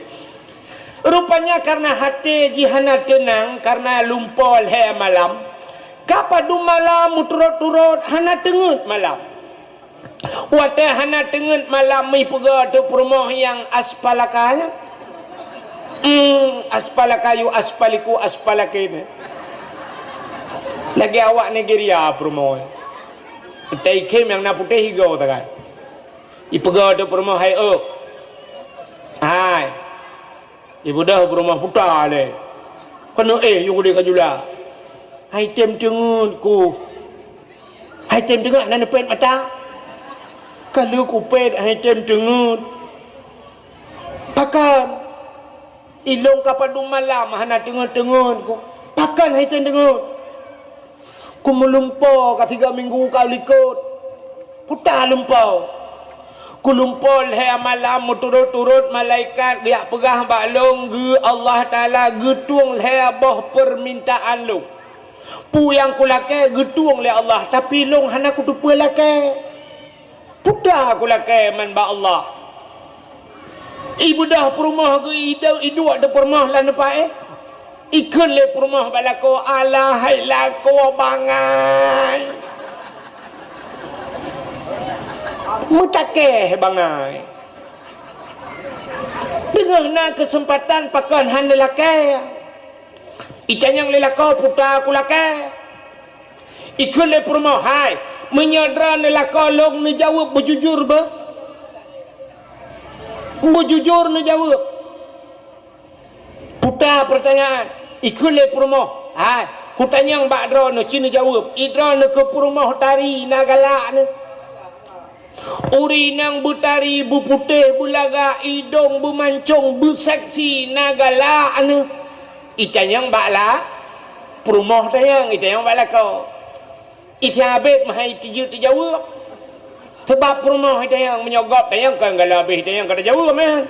Rupanya karena hati jihana tenang karena lumpur leher malam. Kapadu malam turut-turut hana tengut malam. Wate hana tengut malam mi pega tu rumah yang aspalakanya. Aspalakayu aspaliku aspalakene. Lagi awak Nigeria promo. Tai kem yang nak putih higau tak. Ipega ada promo hai hai. Ibu dah promo putar le. Kena you boleh kajula. Hai tem tengut ku. Hai tem tengut nan pet mata. Kalau ku pet hai tem tengut. Pakan ilong kapadu malam hana tengut-tengut ku. Pakan hai tem tengut. Ku melumpur ke 3 minggu kau likut. Putar lumpur. Ku lumpur leher malam turut-turut malaikat dia pegah baklong ge Allah Ta'ala getung leher boh permintaan lu. Pu yang ku lake getung le Allah. Tapi long hana ku tupu lake. Putar ku lake man ba Allah. Ibu dah perumah ke idu ada perumah lah nampak ikut le rumah balako alahai lako bangai mutakeh bangai dengan kesempatan pakan han lelaki ikan yang lelaki putar aku lelaki ikut le rumah hai menyadran lelaki long ni jawab berjujur berjujur ni jawab putar pertanyaan ikut le rumah ku tanya yang bakdra no cina jawab idra no ke rumah tari nagalak ni uri nang butari bu putih bulaga idong bu mancung bu seksi nagalak ni ikan yang bakla rumah tayang ikan yang bakla kau ikan habib mahai terjawab sebab rumah tayang menyogok tayang kan gala habis tayang kata jawab man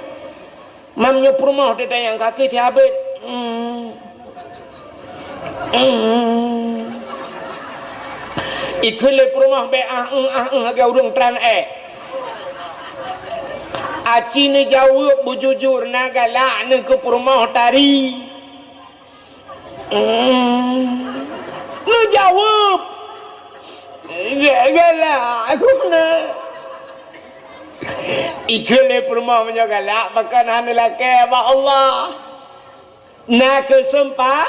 mamnya rumah dia yang kaki si habis ikut rumah be agak urung tran aci ni jawab bujujur nagalak ni ke rumah tari ni jawab galak aku nak ikut rumah menyogalak makan hana laki ba Allah nak kesempat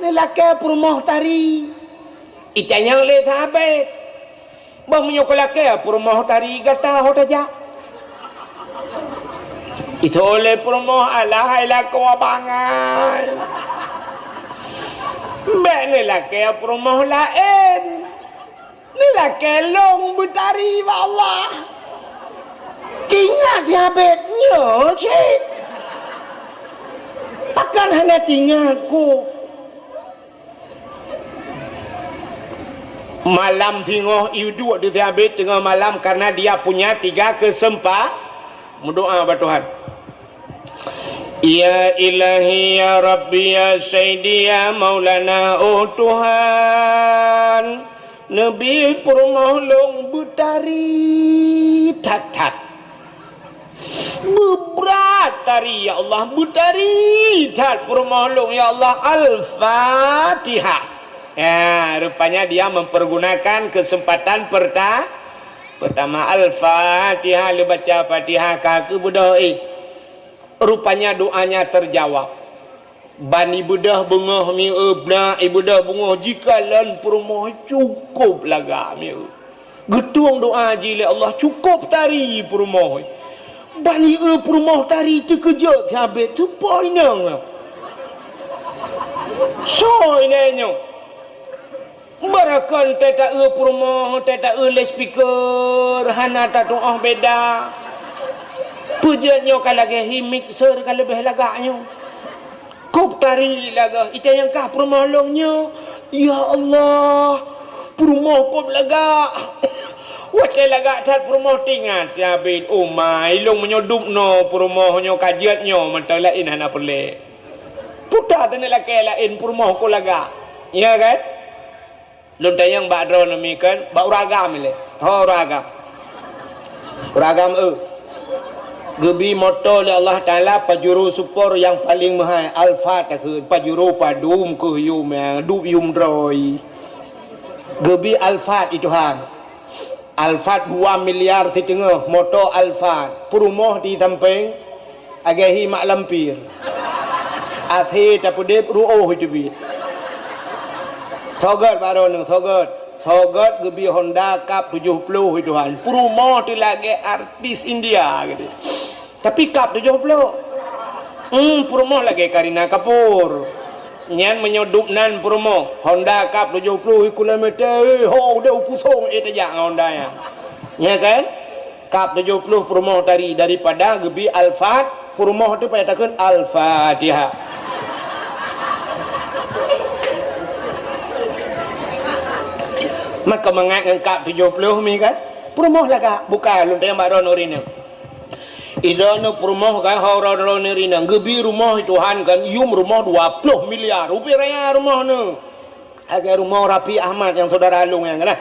ni laki rumah tari ikan yang le thabet bah menyogalak rumah tari gata hotaja Itu oleh perumoh alahai lako abangan. Bek ni laki perumoh lain. Ni laki long betari wa Allah. Tinggal diabetnya, cik. Akan hanya tinggalku. Malam tengok iu di diabet tengah malam karena dia punya 3 kesempatan. Berdoa kepada Tuhan. Ya ilahi ya rabbi ya sayyidi ya maulana oh Tuhan Nabi permohlong butari tatat berat tari ya Allah butari tat permohlong ya Allah Al-Fatihah. Ya rupanya dia mempergunakan kesempatan pertama Al-Fatihah lu baca Fatihah kaki budoi. Rupanya doanya terjawab. Bani budah bengah mi ebna ibudah bengah jika lan perumoh cukup laga mi. Getung doa jile Allah cukup tari perumoh. Bani perumoh tari terkejut habis tu poinang. Soinenyo. Barakan teta perumoh teta le speaker hana ta doa beda. Pujiannya kalau lagi himik ser kalau lebih lagaknya. Kau tari laga itu yang kah permalongnya. Ya Allah, perumah kau lagak. Wakil lagak tat perumah tinggal siabit umai long menyudup no perumahnya kajiatnya mentang lain hana pelek. Putar dan laki lain perumah kau lagak. Ya kan? Lontar yang badro nami kan, bau ragam le. Tho ragam. Ragam Gebi motor oleh Allah Ta'ala pajuru support yang paling mahal Alfat ke pajuru padum ke yum du yum droi gebi Alfat itu hang Alfat 2 miliar setengah motor Alfat perumoh di samping agahi mak lampir athi tapudep ruoh itu bit thogat baron thogat gebi Honda Cup 70 itu hang perumoh tu lagi artis India gitu. Tapi kap 70. Perumoh lagi Karina Kapoor. Nyan menyudup nan perumoh. Honda Cup 70 km. Ho dia pusong tajak Honda ya. Ya kan? Kap 70 perumoh daripada gebi Alfat, perumoh tu payah takun Al-Fatihah. Maka mengat kap 70 mi kan? Perumoh lagak bukan lontai yang baron orina. Idana perumoh kan horor nerina gebi rumah Tuhan kan yum rumah 20 miliar rupiah raya rumah ni agak rumah Rapi Ahmad yang saudara Alung yang kan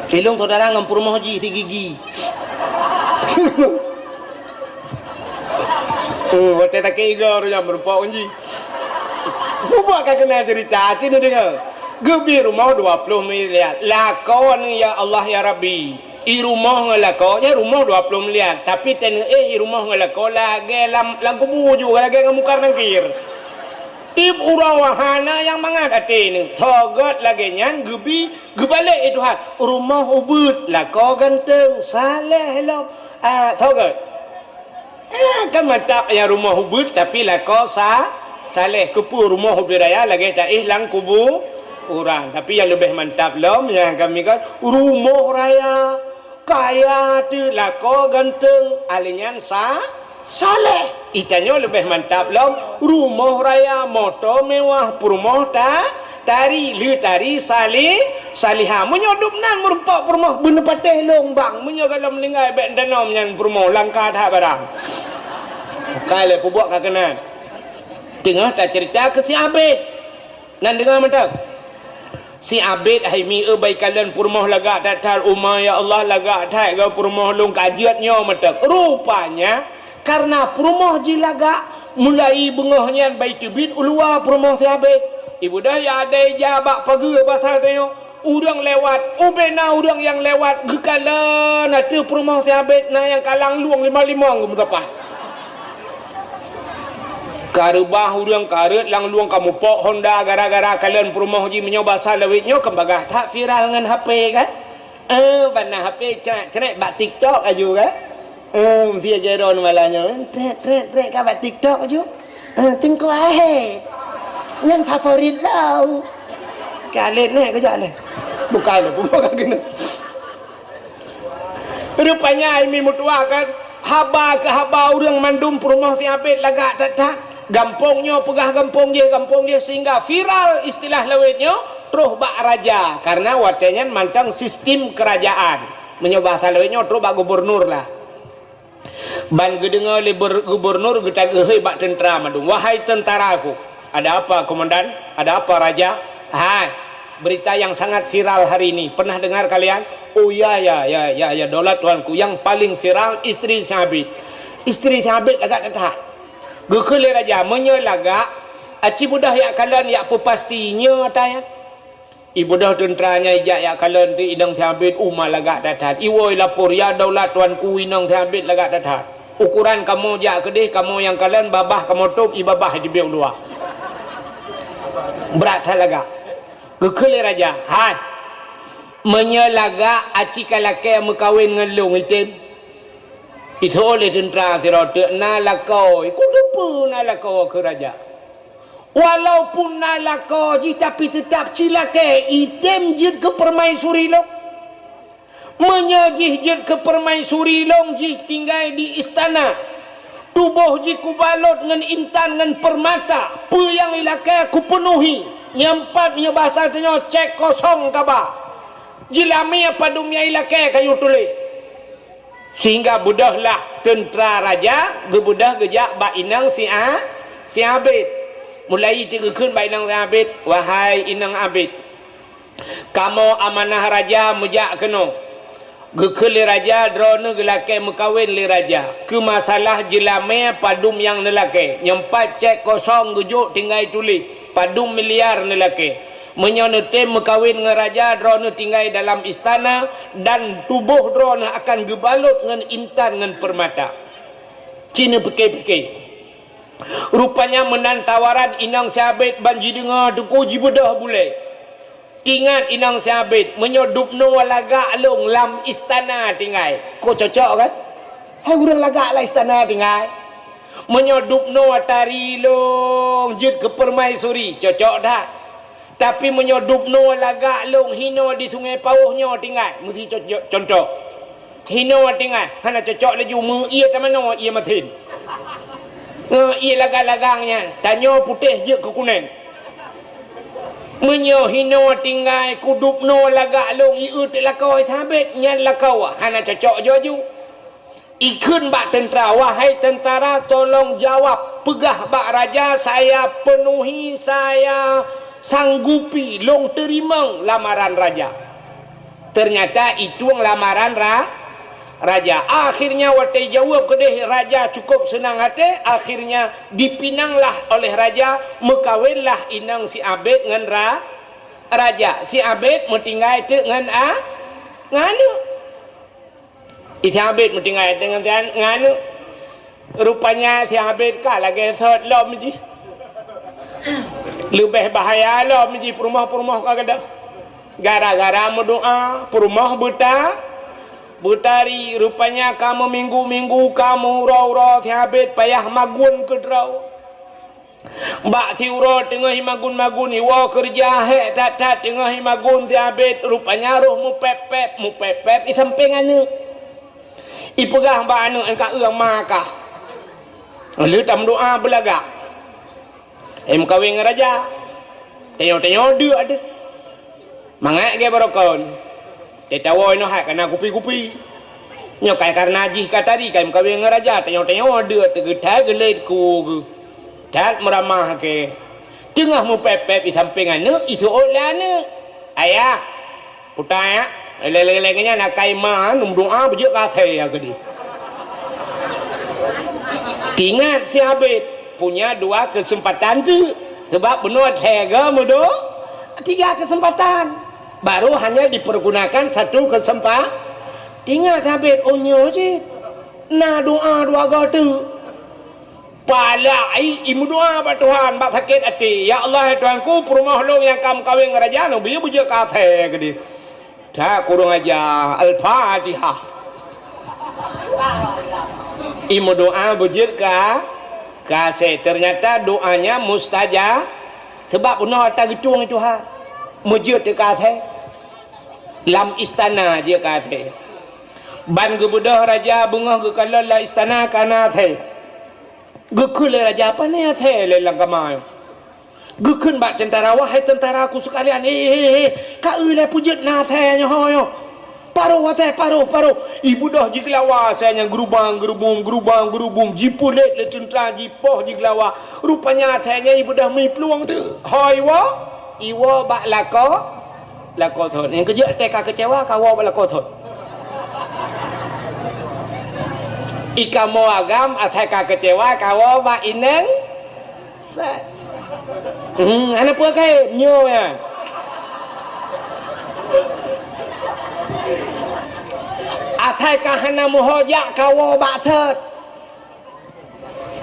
kilung saudara ngam perumoh ji 3 gigi wate tak kira yang berpau ji buat kak kena cerita sini dengar gebi rumah 20 miliar lakon ya Allah ya Rabbi i rumah ngelako ya rumah 20 miliar tapi ten rumah ngelako lagi lam kubu juga lagi ngemukar nangkir tip urawahana yang mangadati ni thogot lagi nyan gebi gebalik itu ha rumah ubud lako ganteng saleh lo thogot kan mantap ya rumah ubud tapi lako saleh kupu rumah ubiraya lagi tak lang kubu orang tapi yang lebih mantap lom yang kami kan rumah raya kaya tu lako ganteng alinyan saleh itanya lebih mantap lom rumah raya motor mewah perumah tari salihah menyudup nan merupak perumah bener patih lombang menyogalam linggai bek danom yang perumah langkah dah barang kale pubuak kakenan tengah tak cerita ke si Abid nan dengar mantap si Abid haimi baik kalian purmoh lagak tatal umah ya Allah lagak tak ke purmoh long kajiatnya matak rupanya karena purmoh ji lagak mulai bengahnya baik tubit ulua purmoh si Abid ibu dah ya ada jabak pagi pasal tanya urang lewat ubena urang yang lewat gekalan ada purmoh si Abid na yang kalang luang 55 berapa karubah urang karet lang luang kamu pok Honda gara-gara kalian perumah ji menyoba salawitnya kembagah tak viral dengan HP kan Bana HP cenek bak TikTok aju kan. Dia jeron malanya. Trek ka bak TikTok aju. Tingko ahe. Ngan favorit lau. Kalen ni ke jalan. Bukan kena. Rupanya Aimi mutua kan haba ke haba orang mandum perumah si Abid lagak tak gampongnya pegah gampong dia sehingga viral istilah lawetnya terus bak raja karena watenya mantang sistem kerajaan menyobah salawetnya terus bak gubernur lah ban gedengar oleh gubernur kita gehei bak tentera mandum wahai tentara aku ada apa komandan ada apa raja berita yang sangat viral hari ini pernah dengar kalian? Oh ya daulat tuanku yang paling viral istri Sabit agak tetap gekele raja menyelaga aci budah yak kalian yak pepastinya tanya ibu dah tenteranya yak kalian di inang Sabit lagak tetap iwoi lapor ya daulat tuanku inang Sabit lagak tetap ukuran kamu jak kedih kamu yang kalian babah kamu tok ibabah di biau luar berat lagak gekele raja menyelaga aci kalake mekawin dengan long item itu oleh tentera tirode nalakau kudupu nalakau ke raja walaupun nalakau tapi tetap cilake item jid ke permaisuri long menyajih jid ke permaisuri long jih tinggal di istana tubuh jih kubalot dengan intan dengan permata pe yang ilake aku penuhi nyempat nyebasa tanya cek kosong kaba jilami apa dunia ilake kayu tulis sehingga budahlah tentera raja gebudah gejak bak inang si Abid mulai digekun bak inang si Abid wahai inang Abid kamu amanah raja mujak kena gekeli raja drone gelake mekawin li raja ke masalah jilami padum yang nelake nyempat cek kosong gejuk tinggal tulis padum miliar nelake menyonete mekawin dengan raja drone tinggal dalam istana dan tubuh drone akan gebalut dengan intan dengan permata Cina pekei-pekei rupanya menan tawaran inang Sabit banji dengar duku jibedah bule ingat inang Sabit menyodup no lagak long lam istana tinggal kok cocok kan hai urang lagak lah istana tinggal menyodup no atari long jid ke permaisuri cocok dah tapi menyodup no lagak long hino di sungai pauhnya tinggal mesti contoh hino tinggal hana cocok laju mu ia tak mana ia matin ia lagang-lagangnya tanya putih je ke kuning menyo hino tinggal kudup no lagak long iu tak lakau Sabit nyan lakau hana cocok joju ikun bak tentera wahai tentara tolong jawab pegah bak raja saya penuhi saya sanggupi long terima lamaran raja ternyata itu lamaran raja akhirnya waktu jawab kedih raja cukup senang hati akhirnya dipinanglah oleh raja mekawinlah inang si Abid dengan raja si Abid mentinggal itu dengan nganu si Abid mentinggal dengan nganu rupanya si Abid kah lagi sot lom je lebih bahaya lah menjadi perumah-perumah kagak gara-gara mendoa perumah betari rupanya kamu minggu-minggu kamu raw si Abid payah magun ke draw mbak si uro tengah magun-magun iwa kerja tak tengah magun si Abid rupanya roh mu pepep di samping anu ipegah mbak anu engkau uang makah lu tak doa belagak kawin raja tengok dia ada mangat ke barokon tetawoi no hak kena kupi-kupi nyokai karena jih katari kai kawin raja tengok dia tegeta gelet ku dan meramah ke tengah mu pepep di samping anu isu olane ayah putaya lele-lelenya nak kai man doa bejuk kasih ya gedi ingat si Abid punya dua kesempatan tu sebab benar tega mudo 3 kesempatan baru hanya dipergunakan 1 kesempatan tinggal Sabit onyo je na doa dua tu palai imu doa ba Tuhan ba sakit hati ya Allah Tuhanku perumah long yang kamu kawin raja no biar bujuk kate gede dah kurang aja. Al-Fatihah. Imu doa bujur kasih. Ternyata doanya mustajab. Sebab punah atas gedung itu mujud dia kasih. Lam istana dia kasih. Ban gebudah raja bunga gekala la istana kana the. Gekul raja apa ni the lelang kamai. Gekun bak tentara wahai tentaraku sekalian. Ka le pujud na the nya hoyo. Paruh wate paruh. Ibu dah jiglawa saya gerubang jipulet le tentara jipoh jiglawa. Rupanya saya ibu dah mi peluang tu. Hoi iwo bak lako thon. Yang kerja teka kecewa kawa bak lako thon. Ika mo agam ataka kecewa kawa bak ineng set. Anak apa kai nyo ya. Ataka hana mohoja kawa bak thot.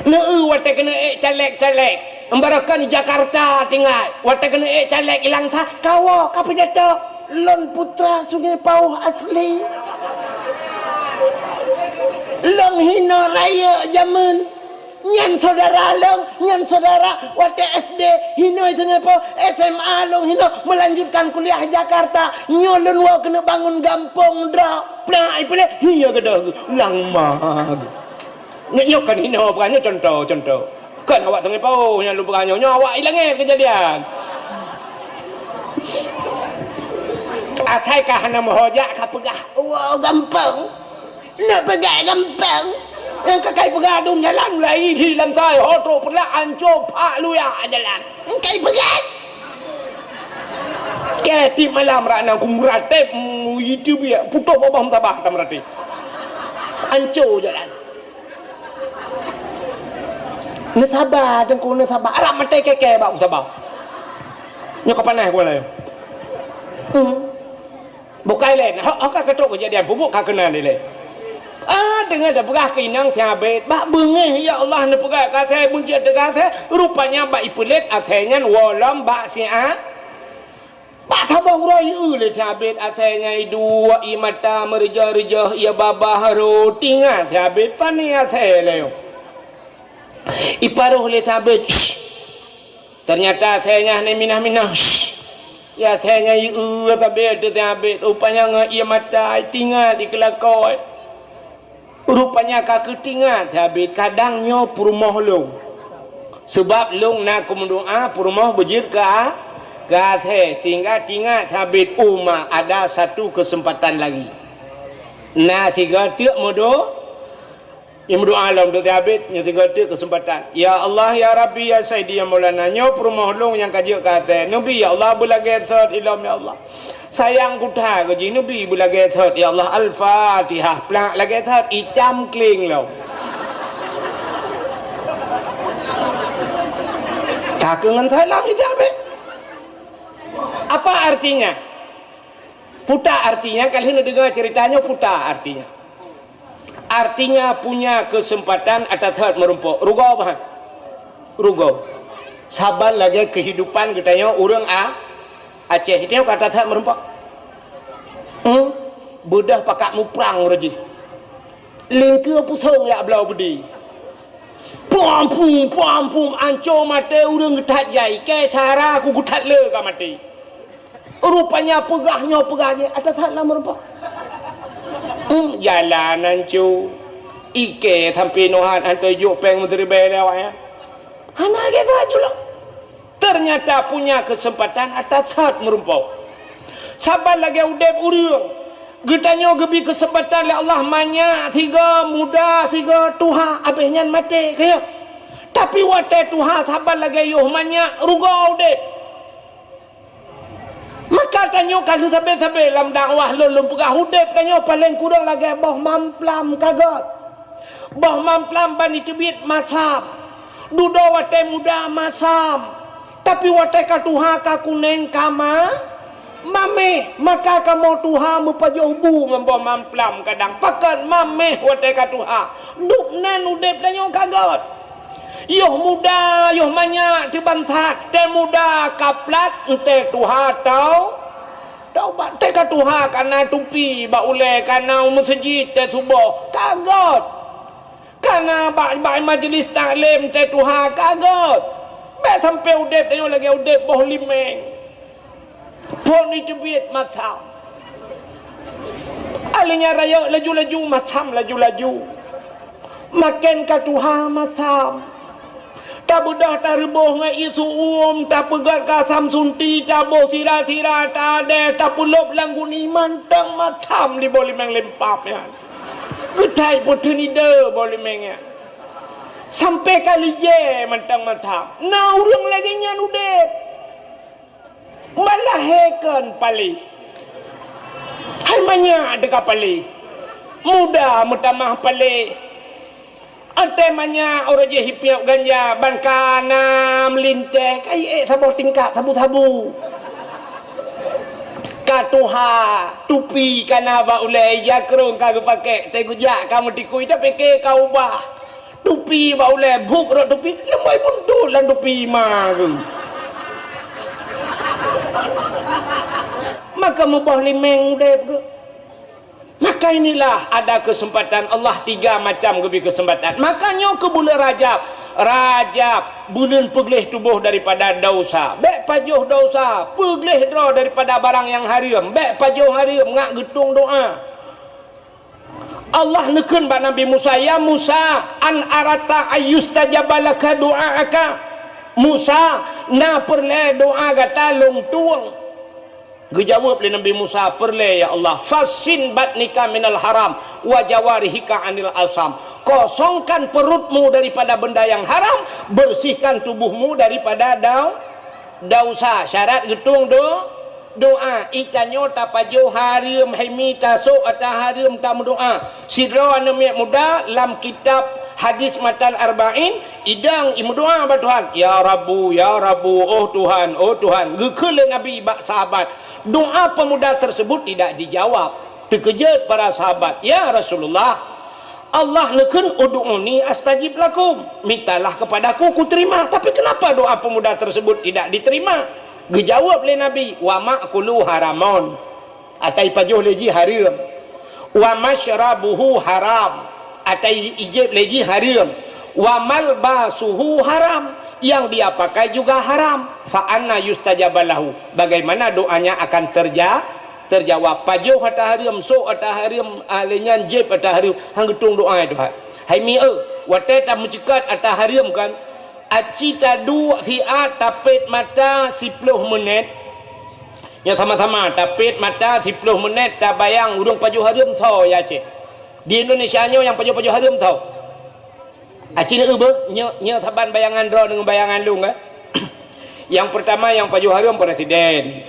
Neu wate kena calek. Embarakan di Jakarta tinggal. Wate kena calek ilang sa kawa kapitato lon putra Sungai Pauh asli. Long hina raya zaman nyan saudara waktu SD hina Sungai Pauh, SMA long hina melanjutkan kuliah Jakarta nyolon wa kena bangun gampong dra plai pula hiya gedah lang mag nyok kan hina bukannya contoh kan awak Sungai Pauh yang lu bukannya awak hilangnya kejadian atai ka hana mohojak ka pegah wow gampang nak pegang gampang yang kakai pegadung jalan mulai hilang saya hoto pula ancur pak lu ya jalan kakai pegang keti malam rana kumurate itu biar putus babah sabah tamrati ancur jalan nesabah dan ku nesabah arab mate keke bak sabah nyok panah ku lain bukai lain hak ketok kejadian pupuk ka kena ni lain dengan dah pegah keinang siabet bak bengih ya Allah nak pegah kata bunjat dekat rupanya bak ipulit akhirnya walam bak si'a bak tabah roi le siabet akhirnya dua imata merjah ya babah ro tinggal siabet pani akhir leo iparuh le siabet ternyata akhirnya ni minah ya akhirnya siabet siabet rupanya ia mata tinggal di kelakoi rupanya kaketingat habis kadang nyo purmoh long sebab long nak kumdoa purmoh bejir ka the sehingga tingat habis ada satu kesempatan lagi nah tiga tiak modo imdu alam do habis nya tiga tiak kesempatan ya Allah ya Rabbi ya Sayyidi ya Maulana nyo purmoh long yang kajik ka the nabi ya Allah bulage thot ilam ya Allah sayang kutha ko ji nabi bulage thot ya Allah al-Fatihah plak lage thot itam kling lo kakengan salam itu apa artinya puta artinya kalian dengar ceritanya puta artinya punya kesempatan atas thot merumpuk rugo apa rugo sabar lagi kehidupan katanya orang Aceh itu kata tak merempak bedah pakak muprang raji lingkir pusong ya belau bedi puam ancur mata urang getat jai ke cara aku getat le ka mati rupanya pegahnya atas tak lah merempak jalan ancur ike sampai nohan antai juk peng menteri belawak ya anak kita julok ternyata punya kesempatan atas saat merumpau sabar lagi udep uriung getanya gebi kesempatan le Allah manya tiga muda tiga tuha abehnya mati kaya tapi wate tuha sabar lagi yuh manya ruga udep maka tanyo kalau sabe lam dakwah lulum pegah udep tanyo paling kurang lagi boh mamplam kagot boh mamplam bani tebit masam dudo wate muda masam tapi wateka tuha ka kuneng kama mame maka kamu tuha mupajo bu membawa mamplam kadang pakan mame wateka tuha duknan udep danyo kagot yoh muda yoh manya dibantat te muda kaplat ente tuha tau taubat te ka Tuhan kana tupi ba ule kana masjid te subuh kagot kana ba majlis taklim te Tuhan kagot be sampai udep tengok lagi udep boh limeng pun itu biat macam alinya raya laju-laju macam laju-laju makin ka Tuhan macam tak budah tak rebuh ngai isu tak pegat kasam sunti tak boh sira-sira tak ada tak pulop langgun iman tang macam di boleh meng lempap ya getai putun ide boleh meng ya sampai kali je mentang macam nah urang lagi nyan udep malah hekan pali hai manya dekat pali muda mutamah pali antemanya orang je hipiap ganja bankana melinteh kai sabuh tingkat tabu-tabu katuha tupi kana ba ulai jakrong kagak pakai tegujak kamu tikui tapi ke kau bah tupi ba ulai buk ro tupi lembai buntul lan tupi ma ke maka mubah limeng dep ke maka inilah ada kesempatan Allah 3 macam lebih kesempatan makanya ke bulan Rajab bulan peglih tubuh daripada dosa bek pajuh dosa peglih draw daripada barang yang haram bek pajuh haram ngak getung doa Allah neken ba Nabi Musa ya Musa an arata ayyustajabalaka doaaka Musa na perle doa gata long tuang dijawab oleh Nabi Musa perle ya Allah fasin batnika minal haram wa jawarihika anil asam kosongkan perutmu daripada benda yang haram bersihkan tubuhmu daripada dosa syarat getung doa ikanyo tapajo harim haimi tasuk atah harim tam doa sidra anak muda lam kitab hadis matan arba'in idang imu doa ba Tuhan ya Rabbu oh Tuhan gekele Nabi bak sahabat doa pemuda tersebut tidak dijawab terkejut para sahabat ya Rasulullah Allah neken ud'uni astajib lakum mintalah kepadaku ku terima tapi kenapa doa pemuda tersebut tidak diterima dijawab oleh Nabi wa ma'kulu haramon atai pajuh leji haram wa masyrabuhu haram atai ijib leji haram wa malbasuhu haram yang dia pakai juga haram fa anna yustajabalahu bagaimana doanya akan terjawab pajuh hata haram so hata haram alenyan jeb hata haram hang getung doa itu hai mi wate ta mencekat hata haram kan acita dua fiat tapit mata 10 menit ya sama-sama tapit mata 10 menit tak bayang urung pajuh haram tau ya cik di Indonesia nya yang pajuh haram tau Acina nya taban bayangan draw dengan bayangan lu kan yang pertama yang pajuh haram presiden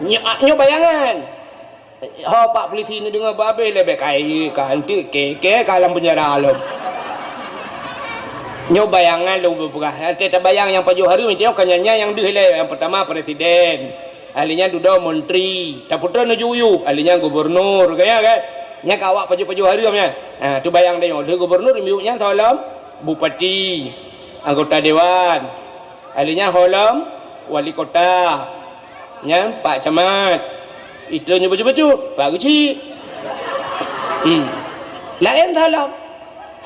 nya bayangan pak polisi ni dengar babe lebih kai kanti keke kalam penjara alam nya bayangan lu berah ada bayang yang pajuh haram itu kanyanya yang dihile yang pertama presiden ahlinya duda menteri tak putra nujuyuk ahlinya gubernur kaya kan nya kawak pajuh haram nya tu bayang tengok dia gubernur miuknya tolong bupati anggota dewan ahlinya holam wali kota nya pak camat itu nya baju-baju pak kecil lain tolong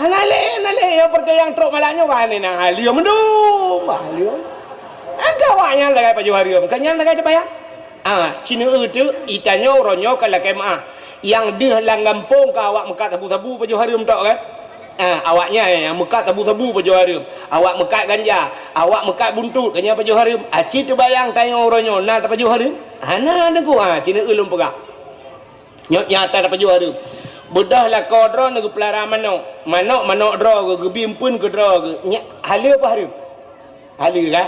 halale yang percaya yang truk malaknya wani nang halium mendung halium agawanya lagai pajuh haram kanyan lagai bayang Cina itu itanyo ronyo kalau kemah yang dia langgampung ke awak mekat tabu-tabu pajuh haram tak kan awaknya yang mekat tabu-tabu pajuh haram awak mekat ganja awak mekat buntut kanya pajuh haram aci tu bayang tanya orangnya nak pajuh haram ana ada ku Cina ulum pegak nyata pajuh haram bedah lah kau dra negu pelara manok dra ke bimpun ke dra ke hala apa haram hala kan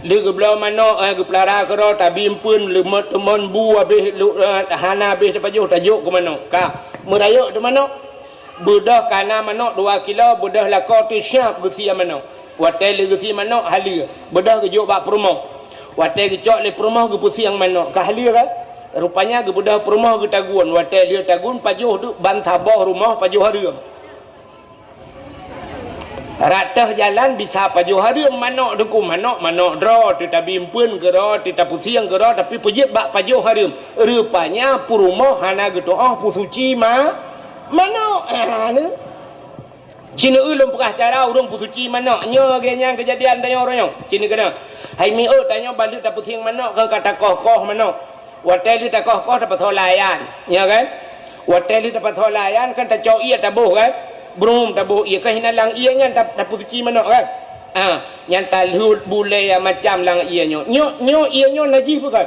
le ke belah manok ke pelara ke dra tak bimpun le teman bu habis hana habis pajuh tajuk ke manok ka merayuk tu manok bedah kana manok 2 kilo bedah lah kau tu syap gesi manok watai le gesi manok hala bedah ke juk bak perumah watai ke cok le perumah ke pusi yang manok ka hala kan rupanya ke bedah perumah ke tagun watai dia tagun pajuh tu ban tabah rumah pajuh haram ratah jalan bisa pajuh hari manok deku manok draw tita bimpun gero tita pusiang gero tapi pujit bak pajuh hari rupanya purumoh hana gitu pusuci manok ne Cina ulum pekah cara urung pusuci manok nya genya kejadian tanya orangnya Cina kena hai mi tanya balik tak pusiang manok ke kata koh manok watel tak koh dapat solayan ya kan watel dapat solayan kan tak cau ia tak boh kan belum tabu ia kan lang ia nya tak pusuci manok kan yang talhud bule yang macam lang ia nyo ia nyo najis bukan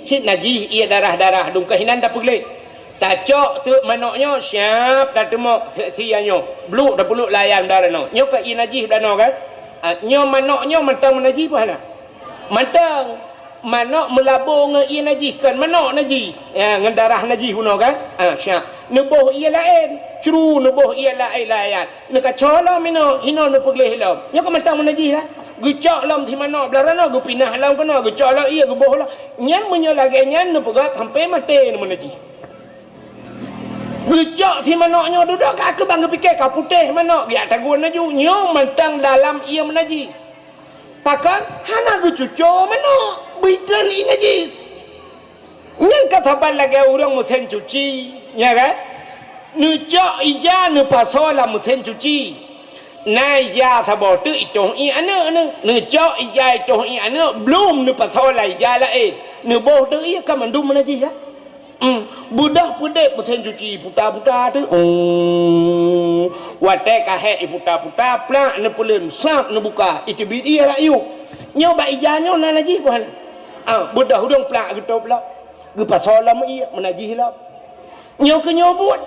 sit najis ia darah dung kahinan tak boleh tak cok tu manoknya siap tak temu sianyo bluk dah peluk layan darah no nyo ka ia najis dah no kan nyo manoknya mentang najis apa mentang manok melabur dengan ia najis kan manok najis dengan darah najis puno kan siap nubuh ia lain curu nubuh ia lain nak cola mino hino nu pegleh lam nya ka mentang najis lah gecak lam thi manok belarana gu pinah lam kana gecak lam ia guboh lah nyan menyo lagi nyan nu pegat sampai mati nu najis gecak thi manoknya duduk ka ke bang fikir ka putih manok dia tagun naju nyo mentang dalam ia menajis pakan hana gu cuco manok bidan ini najis yang kata lagi orang musim cuci ya kan nucak ija nu pasola musim cuci na ija sabo tu itu anu nucak ija itu anu belum nu pasola ija lain nu boh tu ia kan mandum najis ya budah pudek musim cuci puta tu watek kahet puta plak nu pulun sap nu buka itu bidi lah yuk nyoba ija nyo na najis bukan budak hudung pelak gitu pula gepa solam ia menajis lah nyo ke nyobut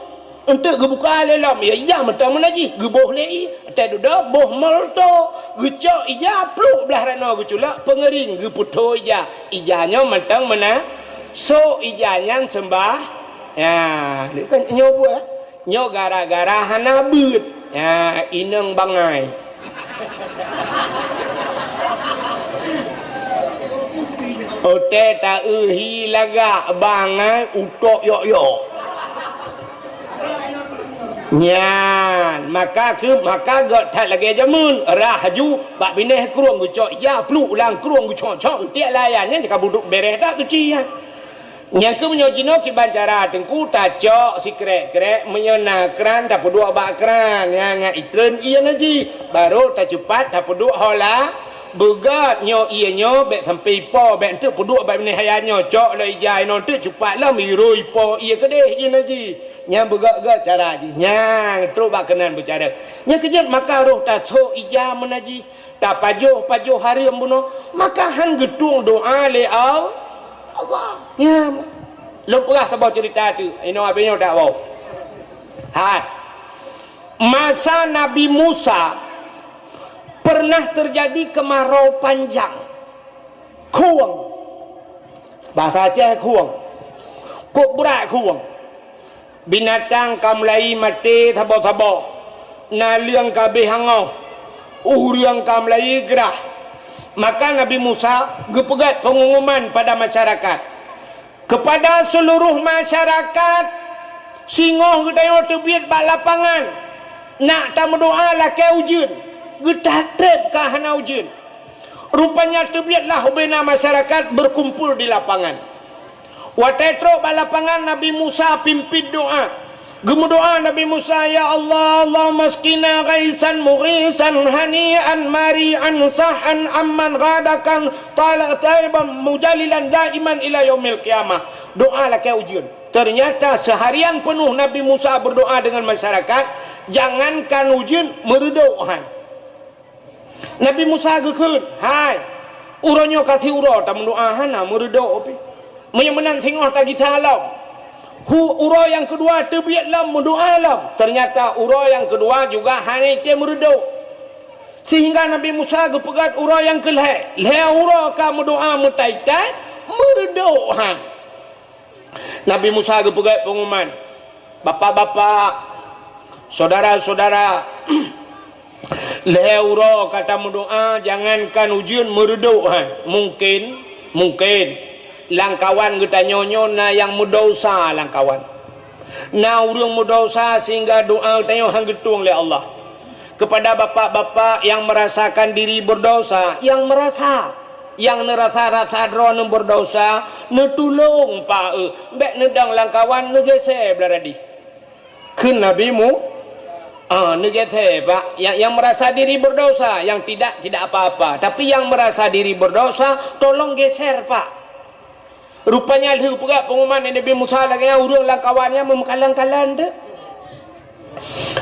untuk gebuka lelam ya iya mentang menajis geboh lei tak duduk boh molto gecok ija pluk belah rano gecula pengering geputo ija ijanya mentang so ijanya sembah ya ni kan nyobut nyo gara-gara hana beut ya ineng bangai ote ta uhi laga bangai utok yo nyan maka got tak lagi jamun rahaju bak bineh kruang gucok ya plu ulang kruang gucok tiak layan nya cakap buduk beres tak tuci ya yang ke menyojino ki bancara tengku tacok si krek menyona kran tak peduk bak kran yang itren iya naji baru tak cepat tak peduk hola begat nyo ia nyo bek sampai po bek tu peduk bek ni hayanyo cok lai jai non tu cepat lah miroi po ia kedeh ia naji nyang begat cara ji nyang terus bak kenan bercara nyang kejat maka roh ta so ija menaji ta pajuh hari ambuno maka han gedung doa le Allah ya lupa sebab cerita tu ino abinyo tak bau masa Nabi Musa pernah terjadi kemarau panjang kuang bahasa Aceh kuang kok berat kuang binatang kamlai mati tabo-tabo na liang kabeh hangau uriang kamlai gerah maka Nabi Musa gepegat pengumuman pada masyarakat kepada seluruh masyarakat singoh gedayo tebiat bak lapangan nak tamu doa lah ke ujun getatep kahana ujun rupanya tebiatlah bina masyarakat berkumpul di lapangan watetro balapangan Nabi Musa pimpin doa gemudoa Nabi Musa ya Allah Allahumma skina ghaisan mughisan hanian mari'an sahan amman ghadakan talak taiban mujalilan daiman ila yaumil qiyamah doa lah ke ujun ternyata seharian penuh Nabi Musa berdoa dengan masyarakat jangankan ujun meredohan Nabi Musa gekun, hai, uronyo kasih uro, tak mendoa hana meredo opi, menyemenan singoh tagi salam. Uro yang kedua terbiat lam mendoa lam, ternyata uro yang kedua juga hanya dia meredo. Sehingga Nabi Musa gepegat uro yang kelih, uro ka mendoa mentaitai meredo han. Nabi Musa gepegat pengumuman, bapak-bapak, saudara-saudara. Leuro kata mendoa jangankan ujian meredohan mungkin langkawan kita nyonyo na yang mudosa langkawan na urang mudosa sehingga doa kita hang getung oleh Allah kepada bapak-bapak yang merasakan diri berdosa, yang nerasa rasa dro nu berdosa, netulung pa bek nedang langkawan negese beradi keun nabimu negese pak yang merasa diri berdosa, yang tidak apa-apa, tapi yang merasa diri berdosa tolong geser pak. Rupanya leu pula pengumuman Nabi Musa lagi urang langkawannya memekalang-kalan tu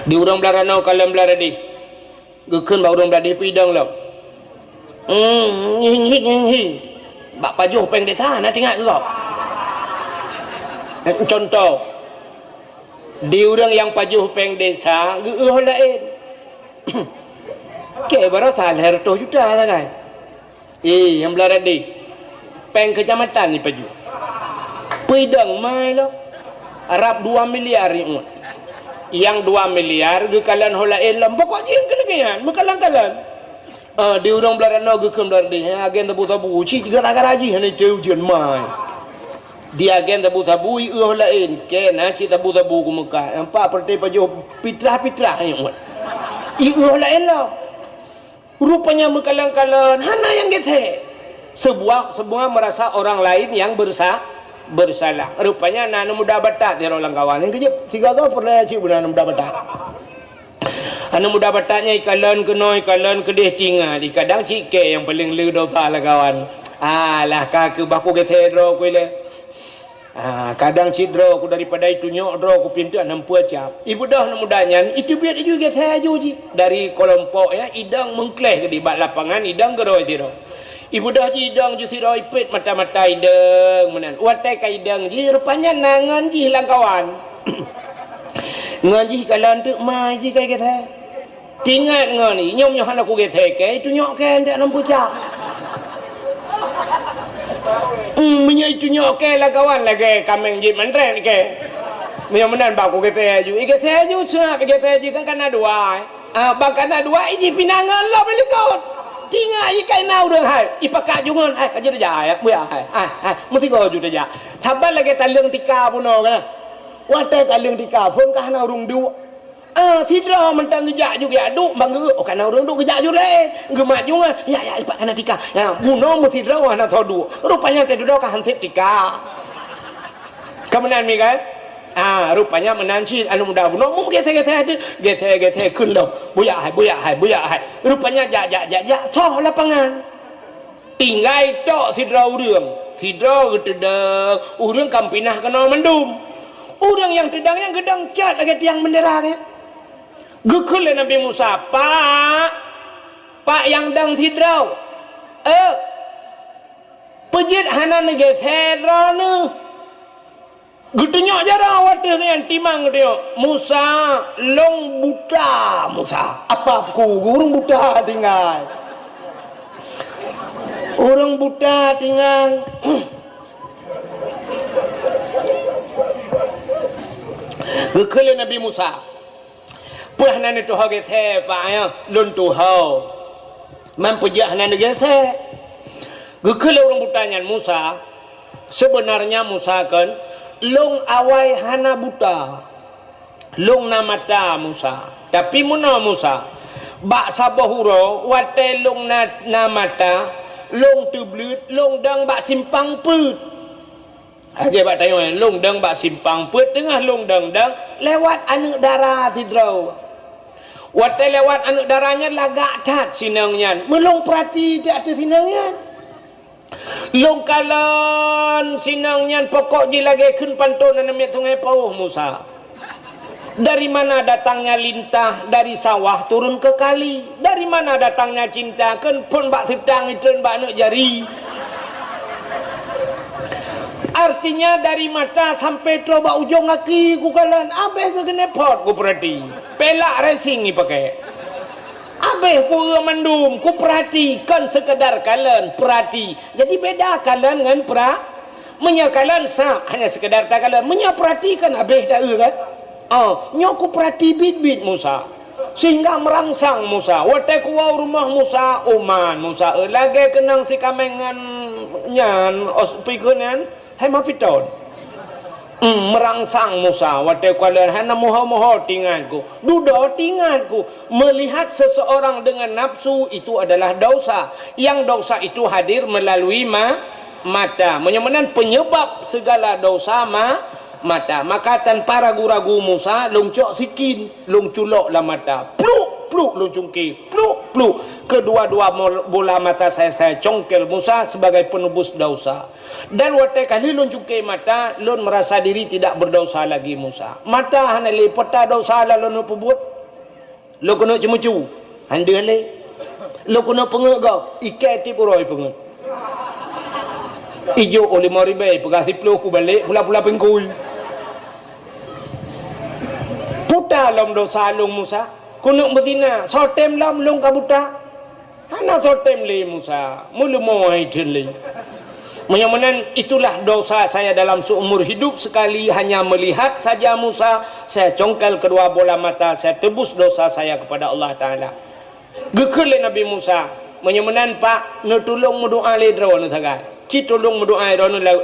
di urang belarana kalam belaradi gekeun ba urang beladi pidang lah hing bak pajuh peng desa na tinggal kau contoh di urang yang pajuh peng desa geuh lain ke barasa leher tu juta lah kan yang belaradi peng kecamatan ni pajuh pidang mai lah Arab 2 miliar ni yang 2 miliar gekalan holain lam pokok jing kelegian mekalang-kalan di urang belarana gekeun belardi agen tabu-tabu ci gara-gara ji hane teu jeun mai di agen tabu-tabu holain kena ci tabu-tabu ku Mekah nampak perti pajo pitrah-pitrah ni holain lam rupanya mekalang-kalan hana yang gete sebuah merasa orang lain yang bersalah. Rupanya nanu muda batak dia orang kawan yang kejap tiga kau pernah cik benar muda batak anu muda bataknya ikalan kedih tinggal di kadang cik ke yang paling lu dosa lah kawan lah kaku baku gete dro ku le kadang cik dro ku daripada itu nyok dro ku pintu nampu cap ibu dah nu mudanya itu biar itu gete aju ji dari kelompok ya idang mengkleh ke di bak lapangan idang geroi tiro ibu dah jidang ju siro ipit mata-mata idang menan watai ka idang ji rupanya nangan ji hilang kawan ngaji kalan tu mai ji kai kata tingat ngani nyom nyohan aku kata ke itu nyok ke ndak nampu cak menya itu nyok ke lah kawan lagi kameng ji mentren ke menya menan ba aku kata ju kata ju cak kata ji kan kana dua bang kana dua iji pinangan lah belikot tinggal ikai nau dah hai ipakak jungon aja dah ya buya hai mesti kau juga dah thabal lagi talung tika puno kan watai talung tika pun kah nau rung du sidra mentang gejak juga duk banggu kan nau rung du gejak juga gemak jungon ya ipak kana tika ya puno mesti sidra wana thodu rupanya tadi dah kah hansip tika kemenan mi kan rupanya menanci anu muda buno mu gese ada keun dah buya hai rupanya jak soh lapangan tinggai tok sidra gedeg urang kampinah kena mendum urang yang gedang cat lagi tiang bendera kan gekeul Nabi Musa pak yang dang sidra pejit hanan gese rana Gutunya jara wadah yang timang dia Musa long buta Musa apa ku urang buta tinggal gekeul Nabi Musa pulah nan tu hage the pa ya lun tu hau mampu jah nan gese gekeul urang butanya Musa sebenarnya Musa kan long awai hana buta long namata Musa tapi muna Musa bak sabahuro wate long namata long tublut long dang bak simpang put aja bak tanya long dang bak simpang put tengah long dang lewat anu darah tidrau wate lewat anu darahnya lagak tat sinangnya melong perhati di atas sinangnya long kalan sinangnya pokok je lagi keun pantun namanya sungai Pauh Musa dari mana datangnya lintah dari sawah turun ke kali dari mana datangnya cinta keun pun bak sedang itu bak nak jari artinya dari mata sampai coba ujung kaki ku kalan abeh ke genepot ku perhati pelak racing ni pakai abeh ku mendum ku perhatikan sekedar kalian perhati jadi beda kalian dengan menyakalan sah hanya sekedar tak kalian menyaperhatikan abeh dah kan nyok ku perhati bit Musa sehingga merangsang Musa watai ku rumah Musa Oman Musa lagi kenang si kamengan nyan ospikunan hai mafiton merangsang Musa wate kuala hana moho-moho tinganku dudo tinganku melihat seseorang dengan nafsu itu adalah dosa yang dosa itu hadir melalui mata menyemenan penyebab segala dosa mata maka tanpa ragu-ragu Musa longcok sikin longculok lah mata pluk lung cungki pluk kedua-dua bola mata saya congkel Musa sebagai penebus dosa dan waktu kali lun cungki mata lun merasa diri tidak berdosa lagi Musa mata hana le peta dosa la lun pebut lo kena cemucu hande le lo kena pengek gau ikai tip uroi pengek ijo oleh moribai pegasi pelu ku balik pula-pula pengkul puta lom dosa lung Musa kunuk betina sotem lam lung kabuta hana sotem le Musa mulu moai le menyamanan itulah dosa saya dalam seumur hidup sekali hanya melihat saja Musa saya congkel kedua bola mata saya tebus dosa saya kepada Allah Ta'ala gekele Nabi Musa menyamanan pak netulung mendoa le draw natagai kitulung mendoa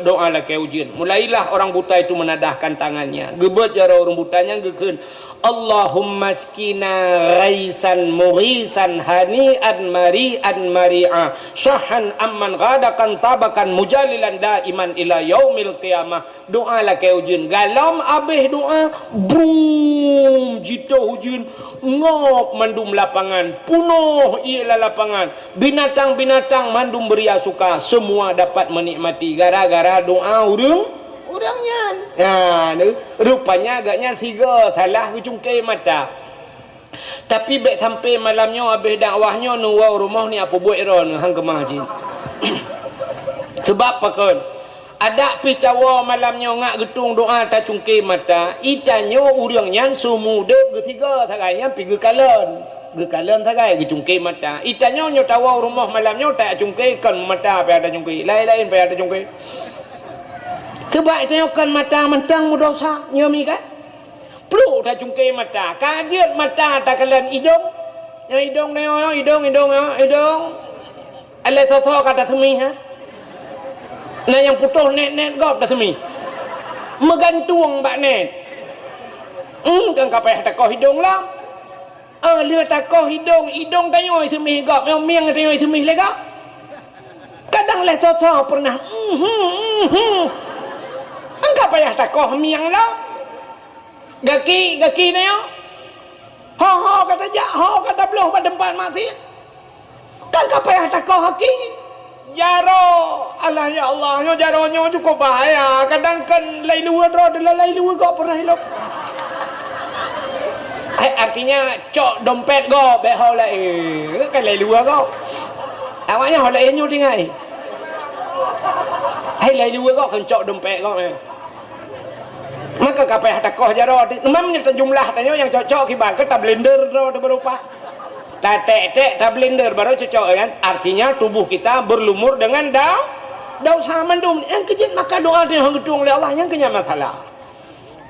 doa la ke ujian mulailah orang buta itu menadahkan tangannya gebet jara orang butanya gekun Allahumma skina ghaisan mughisan hani'an mari'an mari'a syahan amman ghadakan tabakan mujalilan daiman ila yaumil qiyamah doa la ke ujun galam abih doa brum jito ujun ngop mandum lapangan punuh ialah lapangan binatang-binatang mandum beria suka semua dapat menikmati gara-gara doa orangnya rupanya agaknya tiga salah cungkai mata tapi baik sampai malamnya habis dakwahnya nuwa rumah ni apa buat ron hang kemah jin sebab pakon ada pitawa malamnya ngak getung doa ta cungkai mata itanya orangnya sumude ketiga sagainya pi gekalan sagai gecungkai mata itanya nyo tawa rumah malamnya tak cungkai kan mata pe ada cungkai lain-lain pe ada cungkai sebab itu kan mata mentang dosa nyami kan perlu dah cungkai mata kajian mata tak kalian hidung yang hidung ni hidung alai soso kata semi ha nah yang putus net gop dah semi megantung bak net kan kapai takoh hidung lah dia takoh hidung tanyoi semi gop miang tanyoi semi lega kadang le soso pernah angka payah takoh miang lah gaki ni yo ho kata jak ho kata beluh pada tempat maksiat kan payah takoh haki jaro Allah ya Allah nyo jaronyo cukup bahaya kadang kan lai luar kok pernah hilang artinya cok dompet go behau lah kan lai luar kau awaknya ho lai nyo tingai lai luar kau kan cok dompet kau maka kapai takoh jaro memangnya jumlah tanya yang cocok kibar ke tab blender ro berupa tek tab blender baru cocok kan artinya tubuh kita berlumur dengan dosa mandum yang kejit maka doa dia hang gedung oleh Allah yang kenya masalah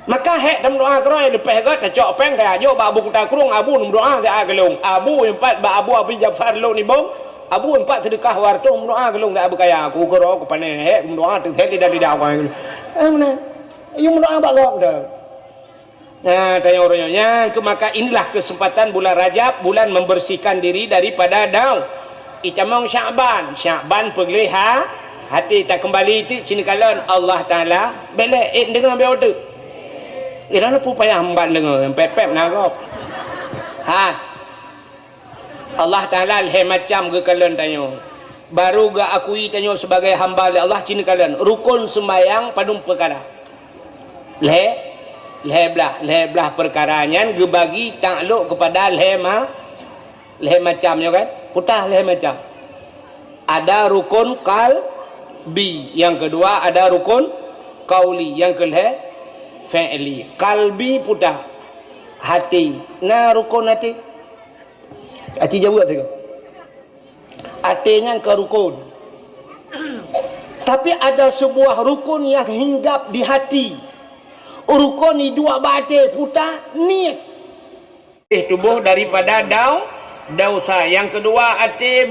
maka hek dalam doa kerong yang lepeh ke cocok peng kaya ajo ba abu kita kurung abu num doa saya gelung abu empat ba abu abi Jafar lo ni bong abu empat sedekah wartu doa gelung tak abu kaya aku kero aku panen hek doa tu saya tidak awal mana yung doa bagok dah. Nah, tanya orangnya, maka inilah kesempatan bulan Rajab, bulan membersihkan diri daripada daun. Itamong Sya'ban pergi hati tak kembali itu cini kalon Allah Taala belek dengan ambil order. Ira lu payah hamban dengan pep nagop. Allah Taala le macam ke kalon tanya. Baru ga akui tanya sebagai hamba Allah cini kalon rukun sembahyang padum perkara. Leblah perkaranya gebagi takluk kepada leh macamnya kan putah leh macam ada rukun kalbi yang kedua ada rukun kauli yang kelih fi'li kalbi putah hati nah rukun hati jawab tu hatinya ke rukun tapi ada sebuah rukun yang hinggap di hati rukun ni dua bate putar niat tubuh daripada dosa yang kedua hati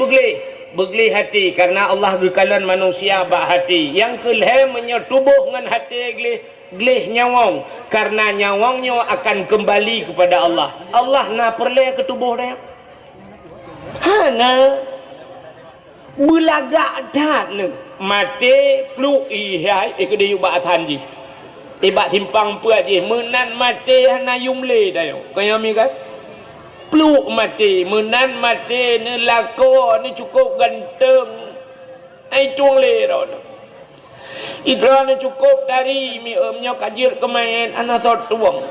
begli hati karena Allah gekalan manusia bak hati yang kelih menyetubuh dengan hati geleh nyawang, karena nyawangnya akan kembali kepada Allah. Allah na perle ke tubuh dia. Hana belagak dah ne mati pluk ihai ikde yuba thanji. Ibak simpang puat je menan mati hana yumle dah yo. Kaya mi kan? Pluk mati, menan mati ni lako ni cukup ganteng. Ai tuang le ro. Idra ni cukup dari mi omnya kajir kemain ana sot tuang.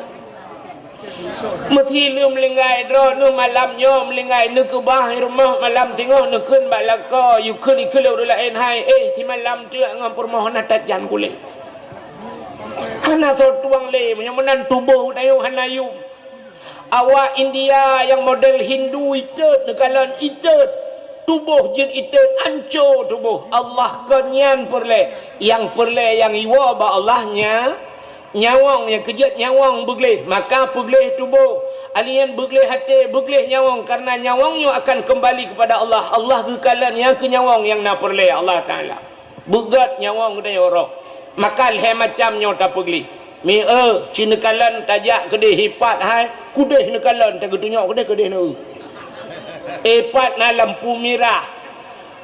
Mesti lum lengai dro nu malam nyom lengai nu ke bah rumah malam singoh nu kun bak lako yu kun ikul ru lain hai si malam tu ngam permohonan tajan kule. Ana sot tuang le menan tubuh dayu hanayu. Awak India yang model Hindu itu nekalan itu tubuh jin itu ancur tubuh Allah kenyan perle yang iwa ba Allahnya nyawang yang kejut nyawang begleh maka begleh tubuh alien begleh hati begleh nyawang karena nyawangnya akan kembali kepada Allah. Allah kekalan yang ke nyawang yang na perle Allah Taala begat nyawang gede orang maka le macamnya tak pegli mi cinekalan tajak kede hipat hai kudeh nekalan tak gedunya kede nu epat na lampu merah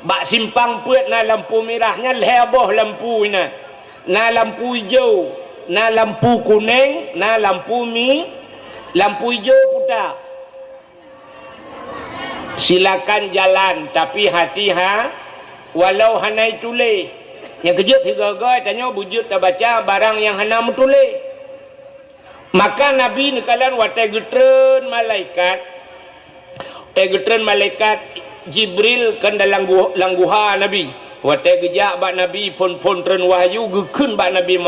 bak simpang puat na lampu merahnya leboh lampu na lampu hijau na lampu kuning na lampu lampu hijau putar silakan jalan tapi hati walau hanai tulis yang kejut tiga-tiga tanya wujud tak baca barang yang hana tulis maka Nabi nekalan watai getren malaikat Jibril kan dalam langguha Nabi watai gejak bak Nabi pun tren wahyu gekun bak Nabi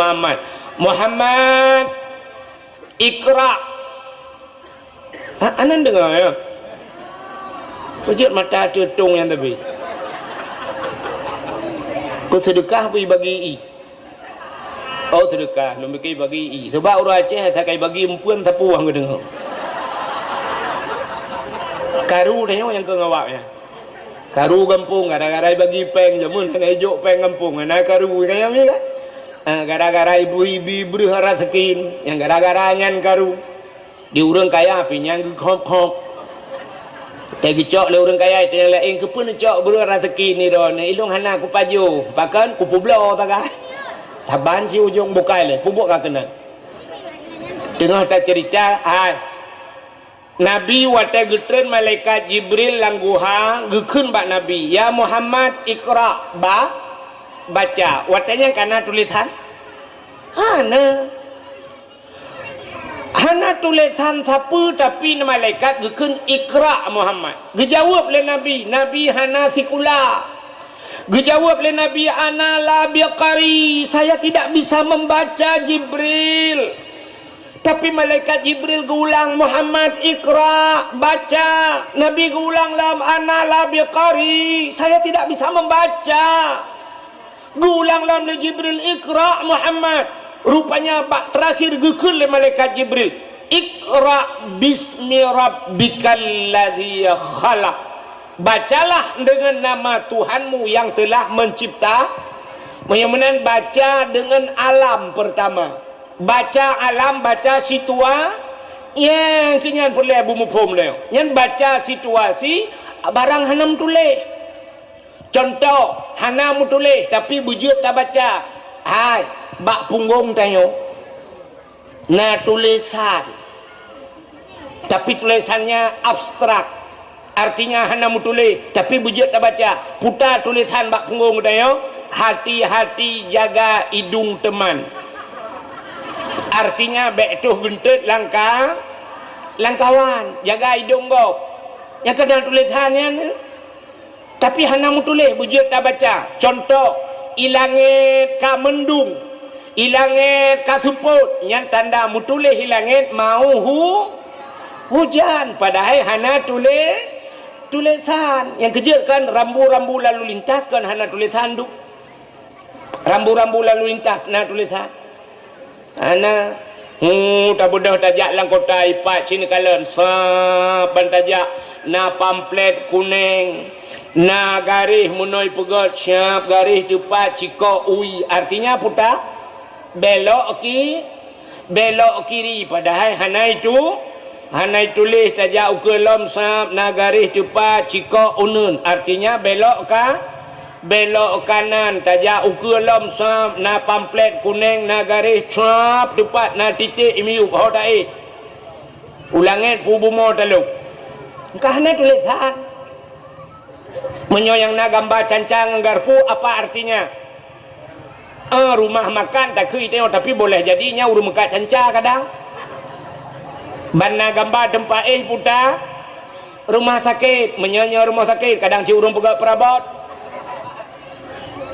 Muhammad Iqra anan dengar ya wujud mata tutung yang tapi kau sedekah pergi bagi sedekah lu bagi sebab orang Aceh tak kai bagi empuan tapuang ke dengar karu dah yang ke ngawaknya karu kampung gara-gara bagi peng jamun kena hijau peng kampung ana karu kaya mi kan gara-gara ibu-ibu berharap sekin yang gara-gara nyan karu di urang kaya api nyang khop tegi cok le urang kaya itu yang lain ke pun cok berharap sekin ni don ilung hana ku pajo bahkan ku publo tak kan taban si ujung bukai le pubuk ka kena tengah tak cerita Nabi watai getren malaikat Jibril langguha gekun bak Nabi ya Muhammad Iqra baca watanya kana tulisan hana tulisan sapu tapi malaikat gekun Iqra Muhammad gejawab le Nabi hana sikula gejawab le Nabi ana la biqari saya tidak bisa membaca Jibril. Tapi malaikat Jibril gulang Muhammad Iqra baca Nabi gulang lam ana la biqari saya tidak bisa membaca gulang lam le Jibril Iqra Muhammad rupanya bak terakhir gekul le malaikat Jibril Iqra bismi rabbikal ladzi khalaq bacalah dengan nama Tuhanmu yang telah mencipta menyamanan baca dengan alam pertama baca alam baca yang kenyan boleh bumi pom leo yang baca situasi barang hanam tulis contoh hanam tulis tapi bujut tak baca bak punggung tanyo na tulisan tapi tulisannya abstrak artinya hanam tulis tapi bujut tak baca putar tulisan bak punggung tanyo hati-hati jaga hidung teman artinya betuh gentet langkawan jaga hidung kau yang kenal tulisannya tapi hana tulis bujut tak baca contoh ilangit ka mendung ilangit ka suput yang tanda tulis ilangit mau hujan padahal hana tulisan yang kejut kan rambu-rambu lalu lintas kan hana tulisan tu rambu-rambu lalu lintas na tulisan ana tak bodoh tajak lang kota ipat sini kalen saban tajak na pamflet kuning na garis munoi pegot siap garis depan ciko ui artinya belok kiri padahal hanai tulis taja ukelom sap nagaris cepat cika unun, artinya belok kanan taja ukelom sap na pamflet kuning nagaris cap tepat na titik imiu hodai ulangan pubumo taluk kahana tulisan menyoyang na gambar cancang garpu apa artinya? Rumah makan tak kui tengok tapi boleh jadinya urung makan canca kadang. Bana gambar tempat putar rumah sakit, menyonya rumah sakit kadang ci urung pegang perabot.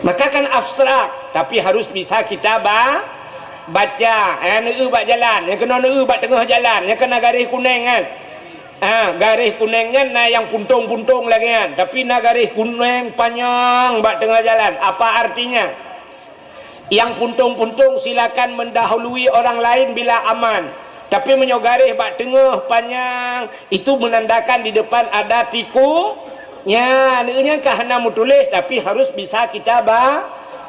Maka kan abstrak tapi harus bisa kita baca. Neu bak jalan, yang kena neu bak tengah jalan, yang kena garis kuning kan. Garis kuningnya na yang puntung-puntung lagi kan. Tapi na garis kuning panjang bak tengah jalan. Apa artinya? Yang puntung-puntung silakan mendahului orang lain bila aman. Tapi menyogaris bak tengah panjang itu menandakan di depan ada tiku. Ya, neunya kahana mutulis tapi harus bisa kita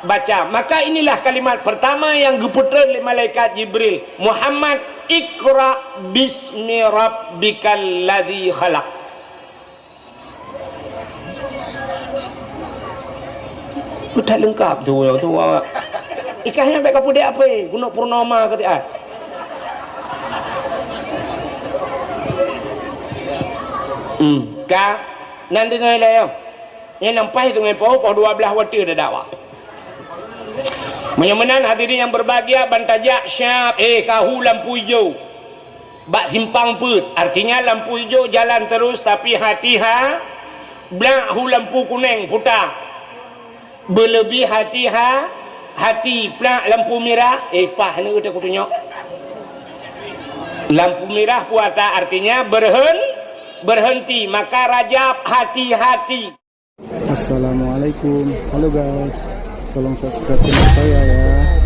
baca. Maka inilah kalimat pertama yang diputar oleh malaikat Jibril. Muhammad Iqra bismi rabbikal ladzi khalaq. Udah lengkap tu ikahnya baik kapudek apa guna purnama ketika ka nan dengar lah yang nampai tu ngai pau 12 waktu dah dakwah menyamanan hadirin yang berbahagia bantajak syab kahu lampu hijau bak simpang put artinya lampu hijau jalan terus tapi hati blak hu lampu kuning putar berlebih hati plak lampu merah pah ni kita tunjuk lampu merah puata artinya berhenti maka rajab hati-hati. Assalamualaikum, halo guys, tolong subscribe channel saya ya.